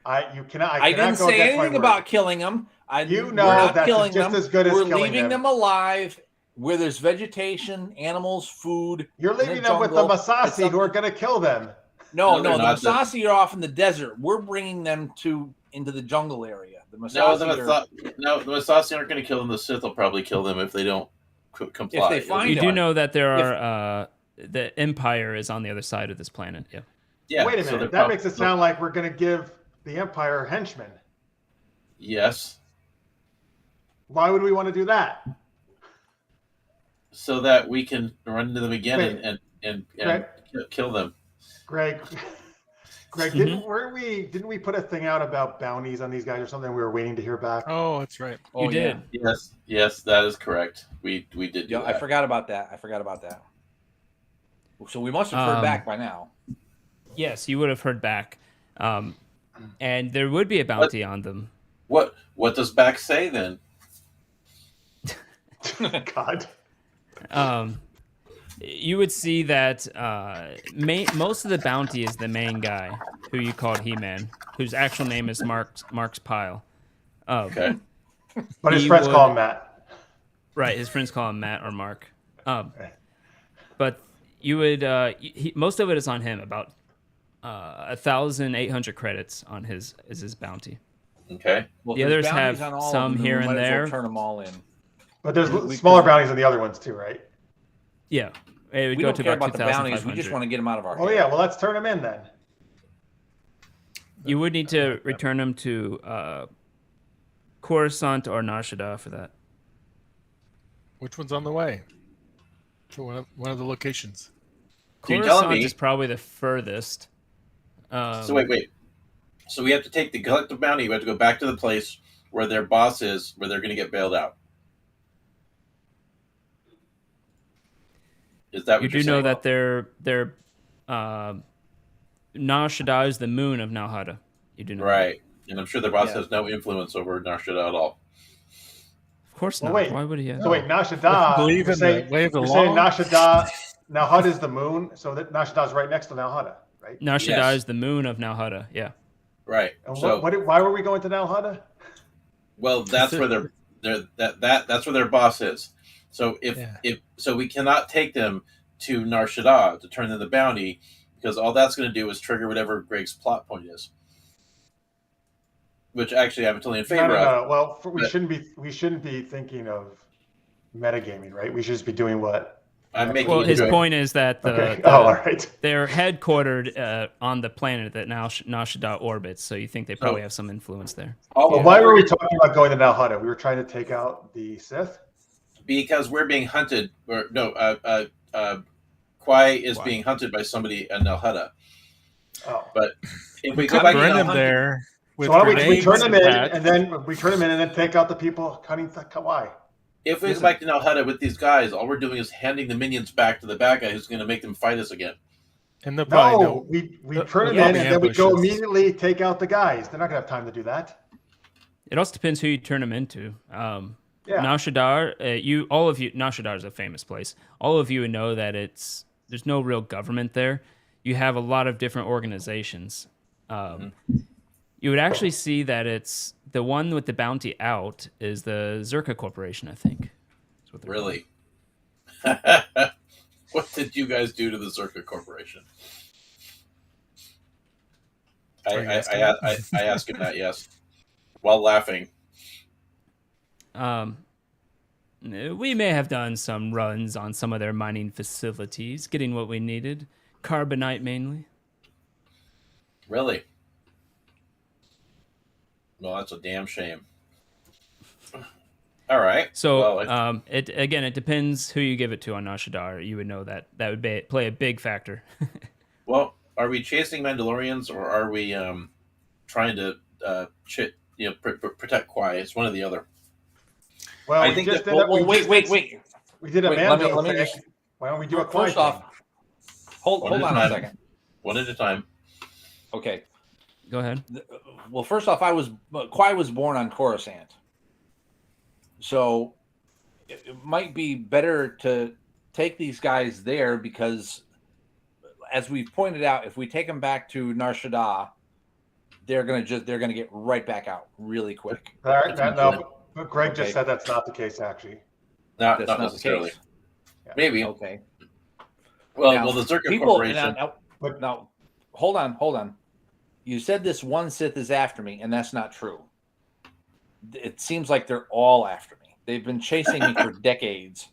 D: I cannot
F: I didn't
D: go
F: say
D: against my
F: anything
D: word.
F: about killing them.
D: You know
F: we're not
D: that's
F: killing
D: just
F: them.
D: as good as
F: We're
D: killing
F: leaving
D: them.
F: them alive where there's vegetation, animals, food.
D: You're
F: in the
D: leaving them with the
F: jungle.
D: Masasi
F: It's
D: who are going to kill them.
F: No,
B: No, they're
F: the
B: not.
F: Masasi are off in the desert. We're bringing them into the jungle area. The
B: No,
F: Masasi
B: the Masasi aren't going to kill them. The Sith will probably kill them if they don't comply.
F: If they find
A: You
F: it.
A: do know that there are the Empire is on the other side of this planet. Yeah.
B: Yeah.
D: Wait a
B: so
D: minute.
B: they're
D: That makes it sound like we're going to give the Empire henchmen.
B: Yes,
D: Why would we want to do that?
B: so that we can run into them again
D: Wait.
B: and
D: Right.
B: kill them.
D: Greg,
A: Mhm.
D: didn't we put a thing out about bounties on these guys or something? We were waiting to hear back.
C: Oh, that's right.
F: Oh,
A: You did.
F: yeah.
B: Yes, that is correct. We did do
F: Yeah, I
B: that.
F: forgot about that. So we must have heard back by now.
A: Yes, you would have heard back. And there would be a bounty on them.
B: What does back say then?
D: God.
A: You would see that most of the bounty is the main guy, who you called He-Man, whose actual name is Mark's Pile.
B: Okay.
D: But his
A: He
D: friends call
A: would-
D: him Matt.
A: Right, his friends call him Matt or Mark. But you would most of it is on him. About 1,800 credits on his bounty.
B: Okay.
F: Well,
A: The
F: if there's
A: others
F: bounties
A: have
F: on all of
A: some
F: them,
A: here
F: we
A: and
F: might as well
A: there.
F: turn them all in.
D: But there's
F: We-
D: smaller
F: we-
D: bounties on the other ones too, right?
A: Yeah, it would
F: We
A: go
F: don't
A: to
F: care
A: about
F: about the bounties. We just
A: 2,500.
F: want to get them out of our
D: Oh
F: head.
D: yeah, well let's turn them in then.
A: You would need to return them to Coruscant or Nar Shaddaa for that.
C: Which one's on the way? To one of the locations.
B: So you're telling
A: Coruscant
B: me-
A: is probably the furthest.
B: So wait. So we have to take the collective bounty. We have to go back to the place where their boss is, where they're going to get bailed out. Is that what
A: You
B: you're
A: do know
B: saying?
A: that they're Nar Shaddaa is the moon of Nalhada. You do know that.
B: Right. And I'm sure their boss
A: Yeah.
B: has no influence over Nar Shaddaa at all.
A: Of course
D: Well,
A: not.
D: wait.
A: Why would he have?
D: So wait, Nar Shaddaa.
C: Believe
D: you're
C: in
D: saying,
C: the way of the
D: you're
C: law?
D: saying Nar Shaddaa. Nalhada is the moon, so that Nar Shaddaa is right next to Nalhada, right?
A: Nar Shaddaa
B: Yes.
A: is the moon of Nalhada. Yeah.
B: Right.
D: And
B: So
D: why were we going to Nalhada?
B: well, that's where that's where their boss is. So if we cannot take them to Nar Shaddaa to turn in the bounty, because all that's going to do is trigger whatever Greg's plot point is. Which actually I'm totally in favor of.
D: No. Well, we
B: But-
D: shouldn't be thinking of metagaming, right? We should just be doing what.
B: I'm making
A: Well,
B: you
A: his
B: do it.
A: point is that
D: Okay. All right.
A: they're headquartered on the planet that Nar Shaddaa orbits, so you think they probably have some influence there.
D: Well, why were we talking about going to Nalhada? We were trying to take out the Sith.
B: Because we're being hunted, or no, Kwai is
A: Why?
B: being hunted by somebody in Nalhada.
D: Oh.
B: But if we
C: We
B: go
C: could
B: back to
C: burn them
B: Nalhada,
C: there with
D: So why don't we
C: grenades
D: turn them in
C: that.
D: and then take out the people cutting the Kawai?
B: if we go back to Nalhada with these guys, all we're doing is handing the minions back to the bad guy who's going to make them fight us again.
C: And they'll probably
D: No,
C: know.
D: we
C: They'll-
D: turn them
C: they'll
D: in
C: be
D: and then we go
C: ambushes.
D: immediately take out the guys. They're not gonna have time to do that.
A: It also depends who you turn them into.
D: Yeah.
A: Nar Shaddaa, Nar Shaddaa is a famous place. All of you would know that there's no real government there. You have a lot of different organizations. You would actually see that it's the one with the bounty out is the Zerka Corporation, I think. That's what they're called.
B: Really? What did you guys do to the Zerka Corporation?
C: Are you
B: I
C: asking?
B: asked him that, yes, while laughing.
A: We may have done some runs on some of their mining facilities, getting what we needed. Carbonite mainly.
B: Really? Well, that's a damn shame. All right.
A: So
B: Well,
A: it depends who you give it to on Nar Shaddaa. You would know that would play a big factor.
B: well, are we chasing Mandalorians or are we trying to protect Kwai? It's one or the other.
D: Well,
B: I
D: we
B: think
D: just
B: that-
D: did
F: Well,
D: we
F: wait.
D: did a
F: Wait,
D: Mando
F: let me
D: thing.
F: just-
D: Why don't we do a Kwai
F: First off,
D: thing?
F: hold
B: One at
F: on
B: a
F: a
B: time.
F: second.
B: One at a time.
F: Okay.
A: Go ahead.
F: Well, first off, Kwai was born on Coruscant, so it might be better to take these guys there because, as we've pointed out, if we take them back to Nar Shaddaa, they're gonna get right back out really quick.
D: But Greg just
F: Okay.
D: said that's not the case, actually.
B: Not
F: That's not the
B: necessarily.
F: case.
B: Maybe.
F: Okay.
B: Well,
F: Now,
B: the Zerka
F: people,
B: Corporation.
F: now, hold on. You said this one Sith is after me, and that's not true. It seems like they're all after me. They've been chasing me for decades.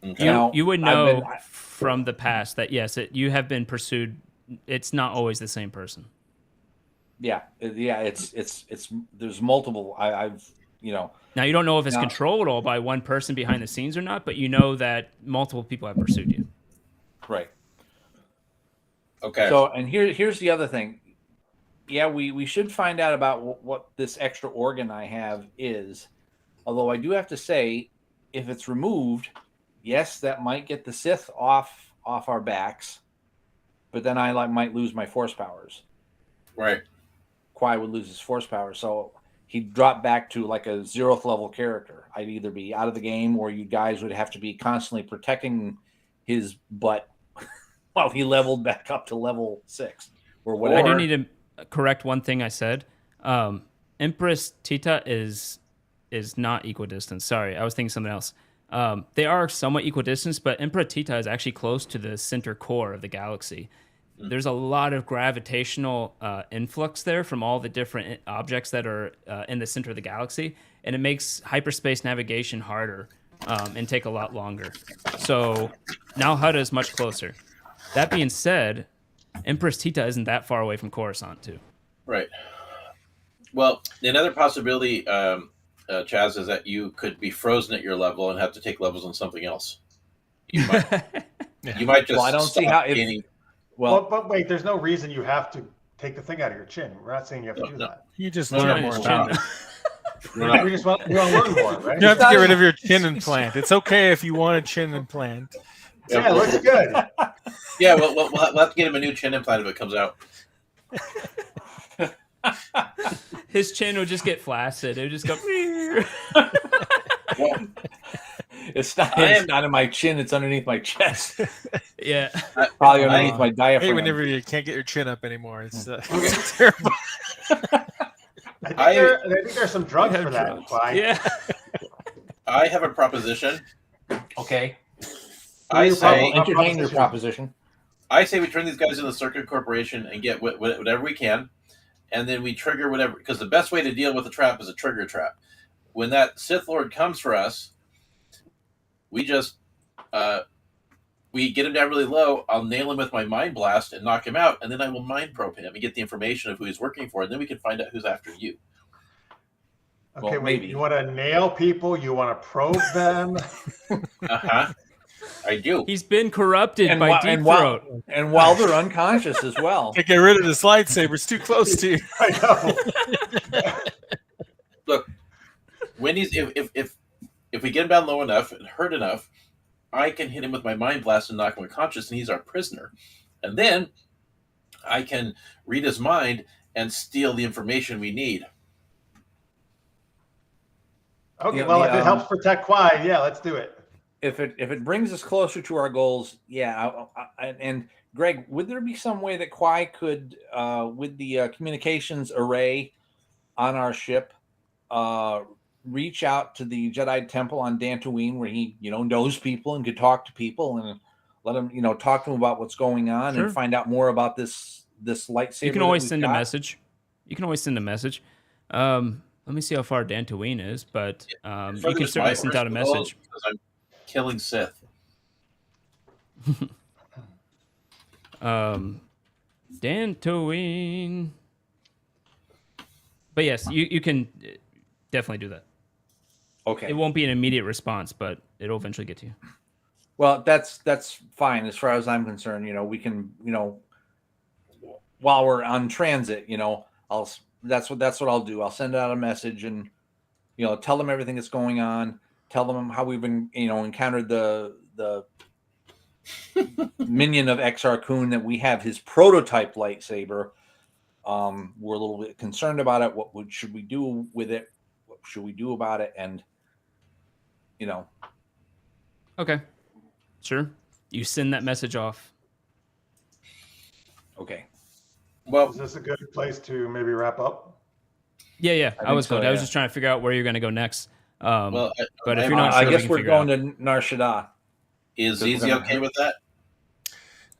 B: Okay.
F: Now,
A: You would
F: I've
A: know
F: been-
A: from the past that yes, you have been pursued. It's not always the same person.
F: Yeah. It's there's multiple. I've
A: Now you don't know if it's
F: Now-
A: controlled all by one person behind the scenes or not, but you know that multiple people have pursued you.
F: right.
B: Okay.
F: So, and here's the other thing. Yeah, we should find out about what this extra organ I have is. Although I do have to say, if it's removed, yes, that might get the Sith off our backs, but then I might lose my force powers.
B: right.
F: Kwai would lose his force powers, so he'd drop back to like a 0th level character. I'd either be out of the game, or you guys would have to be constantly protecting his butt while he leveled back up to level 6 or whatever.
A: I do need to correct one thing I said. Empress Tita is not equidistant. Sorry, I was thinking something else. They are somewhat equidistant, but Emperor Tita is actually close to the center core of the galaxy. There's a lot of gravitational influx there from all the different objects that are in the center of the galaxy, and it makes hyperspace navigation harder and take a lot longer. So now Hutta is much closer. That being said, Empress Tita isn't that far away from Coruscant, too.
B: Right. Well, another possibility, Chaz, is that you could be frozen at your level and have to take levels on something else. You might just.
F: Well, I don't see how.
D: But wait, there's no reason you have to take the thing out of your chin. We're not saying you have to do that.
C: You just
B: No,
C: learn
B: no,
C: more
B: it's
C: about it.
D: We just want to learn more, right?
C: You have to get rid of your chin implant. It's okay if you want a chin implant.
D: Yeah, it looks good.
B: Yeah, we'll have to get him a new chin implant if it comes out.
A: His chin will just get flaccid. It would just go.
B: Well,
F: It's not in my chin. It's underneath my chest.
A: Yeah.
F: Probably underneath my
C: Hey,
F: diaphragm.
C: whenever you can't get your chin up anymore, it's terrible.
D: I think there's some drugs for that.
A: Drugs.
D: Clyde.
A: Yeah.
B: I have a proposition.
F: Okay.
B: I say
F: Entertain your proposition.
B: I say we turn these guys into the Circuit Corporation and get whatever we can, and then we trigger whatever. Because the best way to deal with a trap is a trigger trap. When that Sith Lord comes for us, we just we get him down really low. I'll nail him with my mind blast and knock him out, and then I will mind probe him and get the information of who he's working for, and then we can find out who's after you.
D: Okay,
F: Well,
D: wait.
F: maybe.
D: You want to nail people? You want to probe them?
B: I do.
A: He's been corrupted by Deep Throat.
F: And while they're unconscious as well.
C: Can't get rid of this lightsaber. It's too close to you.
D: I know.
B: Look, when he's if we get him down low enough and hurt enough, I can hit him with my mind blast and knock him unconscious, and he's our prisoner. And then I can read his mind and steal the information we need.
D: Okay,
F: Yeah,
D: well, if it helps protect Quai, yeah, let's do it.
F: If it brings us closer to our goals, yeah. And Greg, would there be some way that Quai could, with the communications array on our ship, reach out to the Jedi Temple on Dantooine, where he, knows people and could talk to people and let him, talk to them about what's going on and find out more about this lightsaber?
A: You can always send a message. Let me see how far Dantooine is, but you can certainly send out a message.
B: Because I'm killing Sith.
A: Dantooine. But yes, you can definitely do that.
F: Okay.
A: It won't be an immediate response, but it'll eventually get to you.
F: Well, that's fine as far as I'm concerned. We can, while we're on transit, that's what I'll do. I'll send out a message and, tell them everything that's going on. Tell them how we've been, encountered the minion of Exar Kun, that we have his prototype lightsaber. We're a little bit concerned about it. What should we do with it? What should we do about it? And,
A: Okay. Sure. You send that message off.
F: Okay.
B: Well,
D: Is this a good place to maybe wrap up?
A: Yeah. I was
F: so,
A: good. I was
F: yeah.
A: just trying to figure out where you're going to go next.
B: well,
A: But if you're not
F: I
A: sure,
F: guess
A: we
F: we're
A: can
F: going
A: figure
F: to Nar Shaddaa.
B: is
F: We're
B: Easy
F: gonna-
B: okay with that?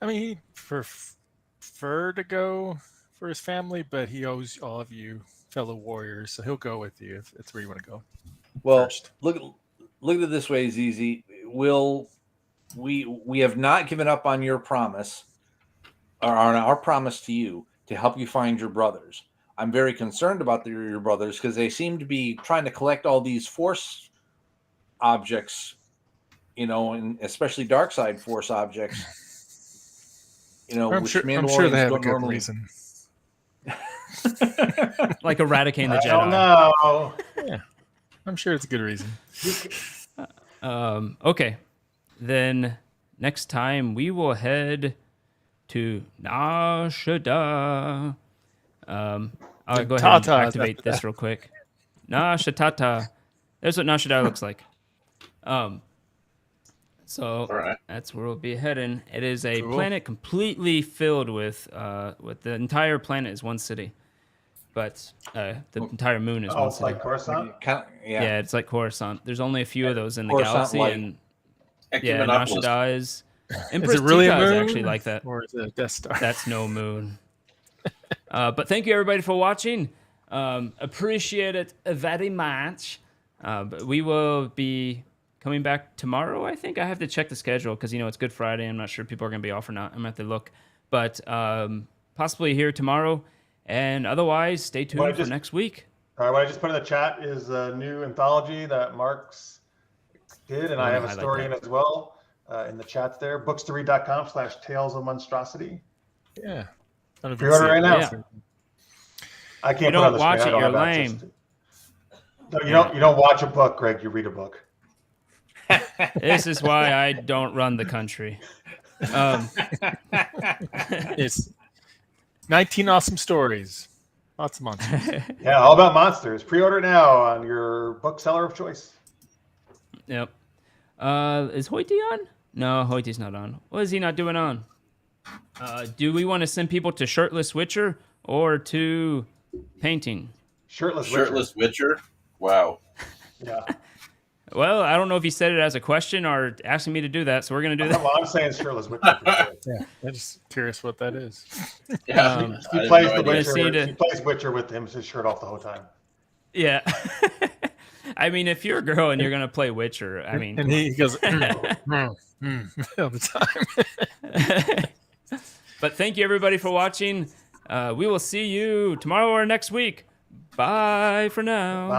C: I mean, he prefer to go for his family, but he owes all of you fellow warriors, so he'll go with you if that's where you want to go.
F: Well,
C: First.
F: look at it this way, ZZ. We have not given up on your promise, or on our promise to you, to help you find your brothers. I'm very concerned about your brothers because they seem to be trying to collect all these Force objects, and especially dark side Force objects.
C: I'm
F: which
C: sure they
F: Mandalorians
C: have a
F: don't
C: good
F: normally.
C: reason.
A: like eradicating the
D: I don't
A: Jedi.
D: know.
C: I'm sure it's a good reason.
A: Okay. Then next time we will head to Nar Shaddaa. I'll go ahead and
C: Tatas
A: activate
C: after
A: this real quick. Nashatata. There's what Nashadar looks like. So
B: All right.
A: that's where we'll be heading. It is a
C: Cool.
A: planet completely filled with the entire planet is one city, but the entire moon is
D: Oh,
A: one
D: it's
A: city.
D: like Coruscant.
A: Yeah, it's like Coruscant. There's only a few of those in the
F: Coruscant
A: galaxy,
F: light.
A: and yeah,
B: Ecumenopolis.
A: Nashadar is. Empress
C: Is it really a
A: Tika is
C: moon?
A: actually like that.
C: Or is it a Death Star?
A: That's no moon. But thank you everybody for watching. Appreciate it very much. But we will be coming back tomorrow, I think. I have to check the schedule because, it's Good Friday. I'm not sure if people are going to be off or not. I'm going to have to look. But possibly here tomorrow. And otherwise, stay tuned for next week.
D: All right, what I just put in the chat is a new anthology that Mark's did, and I have a story in as well in the chat there. Books2read.com/Tales of Monstrosity.
C: Yeah.
D: Pre-order right now.
A: Yeah.
D: I can't
A: You
D: put it on
A: don't
D: the
A: watch
D: screen.
A: it,
D: I don't
A: you're
D: have access
A: lame.
D: to it. No, you don't watch a book, Greg. You read a book.
A: This is why I don't run the country.
C: It's 19 awesome stories. Lots of monsters.
D: Yeah, all about monsters. Pre-order now on your bookseller of choice.
A: Yep. Is Hoity on? No, Hoity's not on. What is he not doing on? Do we want to send people to Shirtless Witcher or to painting?
D: Shirtless
B: Witcher. Wow.
D: Yeah.
A: Well, I don't know if he said it as a question or asking me to do that, so we're going to do that.
D: Well, I'm saying Shirtless Witcher.
C: Yeah. I'm just curious what that is.
B: Yeah.
D: He plays
B: no
D: the
B: idea.
D: Witcher. He plays Witcher with him, his shirt off the whole time.
A: Yeah. I mean, if you're a girl and you're going to play Witcher, I mean...
C: And he goes, all the time.
A: But thank you, everybody, for watching. We will see you tomorrow or next week. Bye for now. Bye.